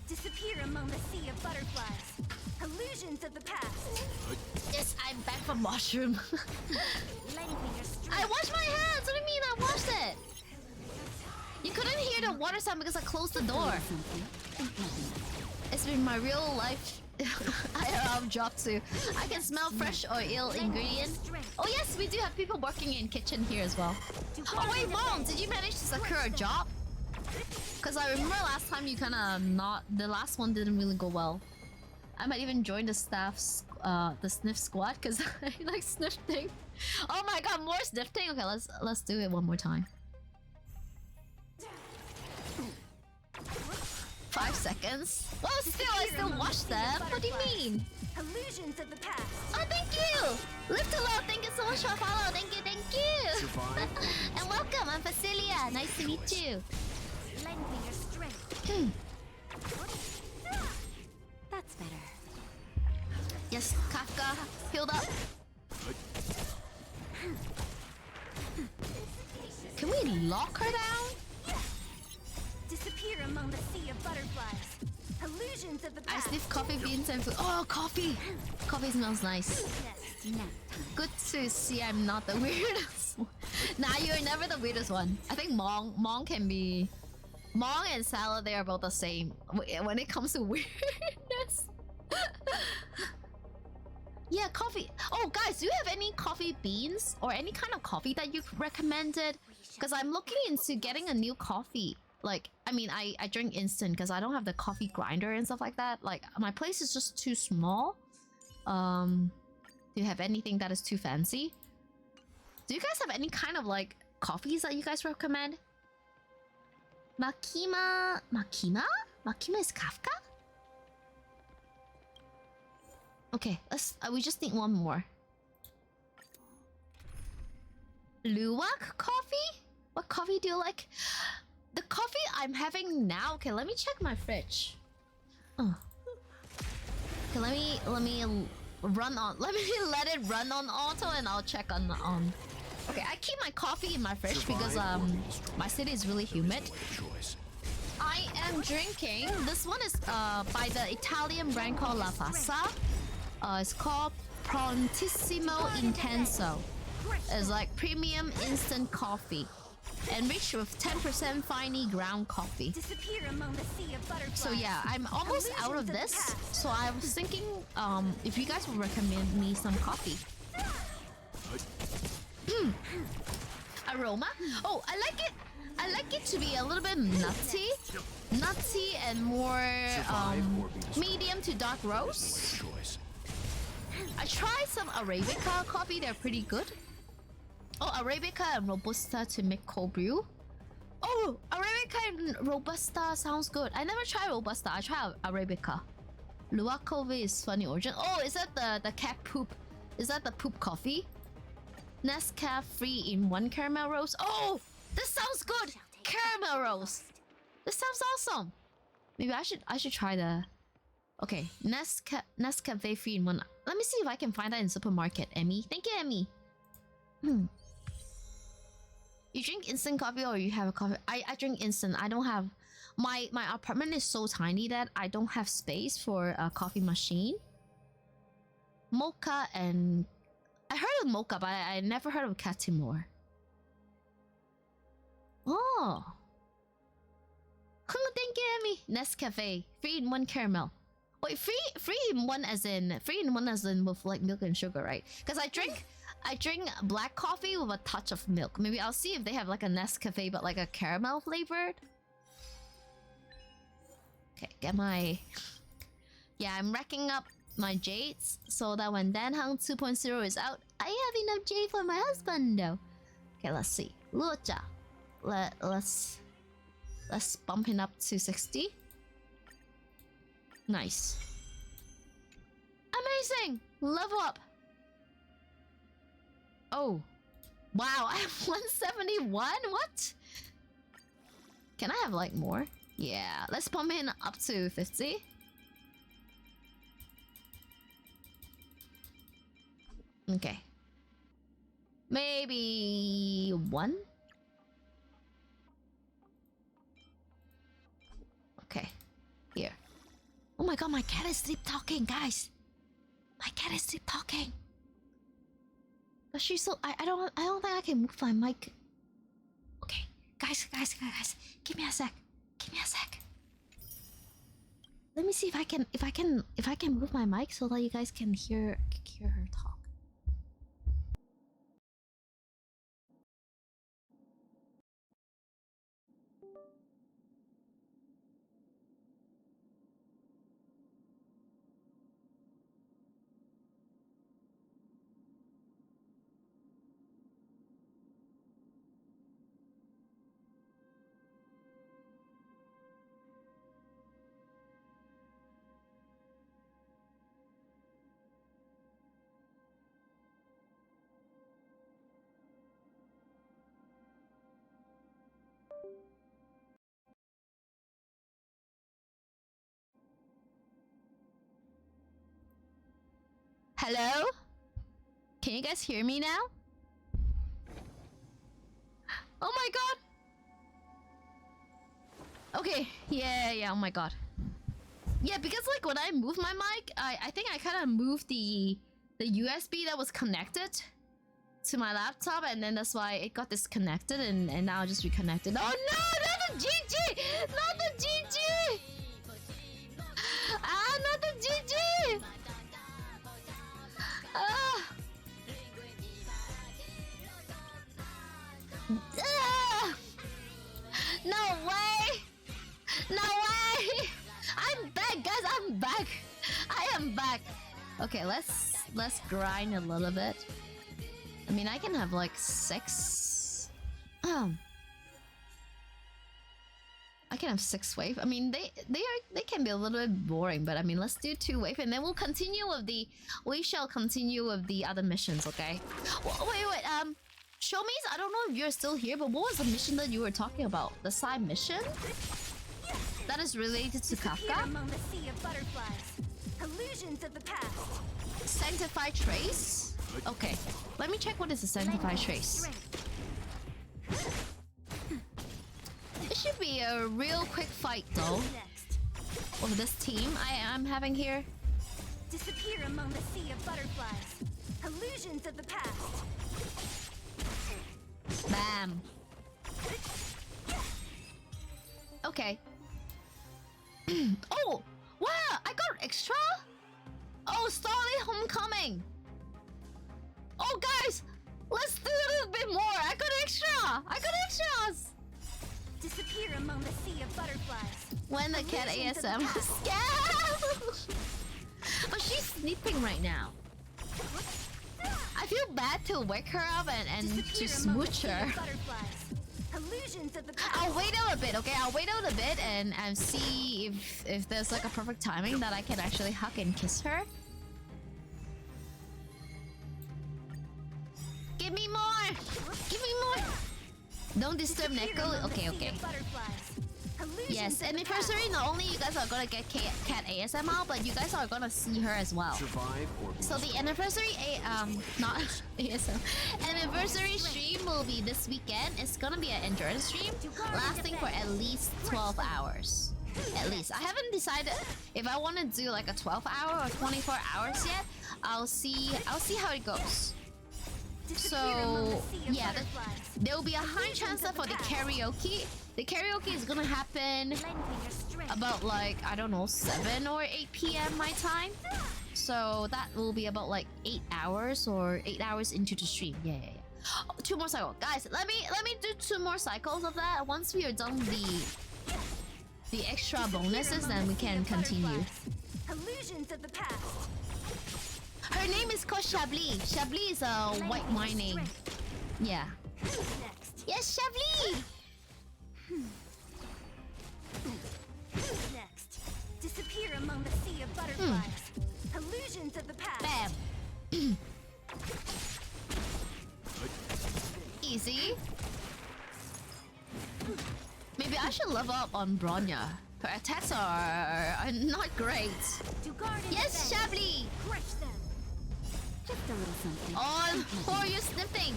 Disappear among the sea of butterflies. Illusions of the past. Yes, I'm back from washroom. Lend me your strength. I washed my hands! What do you mean I washed it? You couldn't hear the water sound because I closed the door. It's been my real life IRL job too. I can smell fresh or ill ingredients. Oh yes, we do have people working in kitchen here as well. Oh wait, Mom, did you manage to secure a job? Because I remember last time you kinda not... The last one didn't really go well. I might even join the staff's the sniff squad because I like sniffing. Oh my god, more sniffing. Okay, let's do it one more time. 5 seconds. Well, still, I still wash them. What do you mean? Illusions of the past. Oh, thank you. Live to love. Thank you so much for a follow. Thank you. Survive. And welcome. I'm Vezelia. Nice to meet you. Lend me your strength. That's better. Yes, Kafka healed up. Can we lock her down? Disappear among the sea of butterflies. Illusions of the I past. sniff coffee beans and food. Oh, coffee! Coffee smells nice. Next, nap time. Good to see I'm not the weirdest one. Nah, you're never the weirdest one. I think Mong can be... Mong and Salad, they are both the same when it comes to weirdness. Yeah, coffee. Oh, guys, do you have any coffee beans or any kind of coffee that you've recommended? Because I'm looking into getting a new coffee. Like, I mean, I drink instant because I don't have the coffee grinder and stuff like that. Like, my place is just too small. Do you have anything that is too fancy? Do you guys have any kind of like coffees that you guys recommend? Makima is Kafka? Okay, let's. We just need one more. Luwak coffee? What coffee do you like? The coffee I'm having now. Okay, let me check my fridge. Oh. Okay, let me run on. Let it run on auto, and I'll check on. Okay, I keep my coffee in my fridge because my city is really humid. I am drinking. This one is by the Italian brand called La Fassa. It's called Prontissimo Intenso. It's like premium instant coffee, enriched with 10% finely ground coffee. Disappear among the sea of butterflies. So yeah, I'm almost out of this. So I was thinking, if you guys would recommend me some coffee. Aroma? Oh, I like it. I like it to be a little bit nutty and more medium to dark roast. I tried some Arabica coffee, they're pretty good. Oh, Arabica and Robusta to make cold brew. Oh, Arabica and Robusta sounds good. I never tried Robusta, I tried Arabica. Luwak coffee is funny origin. Oh, is that the cat poop? Is that the poop coffee? Nescafe 3-in-1 caramel roast. Oh, this sounds good! Caramel roast. This sounds awesome. Maybe I should try the... Okay, Nescafe 3-in-1. Let me see if I can find that in supermarket, Emmy. Thank you, Emmy. You drink instant coffee or you have a coffee? I drink instant. I don't have... My apartment is so tiny that I don't have space for a coffee machine. Mocha and... I heard of mocha, but I never heard of Cat Timor. Oh. Thank you, Emmy. Nescafe 3-in-1 caramel. Wait, 3-in-1 as in 3-in-1 as in with like milk and sugar, right? Because I drink black coffee with a touch of milk. Maybe I'll see if they have like a Nescafe but like a caramel flavored. Okay, get my... Yeah, I'm racking up my jades so that when Danhang 2.0 is out, I have enough jade for my husband though. Okay, let's see. Lucha. Let's bump it up to 60. Nice. Amazing! Level up. Oh. Wow, I have 171? What? Can I have like more? Yeah, let's pump it up to 50. Okay. Maybe 1? Okay. Here. Oh my god, my cat is sleep talking, guys. My cat is sleep talking. But she's so... I don't think I can move my mic. Okay. Guys. Give me a sec. Let me see if I can move my mic so that you guys can hear her talk. Hello? Can you guys hear me now? Oh my god! Okay, yeah, oh my god. Yeah, because like when I move my mic, I think I kind of moved the USB that was connected to my laptop, and then that's why it got disconnected, and now I just reconnected. Oh no, not the GG! Not the GG! Ah, not the GG! Ah! No way! No way! I'm back, guys! I'm back! I am back! Okay, let's grind a little bit. I mean, I can have like 6. I can have 6 wave. I mean, they can be a little bit boring, but I mean, let's do 2 wave, and then we shall continue with the other missions, okay? Wait. Showme's, I don't know if you're still here, but what was the mission that you were talking about? The side mission? That is related to Kafka? Among the sea of butterflies. Illusions of the past. Sanctify Trace? Okay, let me check what is a Sanctify Trace. It should be a real quick fight though. Of this team I'm having here. Disappear among the sea of butterflies. Illusions of the past. Bam. Okay. Oh! Wow! I got extra? Oh, Starlight Homecoming! Oh, guys! Let's do a little bit more! I got extras! Disappear among the sea of butterflies. When the cat Illusions of the ASM is past. scared! But she's sleeping right now. I feel bad to wake her up and to Disappear among the smooch sea her. of butterflies. Illusions of the past. I'll wait out a bit, okay? I'll wait out a bit and see if there's like a perfect timing that I can actually hug and kiss her. Give me more! Give me more! Don't disturb Disappear Neko. among the Okay, sea okay. of butterflies. Illusions Yes, of the anniversary, past. not only you guys are gonna get cat ASMR, but you guys are gonna see her as well. Survive or be So the anniversary not ASM anniversary stream will be this weekend. It's gonna be an endurance stream lasting for at least 12 hours. At least. I haven't decided if I want to do like a 12-hour or 24 hours yet. I'll see how it goes. Disappear among So the sea of yeah, butterflies. there will be a high chance that for the karaoke. The karaoke is gonna happen Lend me your strength. about like, I don't know, 7 or 8 p.m. my time. So that will be about like 8 hours or 8 hours into the stream. Yeah. Oh, 2 more cycles. Guys, let me do 2 more cycles of that. Once we are done the extra bonuses, then we can continue. Illusions of the past. Her name is called Chablis. Chablis is a white mining. Yeah. Who's next? Yes, Chablis! Who's next? Disappear among the sea of butterflies. Illusions of the past. Bam. Easy. Maybe I should level up on Bronya. Her attacks are not great. To guard and Yes, defend. Chablis! Crush them. Just a little something. On for you sniffing.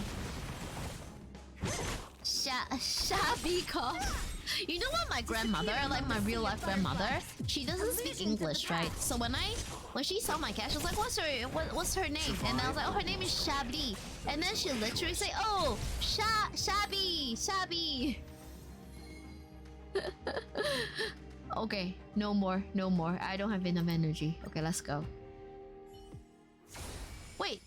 Shabby cough. You know what, my grandmother, like my real life grandmother, she doesn't speak English, right? So when she saw my cat, she was like, what's her name? And I was like, oh, her name is Chablis. And then she literally say, oh, Shabby. Okay, no more. I don't have enough energy. Okay, let's go. Wait,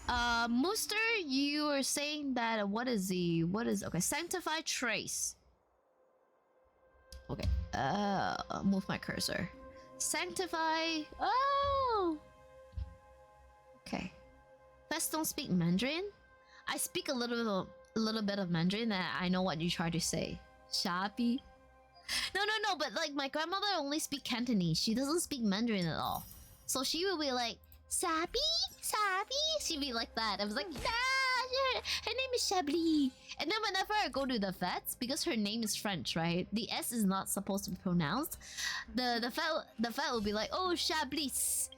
Mooster, you were saying that okay, Sanctify Trace. Okay, move my cursor. Sanctify. Oh. Okay. First, don't speak Mandarin. I speak a little bit of Mandarin. That I know what you try to say. Shabby. No. But like my grandmother only speak Cantonese. She doesn't speak Mandarin at all. So she will be like, Sabi. She'd be like that. I was like, her name is Chablis. And then whenever I go to the vets, because her name is French, right? The S is not supposed to be pronounced. The vet will be like, oh, Chablis.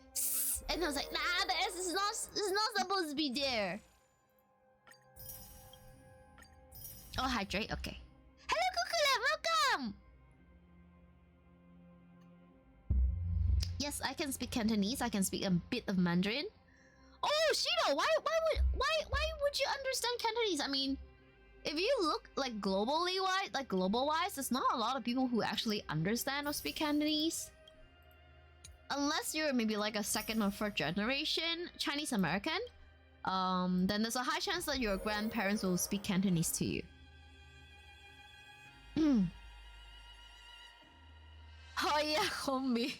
And I was like, nah, the S is not supposed to be there. Oh, hydrate. Okay. Hello, Kukula. Welcome. Yes, I can speak Cantonese. I can speak a bit of Mandarin. Oh, Shido, why would would you understand Cantonese? I mean, if you look like global wise, there's not a lot of people who actually understand or speak Cantonese. Unless you're maybe like a second or third generation Chinese American, then there's a high chance that your grandparents will speak Cantonese to you. Oh yeah, homie.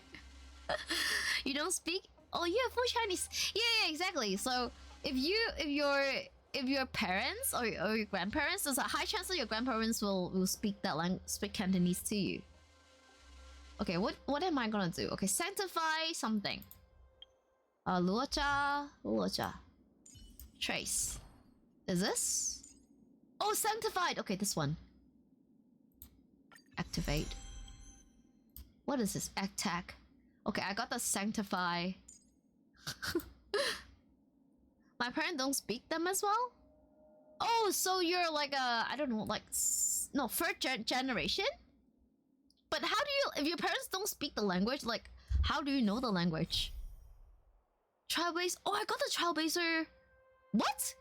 You don't speak? Oh yeah, full Chinese. Yeah, exactly. So if your parents or your grandparents, there's a high chance that your grandparents will speak speak Cantonese to you. Okay, what am I gonna do? Okay, sanctify something. Luocha. Trace. Is this? Oh, sanctified. Okay, this one. Activate. What is this? Attack. Okay, I got the sanctify. My parents don't speak them as well? Oh, so you're like a, I don't know, like, no, third generation? But how do you, if your parents don't speak the language, like, how do you know the language? Trailblaze. Oh, I got the Trailblazer. What?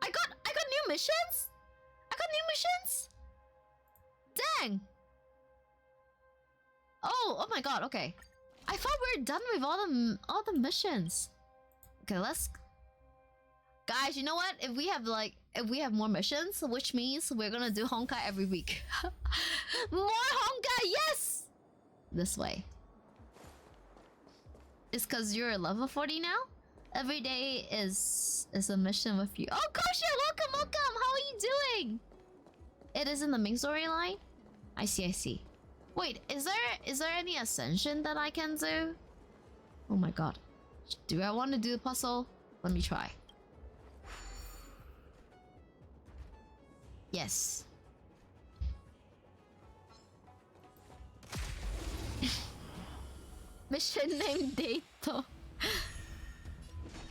I got new missions? I got new missions? Dang. Oh my god, okay. I thought we were done with all the missions. Okay, let's... Guys, you know what? If we have more missions, which means we're gonna do Honkai every week. More Honkai, yes! This way. It's cause you're level 40 now? Every day is a mission with you. Oh, Kosha, welcome! How are you doing? It is in the main storyline? I see. Wait, is there any ascension that I can do? Oh my god. Do I want to do a puzzle? Let me try. Yes. Mission named Dato.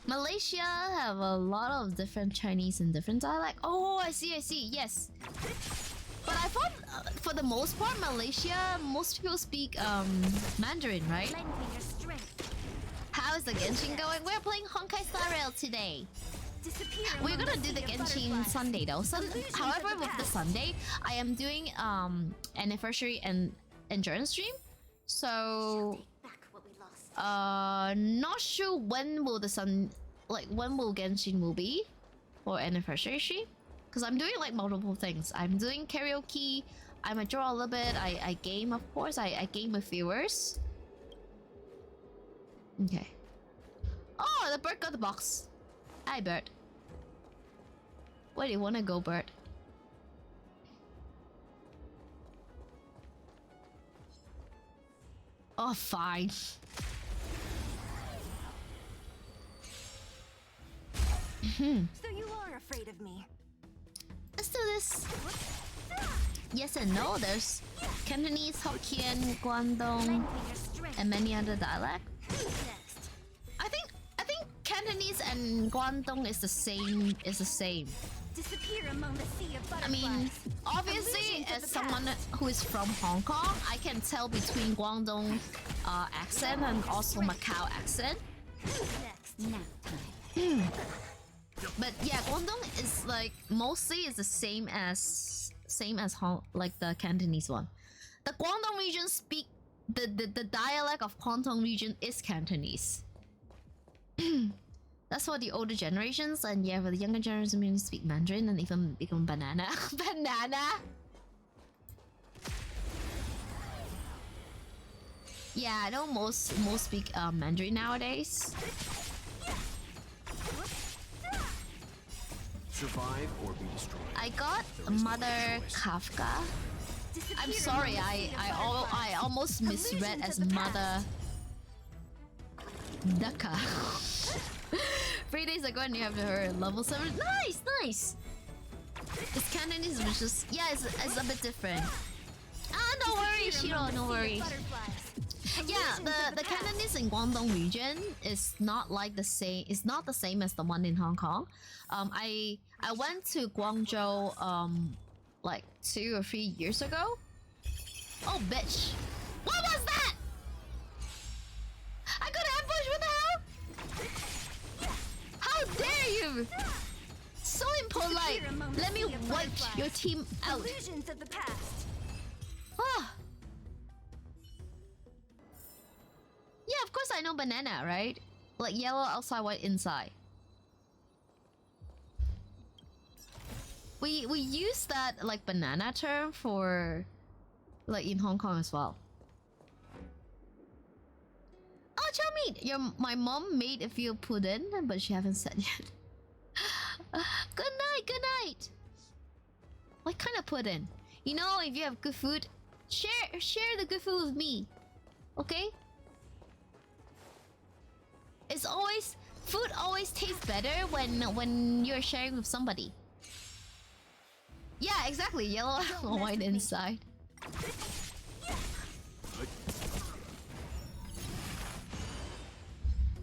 Malaysia have a lot of different Chinese and different dialect. Oh, I see. Yes. But I thought, for the most part, Malaysia, most people speak Mandarin, right? How is the Genshin going? We're playing Honkai Star Rail today. We're gonna do the Genshin Sunday though. However, with the Sunday, I am doing anniversary and endurance stream. So, not sure when will when will Genshin will be for anniversary stream. Because I'm doing like multiple things. I'm doing karaoke, I might draw a little bit, I game, of course, I game with viewers. Okay. Oh, the bird got the box. Hi, bird. Where do you want to go, bird? Oh, fine. So you are afraid of me? Let's do this. Yes and no. There's Cantonese, Hokkien, Guangdong, and many other dialects. I think Cantonese and Guangdong is the same. Disappear among the sea of butterflies. I mean, obviously, as someone who is from Hong Kong, I can tell between Guangdong accent and also Macau accent. But yeah, Guangdong is like mostly is the same as like the Cantonese one. The Guangdong region speak the dialect of Guangdong region is Cantonese. That's for the older generations, and yeah, for the younger generations, we speak Mandarin and even become banana. Banana. Yeah, I know most speak Mandarin nowadays. Survive or be destroyed. I got Mother Kafka. I'm sorry, I almost misread as Mother Daka. 3 days ago, and you have her level 7. Nice. It's Cantonese, which is it's a bit different. No worry, Shiro, no worry. Yeah, the Cantonese in Guangdong region is not like the same. It's not the same as the one in Hong Kong. I went to Guangzhou like 2 or 3 years ago. Oh bitch! What was that? I got ambushed. What the hell? How dare you? so impolite. Let me wipe your team out. Illusions of the past. Ah. Yeah, of course I know banana, right? Like yellow outside, white inside. We use that like banana term for like in Hong Kong as well. Oh, chow meat! My mom made a few pudding, but she haven't said yet. Good night, good night. What kind of pudding? You know, if you have good food, share the good food with me. Okay? It's always food always tastes better when you're sharing with somebody. Yeah, exactly. Yellow and white inside.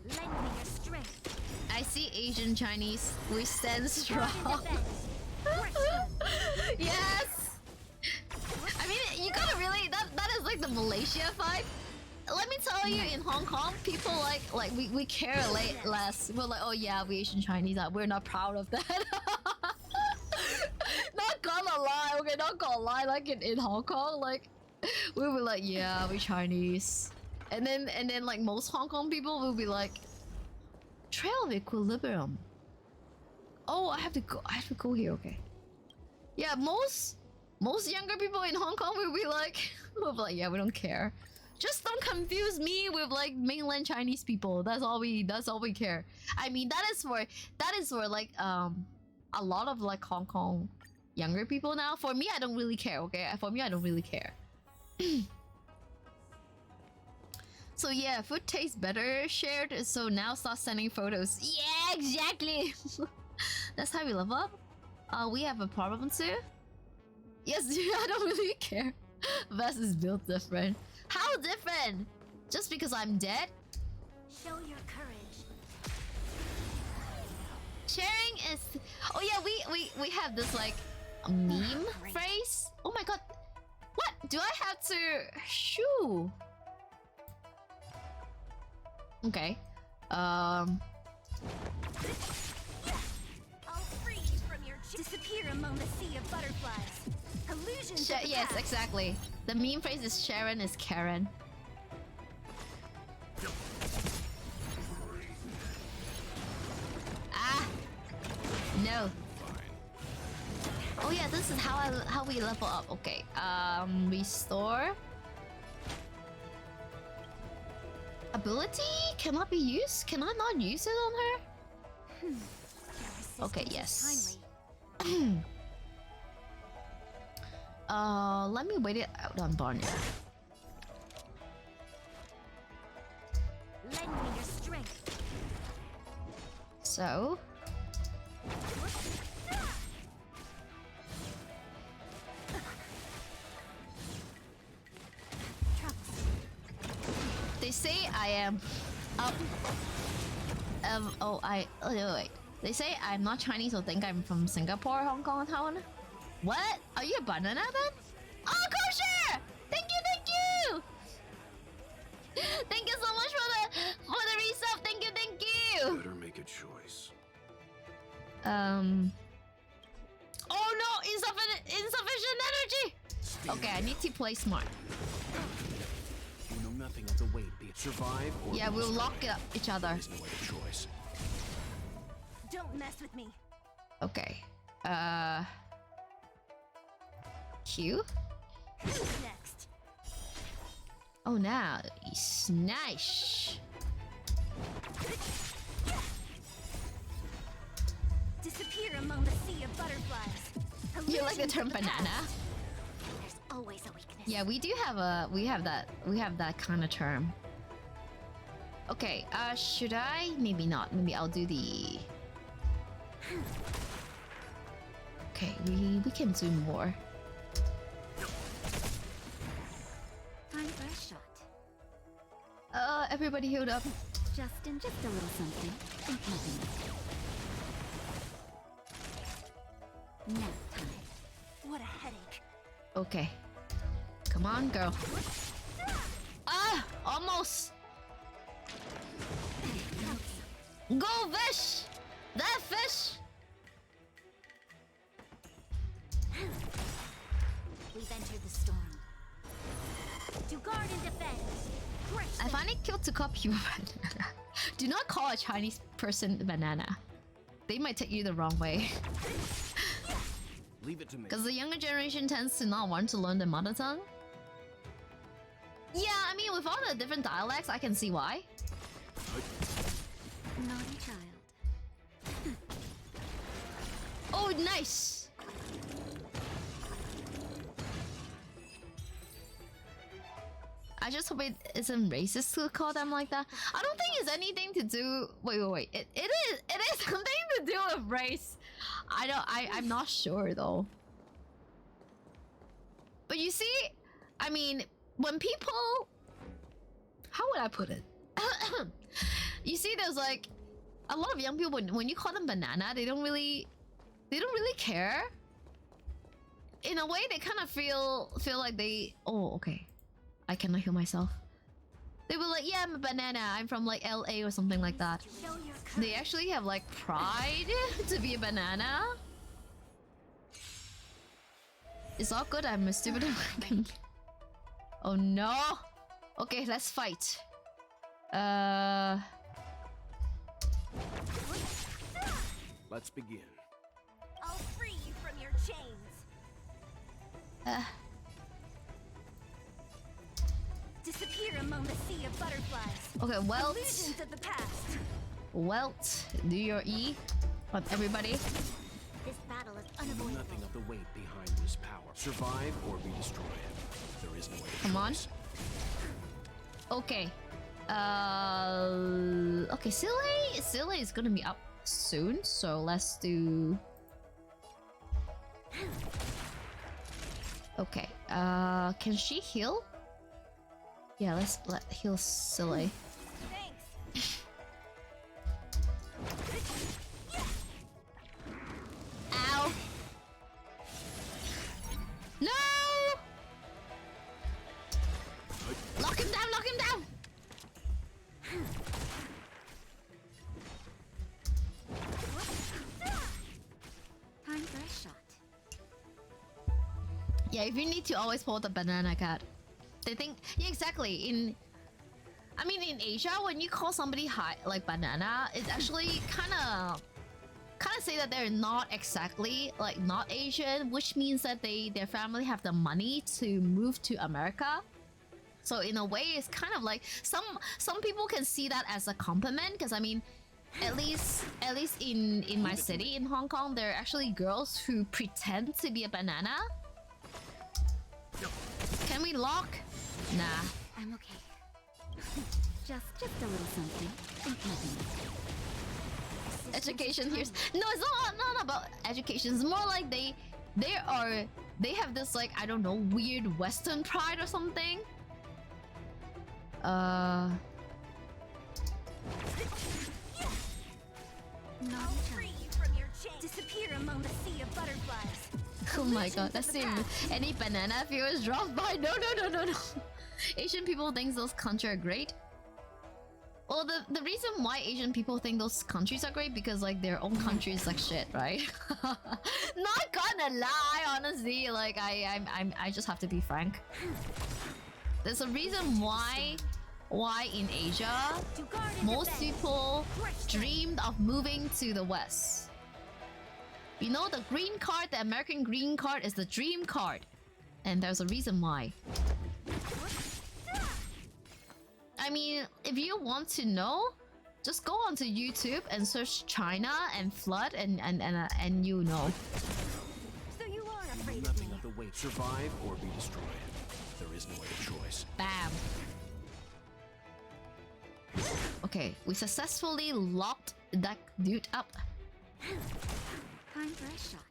Lend me your strength. I see Asian Chinese. We stand strong. Yes. I mean, you gotta really that is like the Malaysia vibe. Let me tell you, in Hong Kong, people like we care less. We're like, oh yeah, we Asian Chinese. We're not proud of that. Not gonna lie, okay, not gonna lie. Like in Hong Kong, like we were like, yeah, we Chinese, and then like most Hong Kong people will be like, Trail of Equilibrium. Oh, I have to go here. Okay. Yeah, most younger people in Hong Kong will be like, yeah, we don't care. Just don't confuse me with like mainland Chinese people. That's all we care. I mean, that is for like a lot of like Hong Kong younger people now. For me, I don't really care. Okay, for me, I don't really care. So yeah, food tastes better shared. So now start sending photos. Yeah, exactly. That's how we level up. We have a problem too. Yes, I don't really care. Vest is built different. How different? Just because I'm dead? Show your courage. Sharing is. Oh yeah, we have this like meme phrase. Oh my god, what do I have to? Shoo. Okay. I'll free you from your disappear among the sea of butterflies. Illusions. Yes, exactly. The meme phrase is Sharon is Karen. Ah, no. Oh yeah, this is how we level up. Okay. Restore. Ability cannot be used. Can I not use it on her? Okay. Yes. Let me wait it out on Barnyard. Lend me your strength. So. They say I am up. Wait. They say I'm not Chinese, so think I'm from Singapore, Hong Kong, Taiwan. What? Are you a banana then? Oh, kosher! Thank you! Thank you so much for the resub. Thank you. Better make a choice. Oh no! Insufficient energy. Okay, I need to play smart. You know nothing of the weight. Be it survive or yeah, we'll lock up each other. There's no other choice. Don't mess with me. Okay. Q. Who's next? Oh, now it's nice. Disappear among the sea of butterflies. You like the term banana? There's always a weakness. Yeah, we have that kind of term. Okay, should I? Maybe not. Maybe I'll do the. Okay, we can do more. Time for a shot. Everybody healed up. Just a little something. Think nothing. Nap time. What a headache. Okay. Come on, girl. Ah! Almost! Go fish! That fish! We've entered the storm. To guard and defend. Crush I them. find it cute to call people banana. Do not call a Chinese person banana. They might take you the wrong way. Leave it to me. Because the younger generation tends to not want to learn the mother tongue. Yeah, I mean, with all the different dialects, I can see why. Naughty child. Oh, nice! I just hope it isn't racist to call them like that. I don't think it's anything to do... Wait. It is something to do with race. I'm not sure though. But you see, I mean, when people... How would I put it? You see, there's like a lot of young people, when you call them banana, they don't really care. In a way, they kind of feel like they... Oh, okay. I cannot heal myself. They were like, yeah, I'm a banana. I'm from like LA or something like that. Show your They actually have like pride to be a banana. It's all good. I'm a stupid American. Oh no. Okay, let's fight. Let's begin. I'll free you from your chains. Disappear among the sea of butterflies. Okay, welt. Illusions of the past. Welt. Do your E on everybody. This battle is unavoidable. Nothing of the weight behind this power. Survive or be destroyed. There is no way. Come on. Okay. Okay, Silly is gonna be up soon, so let's do... Okay, can she heal? Yeah, let's heal Silly. Thanks. Ow! No! Lock him down, lock him down! Time for a shot. Yeah, if you need to always pull the banana card. They think, yeah, exactly. I mean, in Asia, when you call somebody high, like banana, it's actually kind of say that they're not exactly like not Asian, which means that their family have the money to move to America. So in a way, it's kind of like some people can see that as a compliment, because I mean, at least in my city in Hong Kong, there are actually girls who pretend to be a banana. Can we lock? Nah. I'm okay. just a little something. Education here's no, it's not about education. It's more like they have this, like, I don't know, weird Western pride or something. Not free you from your chain. Disappear among the sea of butterflies. Oh my god, let's see if any banana viewers drop by. No. Asian people think those countries are great. Well, the reason why Asian people think those countries are great, because like their own country is like shit, right? Not gonna lie, honestly, like I just have to be frank. There's a reason why in Asia most people dreamed of moving to the West. You know, the green card, the American green card, is the dream card, and there's a reason why. I mean, if you want to know, just go onto YouTube and search China and flood, and you know. So you are afraid of Nothing me. of the weight. Survive or be destroyed. There is no other choice. Bam. Okay, we successfully locked that dude up. Time for a shot.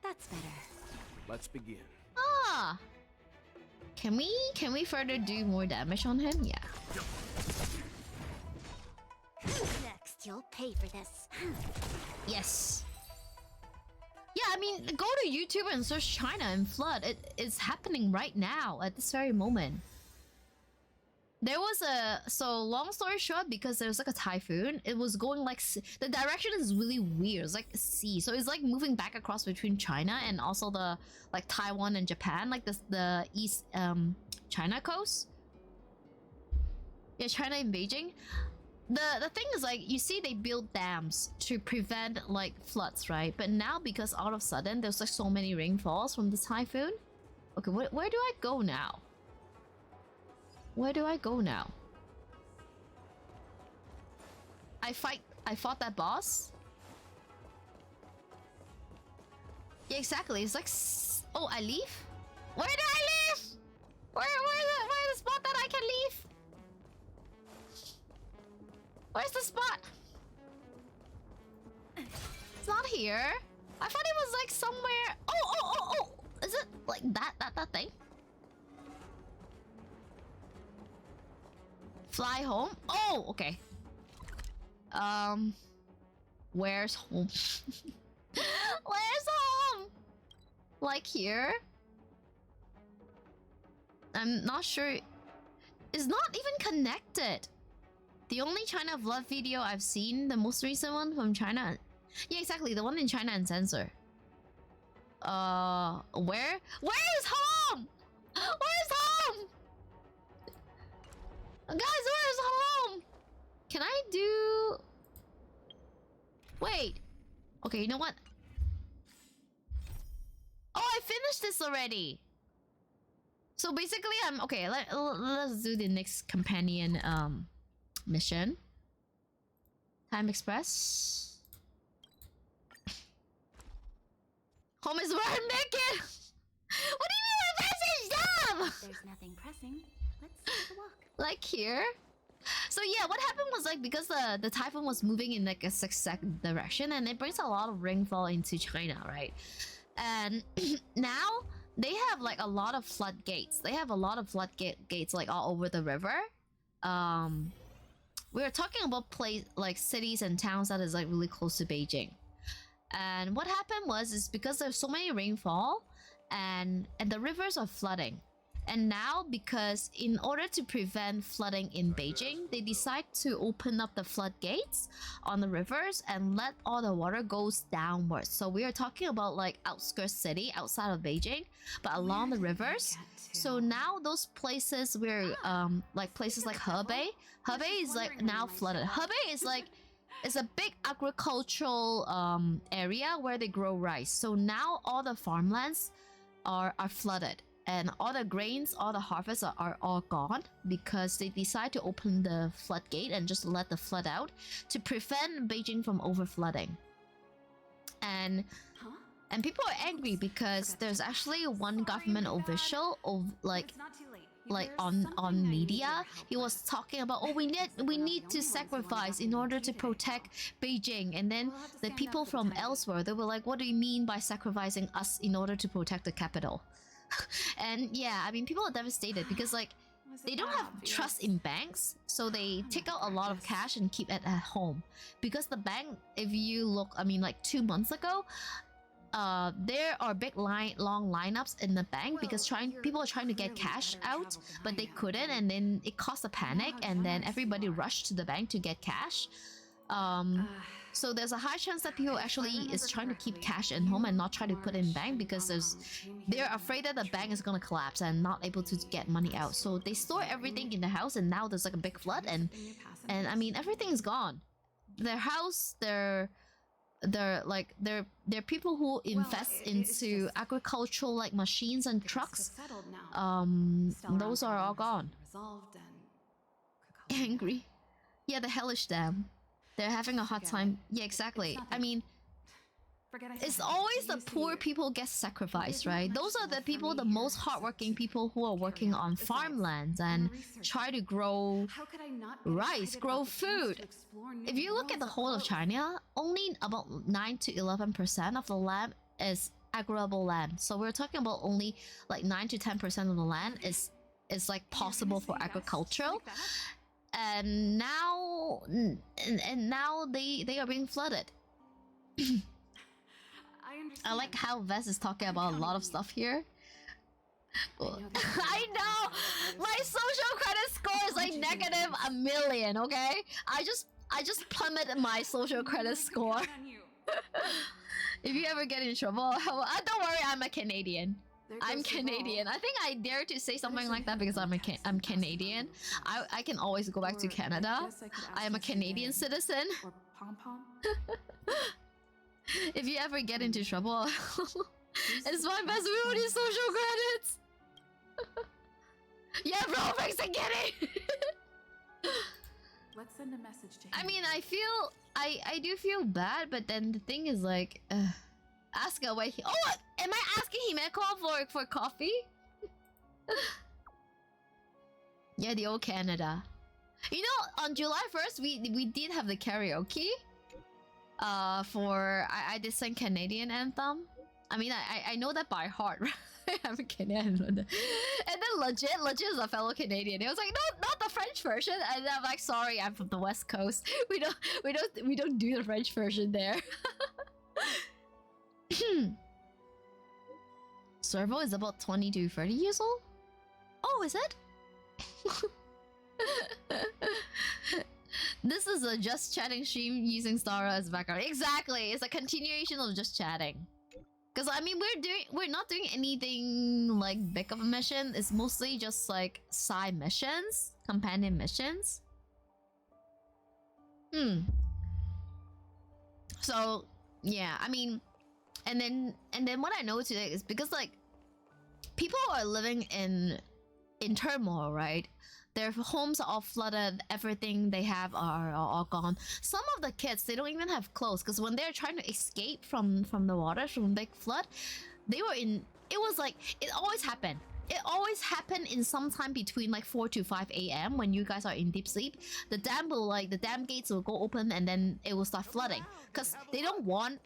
That's better. Let's begin. Ah. Can we further do more damage on him? Yeah. Who's next? You'll pay for this. Yes. Yeah, I mean, go to YouTube and search China and flood. It is happening right now at this very moment. there was so long story short, because there was like a typhoon, it was going like the direction is really weird. It's like sea, so it's like moving back across between China and also the like Taiwan and Japan, like the east China coast. Yeah, China and Beijing. The thing is, like, you see they build dams to prevent like floods, right? But now because all of a sudden there's like so many rainfalls from the typhoon. Okay, where do I go now? Where do I go now? I fought that boss. Yeah, exactly. It's like, oh, I leave? Where do I leave? Where's the spot that I can leave? Where's the spot? It's not here. I thought it was like somewhere. Oh. Is it like that thing? Fly home? Oh, okay. Where's home? Where's home? Like here? I'm not sure. It's not even connected. The only China vlog video I've seen, the most recent one from China. Yeah, exactly, the one in China and Censor. Where is home? Where's home? Guys, where's home? Can I do... Wait. Okay, you know what? Oh, I finished this already. So basically, I'm... Okay, let's do the next companion, mission. Time Express. Home is where I'm naked! What do you mean my message, Dom? There's nothing pressing. Let's take a walk. Like here? So yeah, what happened was like because the typhoon was moving in like a zigzag direction and it brings a lot of rainfall into China, right? And now they have like a lot of floodgates. They have a lot of floodgates like all over the river. We were talking about like cities and towns that is like really close to Beijing. And what happened is because there's so many rainfall and the rivers are flooding. And now, because in order to prevent flooding in Beijing, they decide to open up the floodgates on the rivers and let all the water goes downwards. So we are talking about like outskirts city outside of Beijing, but along the rivers. So now those places where like places like Hebei is like now flooded. Hebei is like it's a big agricultural area where they grow rice. So now all the farmlands are flooded. And all the grains, all the harvests are all gone because they decide to open the floodgate and just let the flood out to prevent Beijing from overflooding. And people are angry because there's actually one government official of like on media. He was talking about, oh, we need to sacrifice in order to protect Beijing. And then the people from elsewhere, they were like, what do you mean by sacrificing us in order to protect the capital? And yeah, I mean, people are devastated because like they don't have trust in banks, so they take out a lot of cash and keep it at home. Because the bank, if you look, I mean, like 2 months ago, there are big long lineups in the bank because people are trying to get cash out, but they couldn't, and then it caused a panic, and then everybody rushed to the bank to get cash. So there's a high chance that people actually is trying to keep cash in home and not try to put in bank because they're afraid that the bank is gonna collapse and not able to get money out. So they store everything in the house, and now there's like a big flood, and I mean everything is gone. Their house, they're people who invest into agricultural like machines and trucks. Those are all gone. Angry. Yeah, the hellish dam. They're having a hard time. Yeah, exactly. I mean, it's always the poor people get sacrificed, right? Those are the people, the most hardworking people who are working on farmlands and try to grow rice, grow food. If you look at the whole of China, only about 9 to 11% of the land is arable land. So we're talking about only like 9 to 10% of the land is like possible for agricultural. And now they are being flooded. I like how Vez is talking about a lot of stuff here. I know! My social credit score is like negative a million, okay? I just plummeted my social credit score. If you ever get in trouble, don't worry, I'm a Canadian. I'm Canadian. I think I dare to say something like that because I'm Canadian. I can always go back to Canada. I am a Canadian citizen. Or pom-pom? If you ever get into trouble, it's my best we only social credits. Yeah, bro, thanks for getting. Let's send a message to him. I mean, I do feel bad, but then the thing is like, ask away. Oh, am I asking Himeko for coffee? Yeah, the old Canada. You know, on July 1st, we did have the karaoke. I did sing Canadian anthem. I mean, I know that by heart, right? I'm a Canadian. And then legit is a fellow Canadian. It was like, no, not the French version. And I'm like, sorry, I'm from the West Coast. We don't do the French version there. Servo is about 20 to 30 years old? Oh, is it? This is a just chatting stream using Stara as background. Exactly, it's a continuation of just chatting. Cause I mean we're not doing anything like big of a mission. It's mostly just like side missions, companion missions. So yeah, I mean, and then what I know today is because like people are living in turmoil, right? Their homes are all flooded, everything they have are all gone. Some of the kids, they don't even have clothes because when they're trying to escape from the water, from the big flood, they were in... It was like... It always happened. It always happened in some time between like 4 to 5 a.m. when you guys are in deep sleep. The dam gates will go open and then it will start flooding. Because they don't want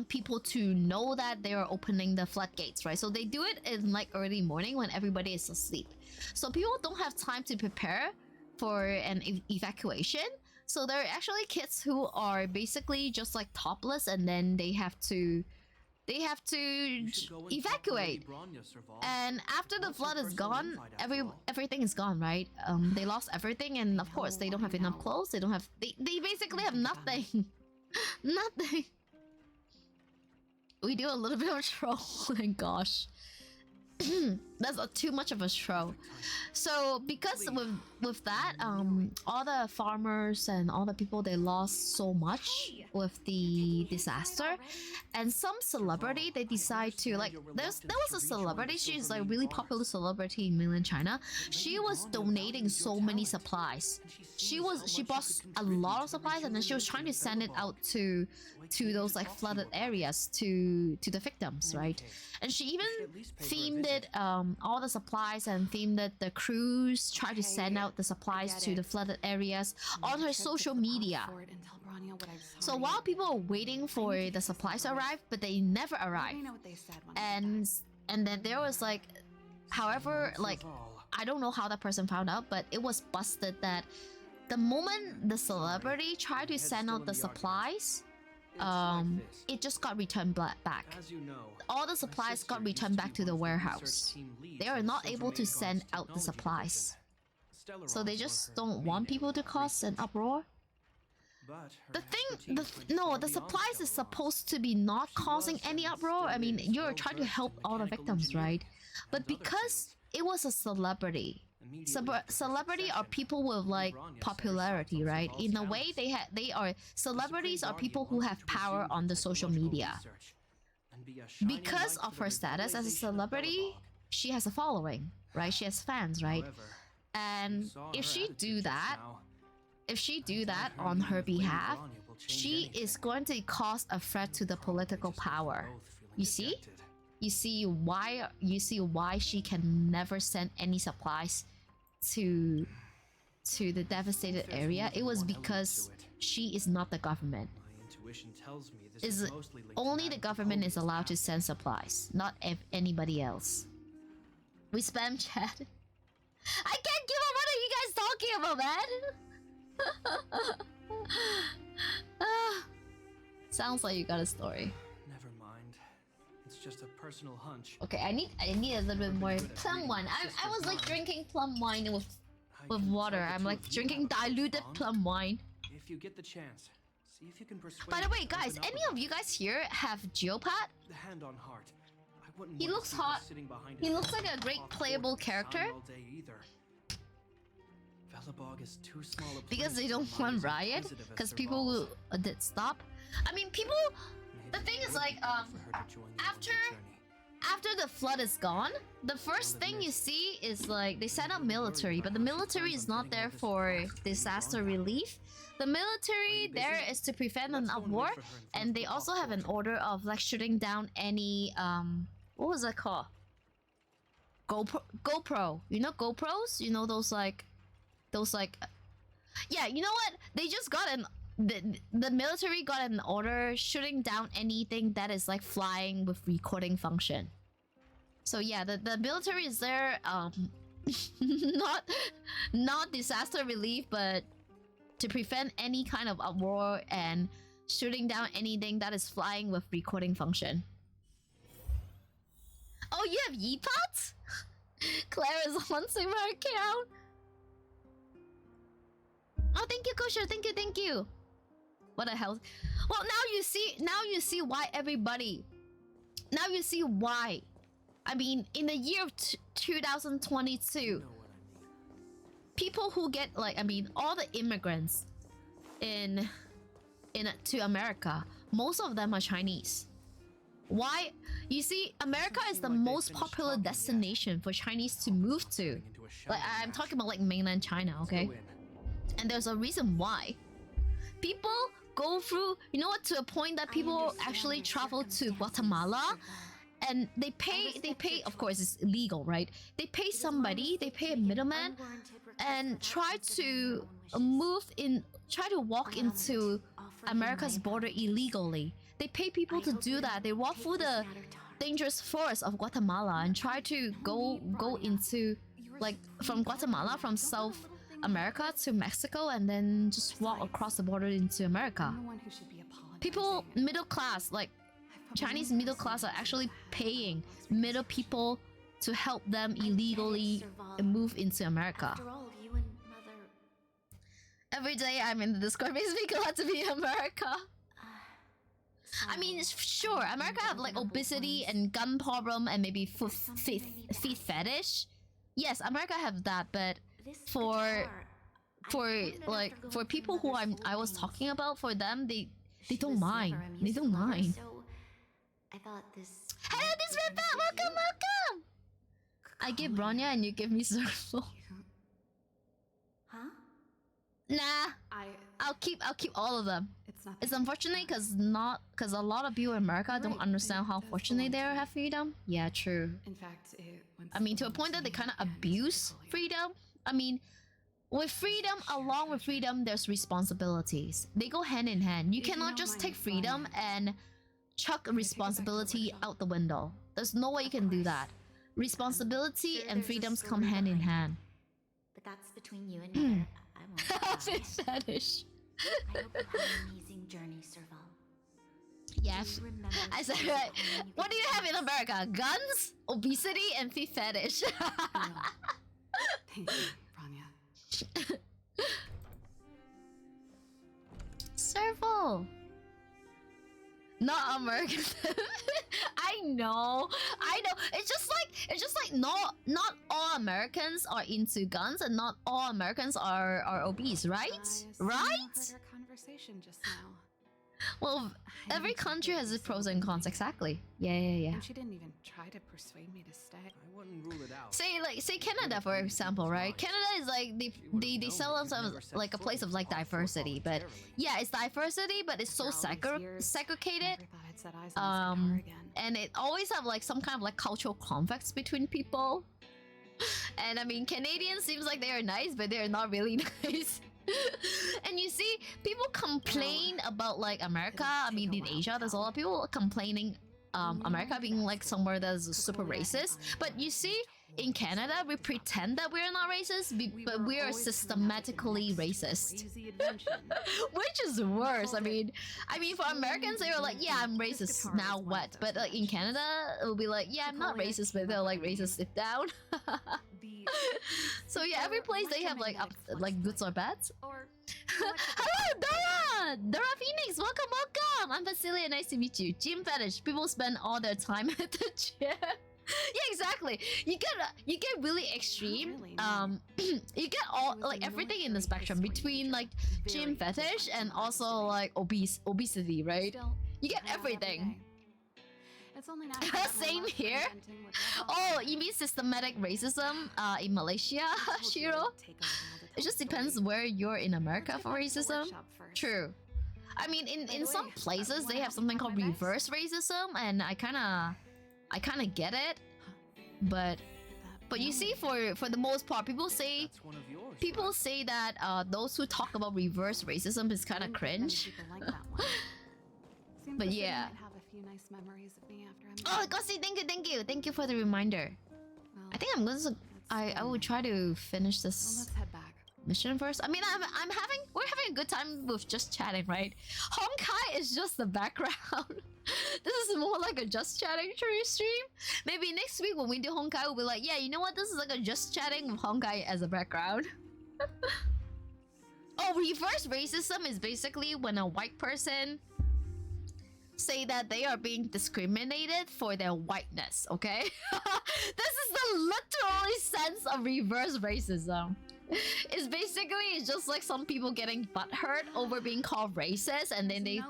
people to know that they are opening the floodgates, right? So they do it in like early morning when everybody is asleep. So people don't have time to prepare for an evacuation. So there are actually kids who are basically just like topless and then they have to evacuate. And after the flood is gone, everything is gone, right? They lost everything and of course they don't have enough clothes. They basically have nothing. Nothing. We do a little bit of trolling, gosh. That's too much of a troll. So because with that, all the farmers and all the people, they lost so much with the disaster. And some celebrity, they decide to like there was a celebrity, she's like really popular celebrity in mainland China. She was donating so many supplies. She bought a lot of supplies and then she was trying to send it out to those like flooded areas to the victims, right? And she even themed it all the supplies and themed it the crews try to send out the supplies to the flooded areas on her social media. So while people are waiting for the supplies to arrive, but they never arrive. And then there was like, however, like I don't know how that person found out, but it was busted that the moment the celebrity tried to send out the supplies, it just got returned back. All the supplies got returned back to the warehouse. They are not able to send out the supplies. So they just don't want people to cause an uproar. The supplies is supposed to be not causing any uproar. I mean, you're trying to help all the victims, right? But because it was a celebrity, celebrity are people with like popularity, right? In a way, celebrities are people who have power on the social media. Because of her status as a celebrity, she has a following, right? She has fans, right? And if she do that on her behalf, she is going to cause a threat to the political power. You see? You see why she can never send any supplies to the devastated area? It was because she is not the government. Only the government is allowed to send supplies, not anybody else. We spam chat. I can't give up. What are you guys talking about, man? Sounds like you got a story. Never mind. It's just a personal hunch. Okay, I need a little bit more plum wine. I was like drinking plum wine with water. I'm like drinking diluted plum wine. If you get the chance, see if you can persuade. By the way, guys, any of you guys here have Geopat? The hand on heart. I wouldn't He want looks to see hot. her sitting behind He his looks like a great off playable board character. all day either. Velabog is too small a Because place they for don't minds want riot, inquisitive as because Sir people Val's. will did stop. I mean, people. The Maybe thing it is would like be good for her to join the after lonely journey. after the flood is gone, the first thing you see is like they set up military, but the military is not there for disaster relief. The military there is to prevent an war, and they also have an order of like shooting down any what was that called? GoPro. You know GoPros? You know those like yeah, you know what? They just got the military got an order shooting down anything that is like flying with recording function. So yeah, the military is there not disaster relief, but to prevent any kind of war and shooting down anything that is flying with recording function. Oh, you have Yeepots? Claire is haunting my account. Oh, thank you, Kosher. Thank you. What the hell? Well, now you see why everybody. Now you see why. I mean, in the year of 2022, You know what I mean. people who get like, I mean, all the immigrants to America, most of them are Chinese. Why? You see, America is the most popular destination for Chinese to move to. Like, I'm talking about like mainland China, okay? And there's a reason why. People go through, you know what, to a point that people actually travel to Guatemala and they pay, of course it's illegal, right? They pay somebody, they pay a middleman and try to walk into America's border illegally. They pay people to do that. They walk through the dangerous forest of Guatemala and try to go into, like, from Guatemala, from South America to Mexico, and then just walk across the border into America. I'm the one who should be apologizing. People, middle class, like Chinese middle class, are actually paying middle people to help them illegally move into America. After all, you and Mother... Every day I'm in the Discord, makes me glad to be in America. I mean, sure, America have like obesity and gun problem and maybe feet fetish. Yes, America have that, but for people who I was talking about, for them, they don't mind. They don't mind. So I thought this... Hello, this red bat, welcome! I give Bronya and you give me Zerful. Huh? Nah, I'll keep all of them. It's not. It's unfortunate because a lot of people in America don't understand how fortunate they are have freedom. Yeah, true. In fact, it went I mean, to a point that they kind of abuse freedom. I mean, with freedom, along with freedom, there's responsibilities. They go hand in hand. You cannot just take freedom and chuck responsibility out the window. There's no way you can do that. Responsibility and freedoms come hand in hand. But that's between you and Mother. I won't Fit fetish. I hope you have an amazing journey, Serval. Yes. Remember I said right. What do you have in America? Guns, obesity, and feet fetish. Thank you, Rania. Serval. Not American. I know. It's just like not all Americans are into guns and not all Americans are obese, right? Right? Heard our conversation just now. Well, every country has its pros and cons. Exactly. Yeah. And she didn't even try to persuade me to stay. I wouldn't rule it out. Say Canada, for example, right? Canada is like they sell themselves like a place of like diversity, but yeah, it's diversity, but it's so segregated. Never thought I'd set eyes on this guitar again. And it always have like some kind of like cultural conflicts between people. And I mean, Canadians seems like they are nice, but they are not really nice. And you see, people complain about like America. I mean, in Asia, there's a lot of people complaining America being like somewhere that's super racist. But you see, in Canada, we pretend that we're not racist, but we are systematically racist. Which is worse. I mean, for Americans, they were like, yeah, I'm racist. Now what? But like in Canada, it'll be like, yeah, I'm not racist, but they're like racist. Sit down. So yeah, every place they have like goods or bads. Hello, Dora! Dora Phoenix, welcome! I'm Vezelia, nice to meet you. Gym fetish. People spend all their time at the gym. Yeah, exactly. You get really extreme. You get all like everything in the spectrum between like gym fetish and also like obesity, right? You get everything. It's only Same here. Oh, you mean systematic racism in Malaysia, Shiro? It just depends where you're in America for racism. True. I mean, in some places they have something called reverse racism, and I kind of get it, but you see, for the most part, people say that those who talk about reverse racism is kind of cringe. But yeah. Oh, Gossi, thank you for the reminder. I think I will try to finish this mission first. I mean, we're having a good time with just chatting, right? Honkai is just the background. This is more like a just chatting stream. Maybe next week when we do Honkai, we'll be like, yeah, you know what? This is like a just chatting with Honkai as a background. Oh, reverse racism is basically when a white person say that they are being discriminated for their whiteness, okay? This is the literally sense of reverse racism. It's just like some people getting butthurt over being called racist, and then they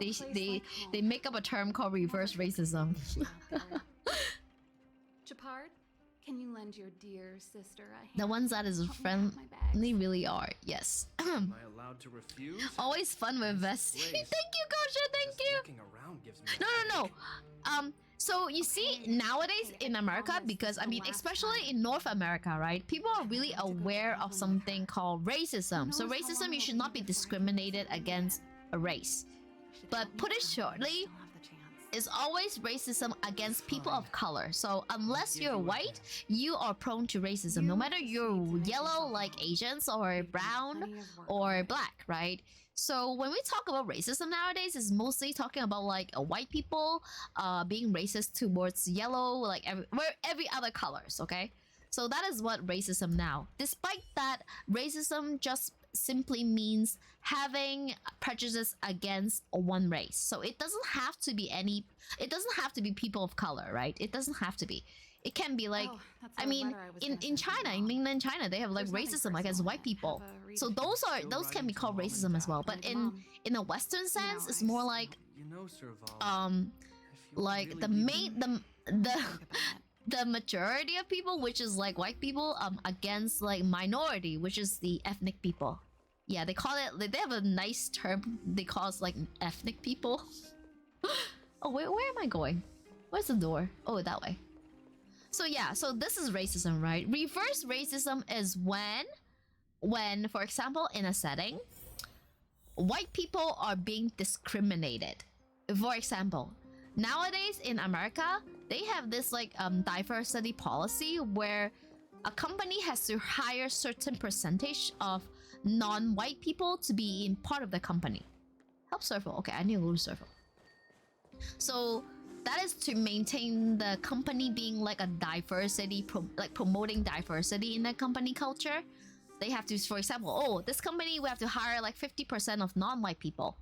make up a term called reverse racism. Chapard, can you lend your dear sister a hand? The ones that is friendly really are, yes. Am I allowed to refuse? Always fun with Vesty. Thank you, Kosha, thank you. No. So you see, nowadays in America, because I mean, especially in North America, right? People are really aware of something called racism. So racism, you should not be discriminated against a race. But put it shortly, it's always racism against people of color. So unless you're white, you are prone to racism. No matter you're yellow like Asians or brown or black, right? So when we talk about racism nowadays, it's mostly talking about like white people being racist towards yellow, like every other colors, okay? So that is what racism now. Despite that, racism just simply means having prejudice against one race. So it doesn't have to be people of color, right? It doesn't have to be. It can be like, I mean, in China, in mainland China, they have like racism against white people. So those can be called racism as well. But in a Western sense, it's more like, like the majority of people, which is like white people, against like minority, which is the ethnic people. Yeah, they call it. They have a nice term. They call us like ethnic people. Oh, where am I going? Where's the door? Oh, that way. So yeah, so this is racism, right? Reverse racism is when, for example, in a setting, white people are being discriminated. For example, nowadays in America, they have this like diversity policy where a company has to hire certain percentage of non-white people to be in part of the company. Help circle. Okay, I need to go to circle. So that is to maintain the company being like a diversity, promoting diversity in the company culture. They have to, for example, oh, this company, we have to hire like 50% of non-white people.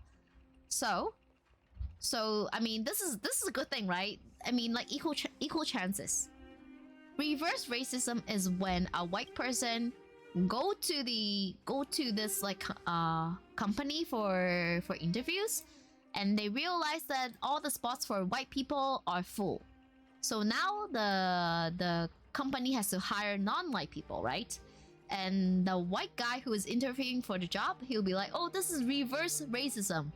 So I mean, this is a good thing, right? I mean, like equal chances. Reverse racism is when a white person go to this like company for interviews, and they realize that all the spots for white people are full. So now the company has to hire non-white people, right? And the white guy who is interviewing for the job, he'll be like, oh, this is reverse racism.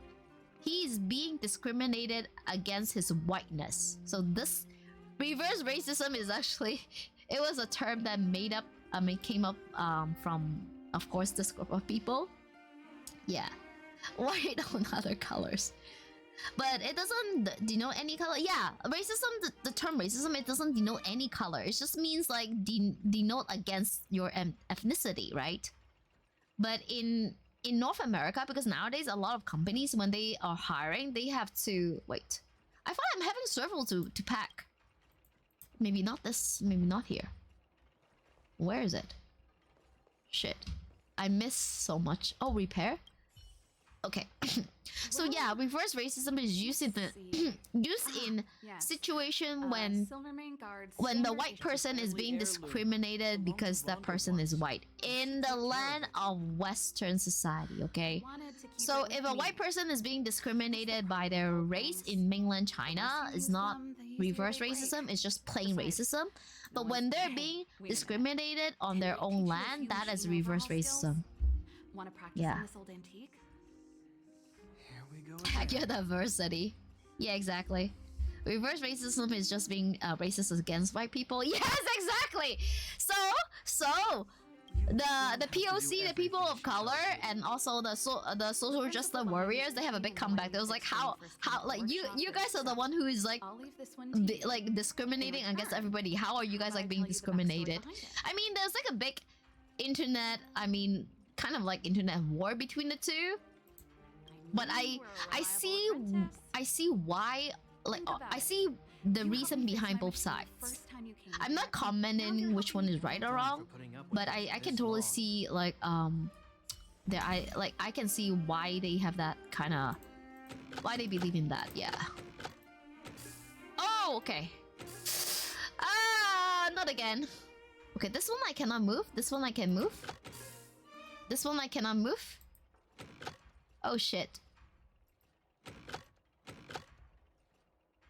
He's being discriminated against his whiteness. So this reverse racism is actually, it was a term that came up from, of course, this group of people. Yeah. White on other colors. but it doesn't denote any color. Yeah, racism, the term racism, it doesn't denote any color. It just means like denote against your ethnicity, right? But in North America, because nowadays a lot of companies, when they are hiring, they have to wait. I find I'm having struggle to pack. Maybe not this, maybe not here. Where is it? Shit. I miss so much. Oh, repair? Okay. So yeah, reverse racism is used in situation when the white person is being discriminated because that person is white in the land of Western society, okay? So if a white person is being discriminated by their race in mainland China, it's not reverse racism, it's just plain racism. But when they're being discriminated on their own land, that is reverse racism. Yeah. Heck yeah, diversity. Yeah, exactly. Reverse racism is just being racist against white people. Yes, exactly. So the POC, the people of color, and also the social justice warriors, they have a big comeback. It was like how like you guys are the one who is like discriminating against everybody. How are you guys like being discriminated? I mean, there's like a big internet. I mean, kind of like internet war between the two. But I see why, like I see the reason behind both sides. I'm not commenting which one is right or wrong, but I can totally see like I can see why they have that kind of, why they believe in that. Yeah. Oh, okay. Not again. Okay, this one I cannot move. This one I can move. This one I cannot move. Oh shit.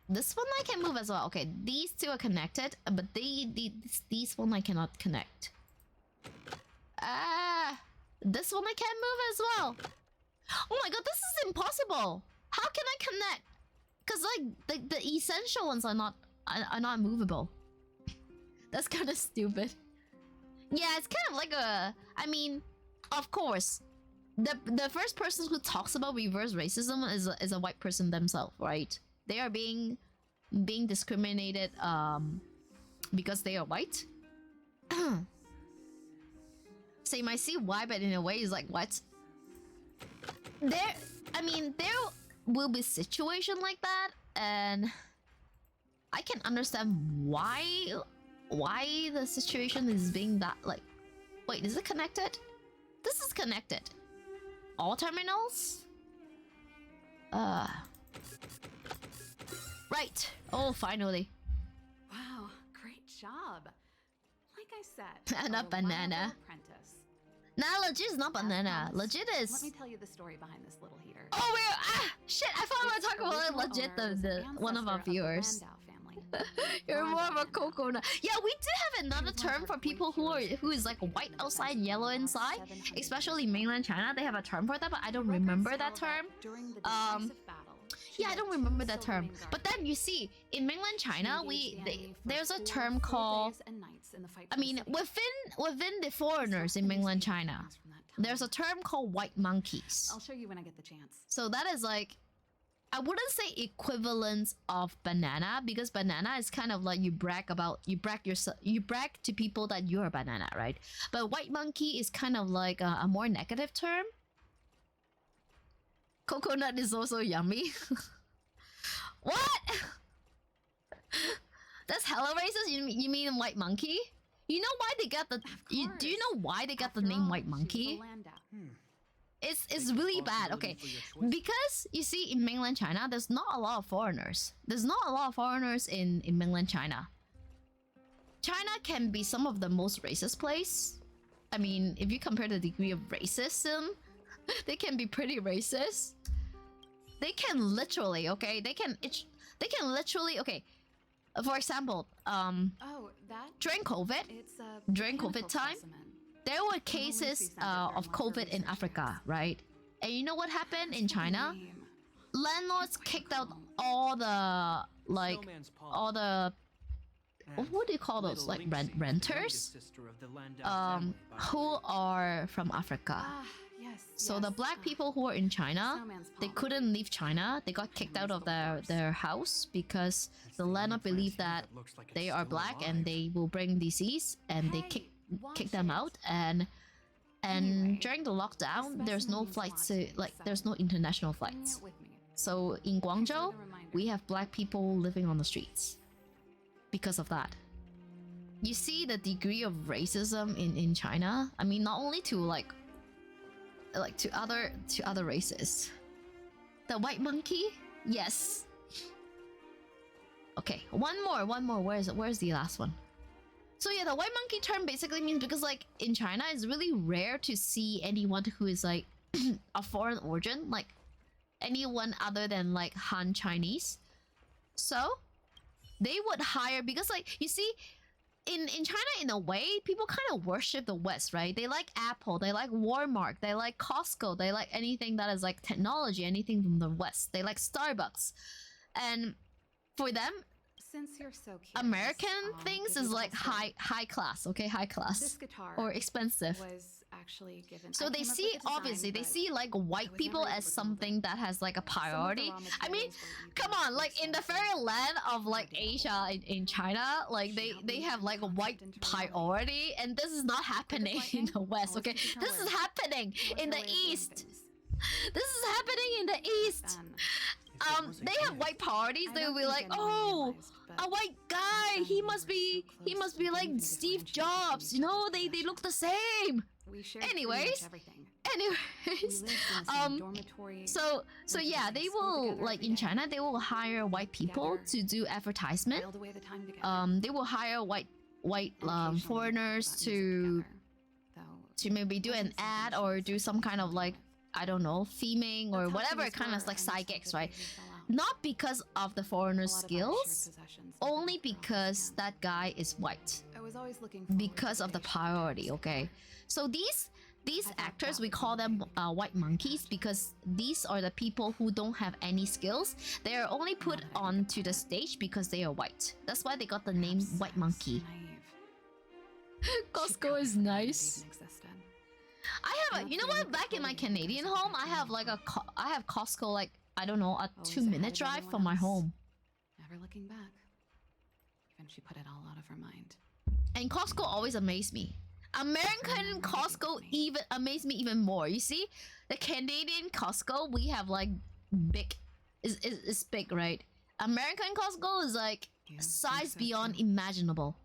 This one I can move as well. Okay, these two are connected, but these one I cannot connect. This one I can move as well. Oh my god, this is impossible. How can I connect? Cause like the essential ones are not movable. That's kind of stupid. Yeah, it's kind of like a. I mean, of course. The first person who talks about reverse racism is a white person themselves, right? They are being discriminated because they are white. So you might see why, but in a way it's like, what? There will be situation like that, and I can understand why the situation is being that like. Wait, is it connected? This is connected. All terminals? Right. Oh, finally. Wow, great job. Like I said, not banana. Nah, legit is not banana. Legit is. Let me tell you the story behind this little heater. Oh, shit! I thought we were talking about legit the one of our viewers. You're more of a coconut. Yeah, we do have another term for people who is like white outside, yellow inside. Especially mainland China, they have a term for that, but I don't remember that term. Yeah, I don't remember that term. But then you see, in mainland China, there's a term called. I mean, within the foreigners in mainland China, there's a term called white monkeys. I'll show you when I get the chance. So that is like. I wouldn't say equivalent of banana, because banana is kind of like you brag to people that you're a banana, right? But white monkey is kind of like a more negative term. Coconut is also yummy. What? That's hella racist. You mean white monkey? You know why they got the? Do you know why they got the name white monkey? It's really bad, okay? Because you see, in mainland China, there's not a lot of foreigners. There's not a lot of foreigners in mainland China. China can be some of the most racist place. I mean, if you compare the degree of racism, they can be pretty racist. They can literally, okay? They can literally, okay. For example, during COVID time. There were cases of COVID in Africa, right? And you know what happened in China? Landlords kicked out all the what do you call those, like renters who are from Africa. Yes. So the black people who are in China, Snowman's they palm. couldn't leave China. They got kicked out of their house because It's the the only landlord place believed here that that looks like it's they are still black and alive. they will bring disease, and they Hey, watch kick them it. out. And Anyway, during the lockdown, this there's no specimen means flights a lot to to me, like so there's no international bring flights. it with me. So in Guangzhou, Thanks for the reminder. we have black people living on the streets because of that. You see the degree of racism in China. I mean, not only to like to other races. The white monkey, yes. Okay, one more. Where's the last one? So yeah, the white monkey term basically means because like in China, it's really rare to see anyone who is like a foreign origin, like anyone other than like Han Chinese. So they would hire, because like you see in China, in a way, people kind of worship the West, right? They like Apple, they like Walmart, they like Costco, they like anything that is like technology, anything from the West. They like Starbucks. And for them, Since you're so curious, American I'll things give you is the like whole story. high class, okay? High This class guitar or expensive. was actually given. So I they came up see, with the design, obviously, they but see like I white was people never able as to build something it. that has like a Some of the priority. raw I mean, materials were even come on, like in the expensive. fairyland of like Asia, in China, like She helped they me have turn like a concept white into reality. priority, and this is not happening in lightning, the West, always okay? keep her This is word. happening That was in her the way of doing East. things. This is happening in the East. Then, If it was a They have gift, white priorities. I They will don't be think like, anyone oh, realized, but a white guy. then He we must were be. so He close must we be couldn't like even Steve differentiate between Jobs. each You know, other's they look the possessions. same. We shared pretty Anyways, much everything. We anyways, lived in the same dormitory. so went to yeah, the they same school will together like every in day, China, they will hire white people together, to do advertisement. wailed away the time together. They will hire white And occasionally we foreigners talked about music to together, though maybe do an wasn't something ad she or was do some kind of like, I don't know, theming or That's how whatever things kind of were, like and side some gigs, good right? days we fell out. Not because of the foreigner's A lot of our shared skills, possessions never only got thrown off because his hands. that guy is white. I was always looking forward Because to of the day she priority, became okay? sick. So these I thought actors, that we would call be them big. white monkeys, because these are the people who don't have any skills. They are only put Now that I think onto about the it. stage because they are white. That's why they got the name Perhaps White I was Monkey. naive. She Costco probably is forgot it nice. even existed. I have a, you know what? Back in my Canadian home, I have like I have Costco like, I don't know, a Always 2-minute ahead of drive everyone from my else. home. Never looking back. Even she put it all out of her mind. And Costco always amazed me. American Costco even amazed me even more. You see, the Canadian Costco, we have like big, is big, right? American Costco is like Yeah, I size think so, beyond too. imaginable.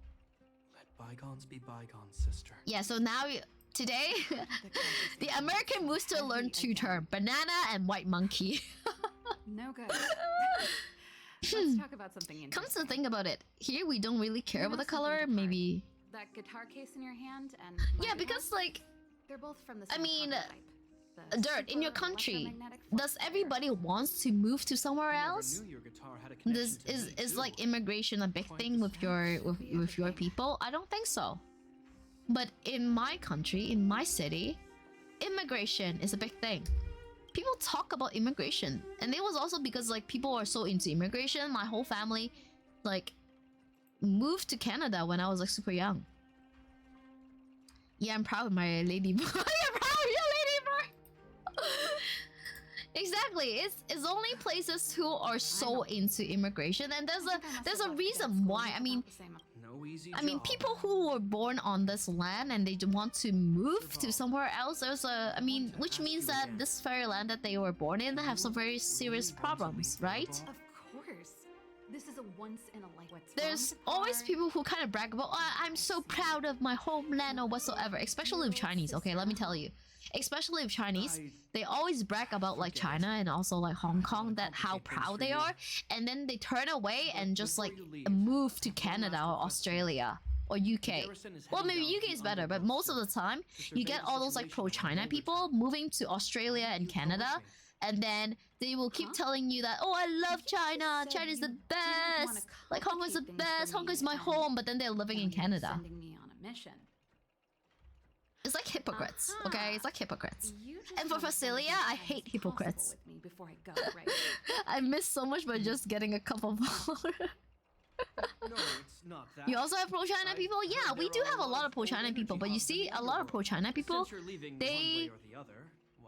Let bygones be bygones, sister. Yeah, so now today, the American Rooster learned two terms: banana and white monkey. No good. Let's talk about something interesting. Comes to think about it, here we don't really care You about know the color. something different. Maybe That guitar case in your hand and yeah, my because guitar, like they're both from the I same mean, prototype. The Dirt in your super country. electromagnetic force Does player. everybody wants to move to somewhere I never else? knew your guitar had a This connection to me, is too. like immigration a big Quite thing the with stretch. your Should be with your everything. people? I don't think so. But in my country, in my city, immigration is a big thing. People talk about immigration, and it was also because like people are so into immigration. My whole family, like, moved to Canada when I was like super young. Yeah, I'm proud of my lady boy. I'm proud of your lady boy. Exactly. It's only places who are so into immigration, and there's a reason why. I mean, No easy I mean, job. people who were born on this land and they want to move to somewhere else. There's a, I mean, which means that this fairyland that they were born in have some very serious problems, right? Of course. This is a once in a life. There's always people who kind of brag about, oh, I'm so proud of my homeland or whatsoever, especially with Chinese. Okay, let me tell you, especially with Chinese, they always brag about like China and also like Hong Kong, that how proud they are, and then they turn away and just like move to Canada or Australia or UK. Well, maybe UK is better, but most of the time you get all those like pro-China people moving to Australia and Canada, and then they will keep telling you that, oh, I love China, China's the best, like Hong Kong's the best, Hong Kong's my home, but then they're living in Canada. Sending me on a mission. It's like hypocrites, okay? It's like hypocrites. You just And for wanna find Vezelia, as I much hate as hypocrites. possible with me before I go, right? I miss so much by just getting a cup of water. No, it's not that. You also have pro-China I've people? Yeah, heard we there do are have a lot of old pro-China energy people, but you hubs in see, the a lot of underworld. pro-China people, Since you're leaving they- one way or the other,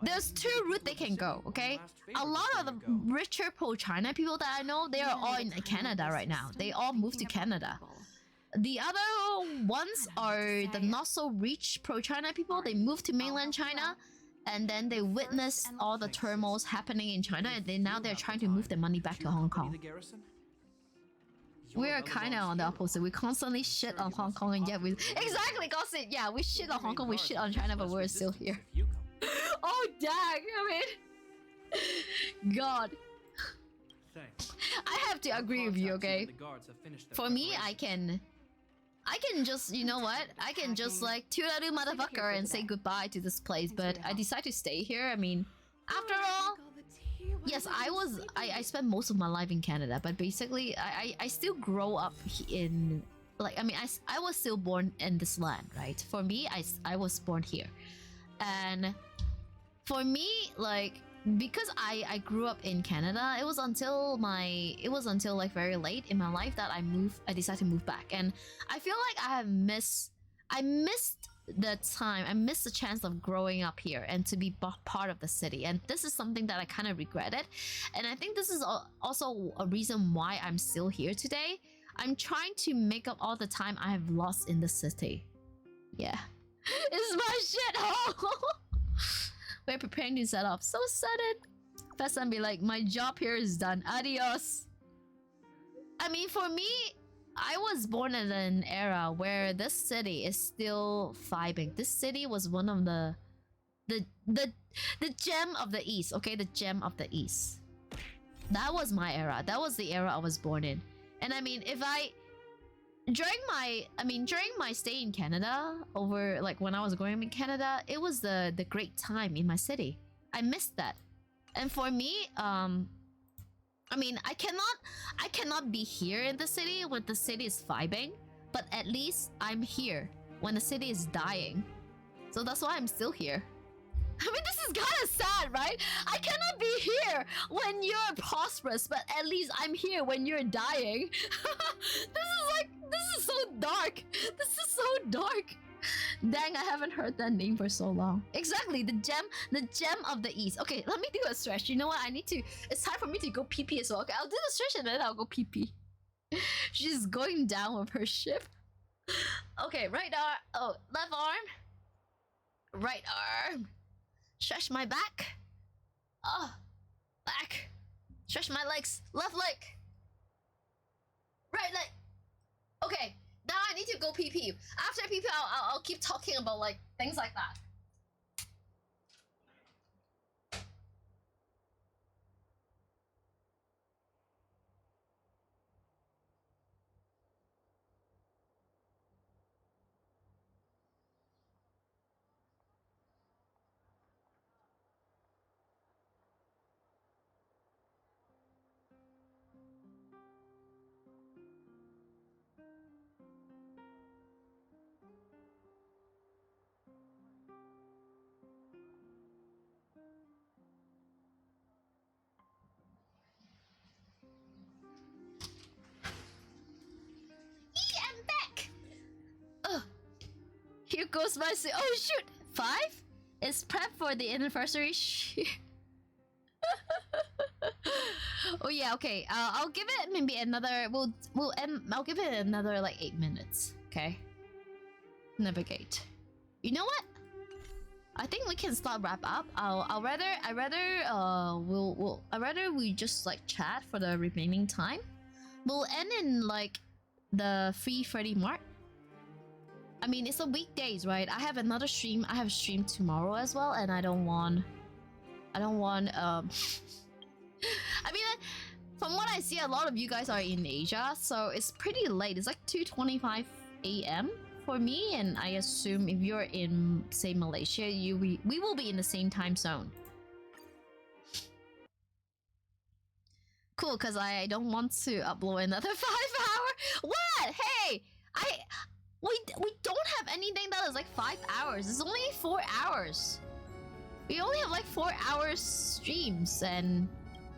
there's two routes they can go, okay? A lot of the richer pro-China people that I know, they are all in Canada right now. They all moved to Canada. The other ones are the not so rich pro-China people. They moved to mainland China, and then they witnessed all the turmoils happening in China, and now they're trying to move their money back to Hong Kong. We're kind of on the opposite. We constantly shit on Hong Kong, and yet we exactly gossip. Yeah, we shit on Hong Kong, we shit on China, but we're still here. Oh dang! I mean, God. I have to agree with you, okay? For me, I can just, you know what? I can just like toodaloo motherfucker and say goodbye to this place, but I decide to stay here. I mean, after all, yes, I spent most of my life in Canada, but basically, I still grow up in, like, I mean, I was still born in this land, right? For me, I was born here. And for me, like, because I grew up in Canada, it was until like very late in my life that I decided to move back. And I feel like I missed the time, I missed the chance of growing up here and to be part of the city. And this is something that I kind of regretted. And I think this is also a reason why I'm still here today. I'm trying to make up all the time I have lost in the city. Yeah. It's my shithole! We're preparing to set off. So sudden. Fast and be like, my job here is done. Adios. I mean, for me, I was born in an era where this city is still vibing. This city was one of the gem of the East, okay? The gem of the East. That was my era. That was the era I was born in. And I mean, during my stay in Canada, over like when I was growing up in Canada, it was the great time in my city. I missed that. And for me, I mean, I cannot be here in the city when the city is vibing, but at least I'm here when the city is dying. So that's why I'm still here. I mean, this is kind of sad, right? I cannot be here when you're prosperous, but at least I'm here when you're dying. This is so dark. This is so dark. Dang, I haven't heard that name for so long. Exactly, the gem of the East. Okay, let me do a stretch. You know what? It's time for me to go pee as well. Okay, I'll do the stretch and then I'll go pee. She's going down with her ship. Okay, right arm. Oh, left arm. Right arm. Stretch my back. Oh, back. Stretch my legs. Left leg. Right leg. Okay, now I need to go pee. After pee, I'll keep talking about like things like that. Here goes my oh shoot! 5? It's prep for the anniversary. Oh yeah, okay. I'll give it maybe another. I'll give it another like 8 minutes. Okay. Navigate. You know what? I think we can start wrap up. I'd rather we just like chat for the remaining time. We'll end in like the 3:30 mark. I mean, it's a weekdays, right? I have another stream. I have a stream tomorrow as well, and I don't want I mean, from what I see, a lot of you guys are in Asia, so it's pretty late. It's like 2:25 a.m. for me, and I assume if you're in, say, Malaysia, we will be in the same time zone. Cool, because I don't want to upload another 5 hour. What? Hey, we don't have anything that is like 5 hours. It's only 4 hours. We only have like 4 hours streams, and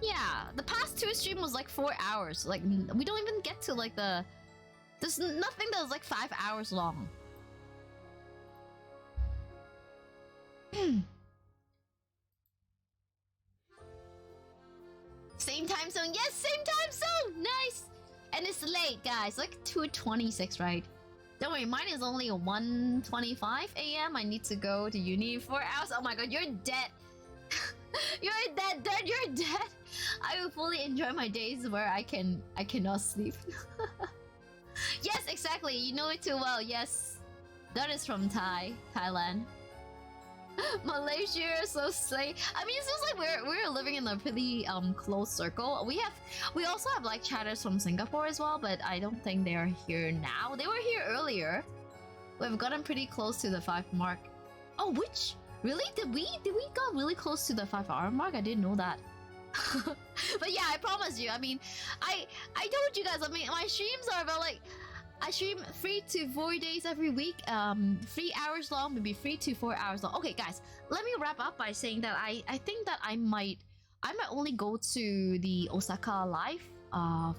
yeah, the past 2 streams was like 4 hours. Like we don't even get to like there's nothing that was like 5 hours long. Same time zone. Yes, same time zone. Nice. And it's late, guys. Like 2:26, right? Don't worry, mine is only 1:25 a.m. I need to go to uni in 4 hours. Oh my god, you're dead. You're dead, you're dead. I will fully enjoy my days where I cannot sleep. Yes, exactly. You know it too well. Yes. That is from Thailand. Malaysia, so slay. I mean, it seems like we're living in a pretty close circle. We also have like chatters from Singapore as well, but I don't think they are here now. They were here earlier. We've gotten pretty close to the 5 mark. Oh, which really did we got really close to the 5-hour mark? I didn't know that. But yeah, I promise you. I mean, I told you guys. I mean, my streams are about like. I stream 3 to 4 days every week, 3 hours long, maybe 3 to 4 hours long. Okay, guys, let me wrap up by saying that I think that I might only go to the Osaka live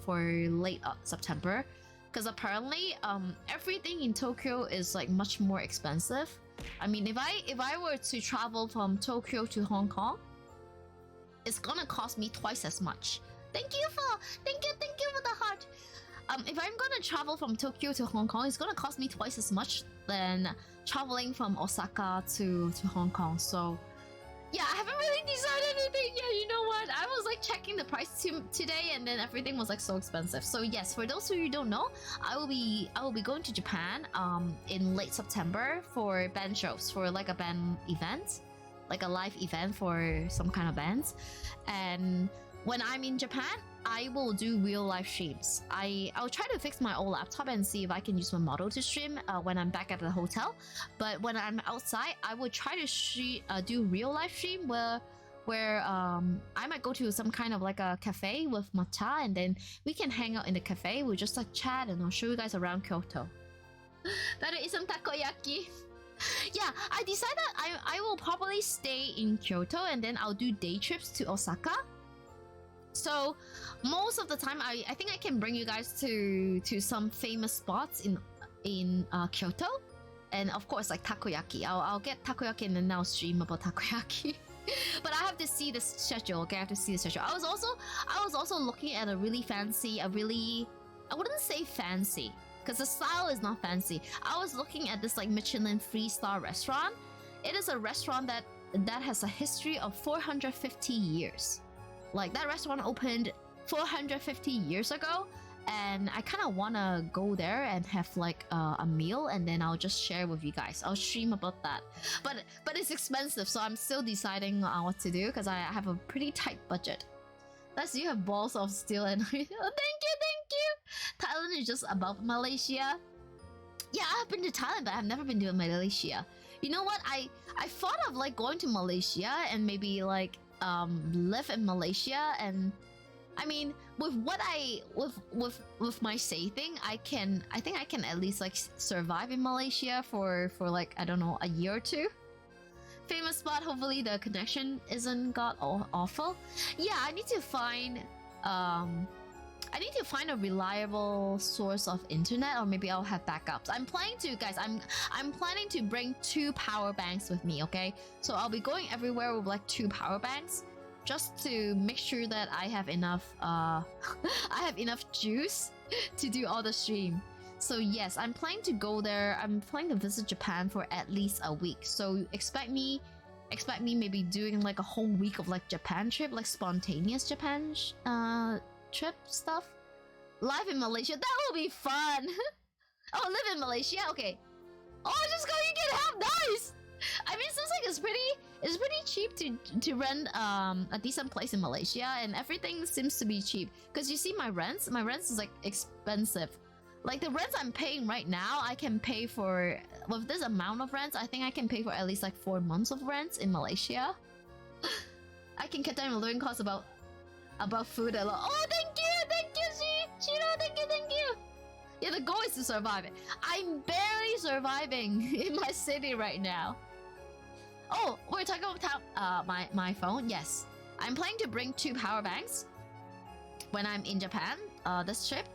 for late September, because apparently everything in Tokyo is like much more expensive. I mean, if I were to travel from Tokyo to Hong Kong, it's gonna cost me twice as much. Thank you for the heart. If I'm gonna travel from Tokyo to Hong Kong, it's gonna cost me twice as much than traveling from Osaka to Hong Kong. So yeah, I haven't really decided anything yet. You know what? I was like checking the price today, and then everything was like so expensive. So yes, for those of you who don't know, I will be going to Japan in late September for band shows, for like a band event, like a live event for some kind of bands. And when I'm in Japan, I will do real live streams. I'll try to fix my old laptop and see if I can use my model to stream when I'm back at the hotel. But when I'm outside, I will try to do real live stream where I might go to some kind of like a cafe with matcha, and then we can hang out in the cafe. We'll just like chat, and I'll show you guys around Kyoto. Better eat some takoyaki. Yeah, I decided I will probably stay in Kyoto, and then I'll do day trips to Osaka. So most of the time, I think I can bring you guys to some famous spots in Kyoto, and of course like takoyaki. I'll get takoyaki and then I'll stream about takoyaki. But I have to see the schedule. Okay, I have to see the schedule. I was also looking at a really fancy, I wouldn't say fancy because the style is not fancy. I was looking at this like Michelin 3-star restaurant. It is a restaurant that has a history of 450 years. Like that restaurant opened 450 years ago, and I kind of want to go there and have like a meal, and then I'll just share with you guys. I'll stream about that. But it's expensive, so I'm still deciding what to do because I have a pretty tight budget. Plus, you have balls of steel and thank you. Thailand is just above Malaysia. Yeah, I've been to Thailand, but I've never been to Malaysia. You know what? I thought of like going to Malaysia and maybe like live in Malaysia, and I mean with my saving, I think I can at least like survive in Malaysia for like, I don't know, a year or two. Famous spot, hopefully the connection isn't got awful. Yeah, I need to find a reliable source of internet, or maybe I'll have backups. I'm planning to bring 2 power banks with me, okay? So I'll be going everywhere with like 2 power banks, just to make sure that I have enough juice to do all the stream. So yes, I'm planning to go there. I'm planning to visit Japan for at least a week. So expect me maybe doing like a whole week of like Japan trip, like spontaneous Japan trip stuff. Live in Malaysia, that will be fun. Oh, live in Malaysia, okay. Oh, just go, you can have nice. I mean, it seems like it's pretty cheap to rent a decent place in Malaysia, and everything seems to be cheap. Cause you see my rents is like expensive. Like the rents I'm paying right now, I can pay for, with this amount of rents, I think I can pay for at least like 4 months of rents in Malaysia. I can cut down my living costs about food a lot. Oh, thank you, Shiro, thank you. Yeah, the goal is to survive it. I'm barely surviving in my city right now. Oh, we're talking about my phone. Yes, I'm planning to bring 2 power banks when I'm in Japan this trip,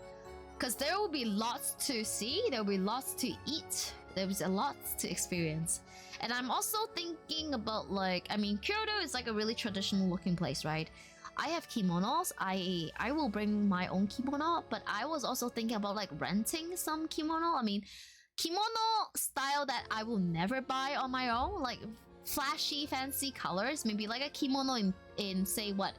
because there will be lots to see, there will be lots to eat, there's a lot to experience. And I'm also thinking about like, I mean, Kyoto is like a really traditional looking place, right? I have kimonos. I will bring my own kimono, but I was also thinking about like renting some kimono. I mean, kimono style that I will never buy on my own, like flashy, fancy colors. Maybe like a kimono in say what,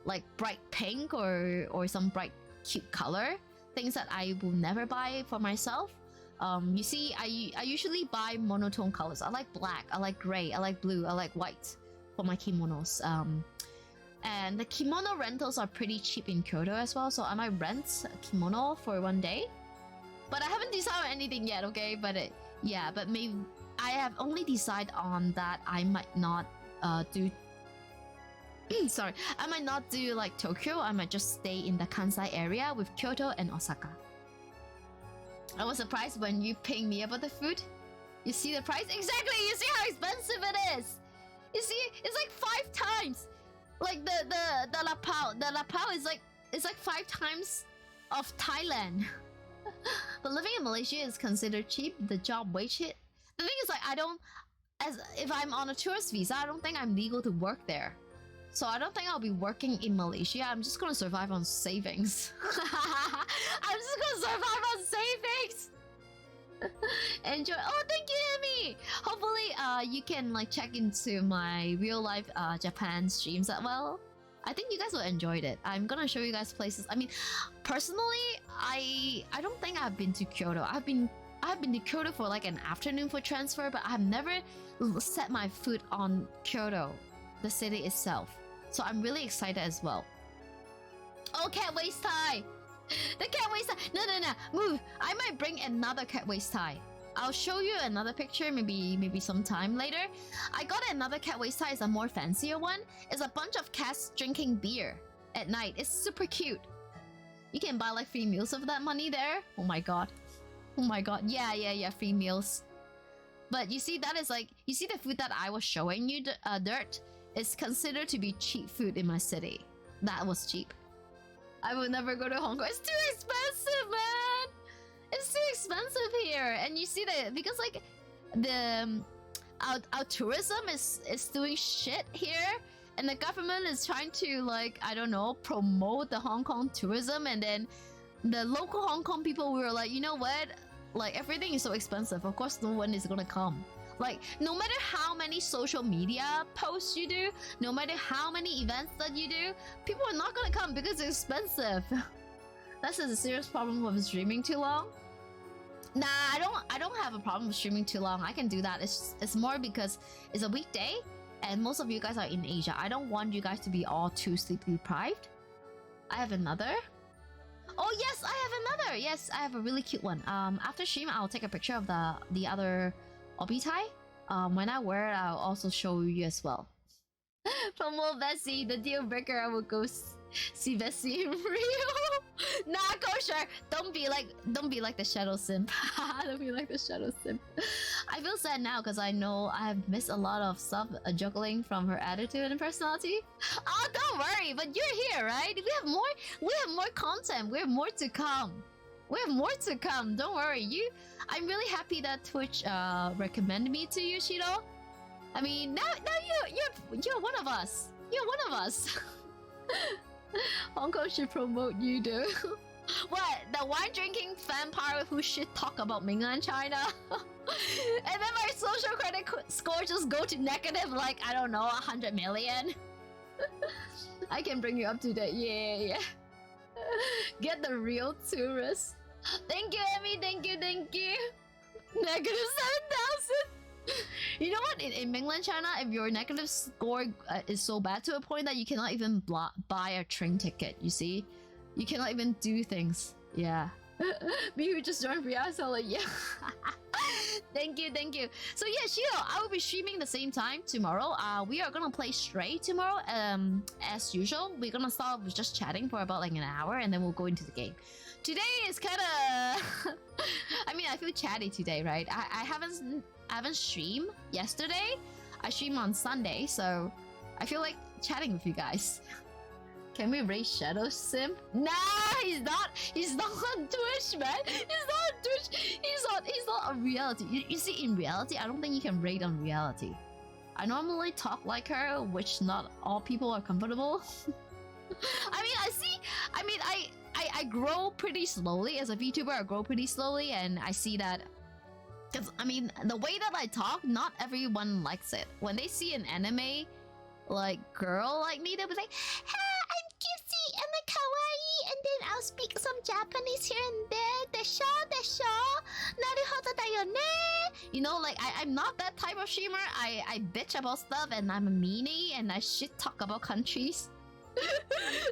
like bright pink or some bright cute color. Things that I will never buy for myself. You see, I usually buy monotone colors. I like black, I like gray, I like blue, I like white for my kimonos. And the kimono rentals are pretty cheap in Kyoto as well, so I might rent a kimono for one day. But I haven't decided anything yet, okay? But yeah, but maybe I have only decided on that I might not do. Sorry, I might not do like Tokyo. I might just stay in the Kansai area with Kyoto and Osaka. I was surprised when you pinged me about the food. You see the price? Exactly! You see how expensive it is! You see, it's like 5 times! Like the La Pao. The La Pao is like, it's like 5 times of Thailand. But living in Malaysia is considered cheap. The job wage hit. The thing is like, if I'm on a tourist visa, I don't think I'm legal to work there. So I don't think I'll be working in Malaysia. I'm just gonna survive on savings. I'm just gonna survive on savings. Enjoy. Oh, thank you, Emmy. Hopefully, you can like check into my real life Japan streams as well. I think you guys will enjoy it. I'm gonna show you guys places. I mean, personally, I don't think I've been to Kyoto. I've been to Kyoto for like an afternoon for transfer, but I've never set my foot on Kyoto, the city itself. So I'm really excited as well. Oh, cat waist tie! The cat waist tie! No, move! I might bring another cat waist tie. I'll show you another picture maybe sometime later. I got another cat waist tie. It's a more fancier one. It's a bunch of cats drinking beer at night. It's super cute. You can buy like free meals of that money there. Oh my god. Oh my god. Yeah, free meals. But you see, that is like, you see the food that I was showing you, Dirt, is considered to be cheap food in my city. That was cheap. I will never go to Hong Kong. It's too expensive, man. It's too expensive here. And you see that because like our tourism is doing shit here, and the government is trying to like, I don't know, promote the Hong Kong tourism, and then the local Hong Kong people were like, you know what? Like everything is so expensive. Of course, no one is gonna come. Like, no matter how many social media posts you do, no matter how many events that you do, people are not gonna come because it's expensive. That's a serious problem with streaming too long. Nah, I don't have a problem with streaming too long. I can do that. It's more because it's a weekday and most of you guys are in Asia. I don't want you guys to be all too sleep deprived. I have another. Oh yes, I have another. Yes, I have a really cute one. After stream, I'll take a picture of the other obi tie. When I wear it, I'll also show you as well. Promo Bessie, the deal breaker. I will go see Bessie in real. Nah, kosher. Don't be like the shadow simp. Don't be like the shadow simp. I feel sad now because I know I have missed a lot of stuff juggling from her attitude and personality. Oh, don't worry. But you're here, right? We have more content. We have more to come. We have more to come. Don't worry. I'm really happy that Twitch recommended me to you, Shido. I mean, now you're one of us. You're one of us. Hong Kong should promote you, dude. What? The wine drinking vampire who should talk about mainland China? And then my social credit score just go to negative, like, I don't know, 100 million. I can bring you up to date. Yeah. Get the real tourist. Thank you, Emmy. Thank you. Negative 7,000. You know what? In mainland China, if your negative score is so bad to a point that you cannot even buy a train ticket, you see? You cannot even do things. Yeah. Me who just joined Ria, so like, yeah. Thank you. So yeah, Shiro, I will be streaming the same time tomorrow. We are gonna play Stray tomorrow. As usual, we're gonna start with just chatting for about like an hour, and then we'll go into the game. Today is kind of... I mean, I feel chatty today, right? I haven't streamed yesterday. I streamed on Sunday, so I feel like chatting with you guys. Can we raise Shadow Simp? Nah, he's not on Twitch, man. He's not on Twitch. He's not on reality. You see, in reality, I don't think you can raid on reality. I normally talk like her, which not all people are comfortable. I mean, I grow pretty slowly as a VTuber. I grow pretty slowly, and I see that. Because, I mean, the way that I talk, not everyone likes it. When they see an anime, like, girl like me, they'll be like, "Ha, I'm cutesy, I'm a kawaii," and then I'll speak some Japanese here and there. Desho, naruhodo da yo ne. You know, like, I'm not that type of streamer. I bitch about stuff, and I'm a meanie, and I shit talk about countries.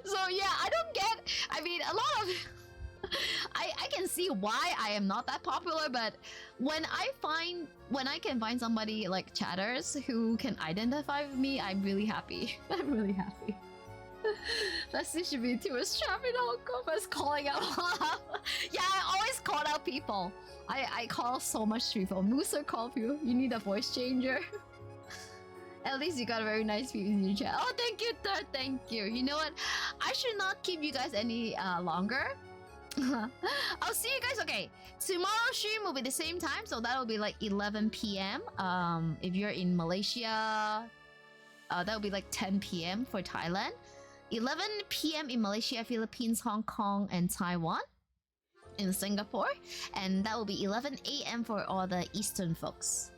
So, yeah, I don't get... I mean, a lot of... I can see why I am not that popular, but when I can find somebody like chatters who can identify with me, I'm really happy. I'm really happy. That should be too much trap in Hong Kong as calling out. Yeah, I always call out people. I call so much people. Mooser call you. You need a voice changer. At least you got a very nice view in your chat. Oh, thank you, Third. Thank you. You know what? I should not keep you guys any longer. I'll see you guys. Okay, tomorrow's stream will be the same time, so that will be like 11 p.m. If you're in Malaysia, that will be like 10 p.m. for Thailand, 11 p.m. in Malaysia, Philippines, Hong Kong, and Taiwan. In Singapore, and that will be 11 a.m. for all the Eastern folks.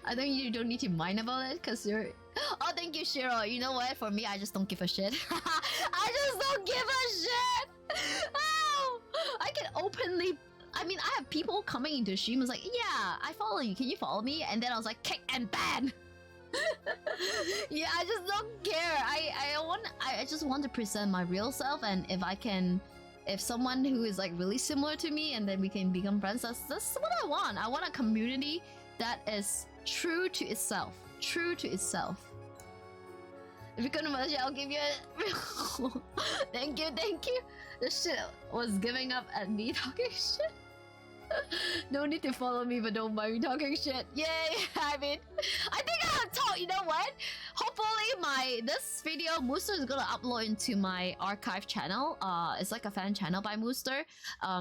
I think you don't need to mind about it because you're... Oh, thank you, Shiro. You know what? For me, I just don't give a shit. I just don't give a shit. Oh, I can openly... I mean, I have people coming into stream was like, yeah, I follow you. Can you follow me? And then I was like, kick and ban. Yeah, I just don't care. I just want to present my real self, and if someone who is like really similar to me, and then we can become friends, that's what I want. I want a community that is true to itself. True to itself. If you come to Malaysia, I'll give you a... Thank you. This shit was giving up at me talking shit. No need to follow me, but don't mind me talking shit. Yay! I mean, I think I'll talk. You know what? Hopefully, this video Mooster is gonna upload into my archive channel. It's like a fan channel by Mooster.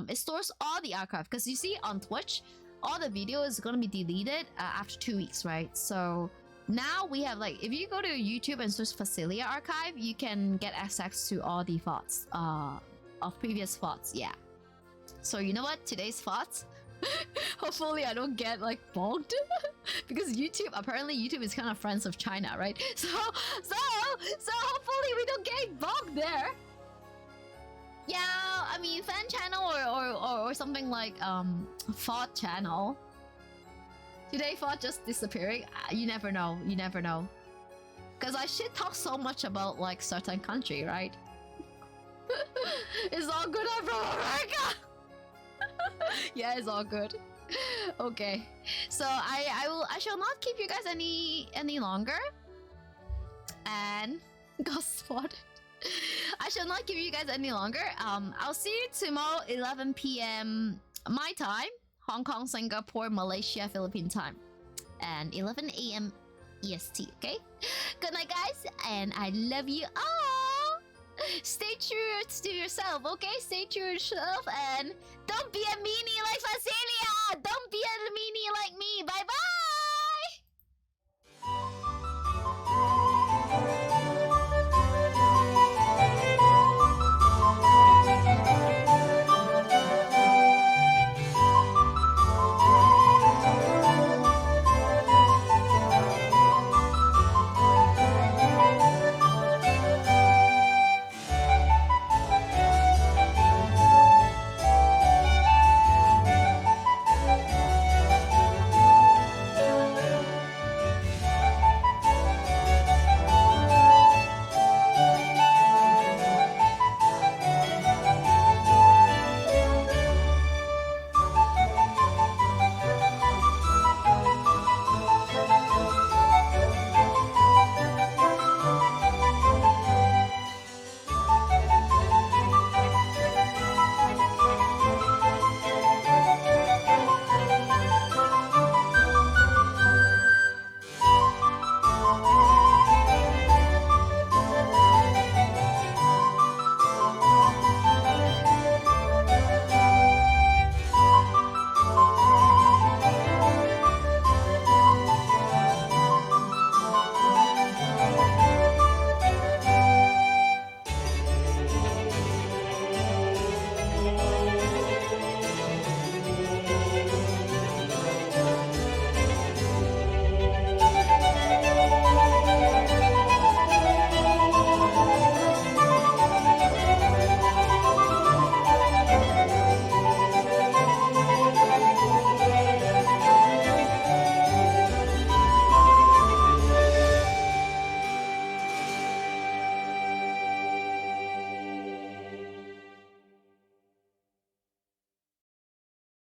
It stores all the archive because you see on Twitch, all the video is gonna be deleted after 2 weeks, right? So now we have like, if you go to YouTube and search Vezelia archive, you can get access to all the thoughts of previous thoughts. Yeah. So you know what? Today's thoughts. Hopefully I don't get like bogged because apparently YouTube is kind of friends of China, right? So hopefully we don't get bogged there. Yeah, I mean fan channel or something like thought channel. Today thought just disappearing. You never know. Because I shit talk so much about like certain country, right? It's all good. I'm from America. Yeah, it's all good. Okay, so I shall not keep you guys any longer. And got spotted. I shall not keep you guys any longer. I'll see you tomorrow 11 p.m. my time, Hong Kong, Singapore, Malaysia, Philippine time, and 11 a.m. EST. Okay. Good night, guys, and I love you all. Stay true to yourself, okay? Stay true to yourself and don't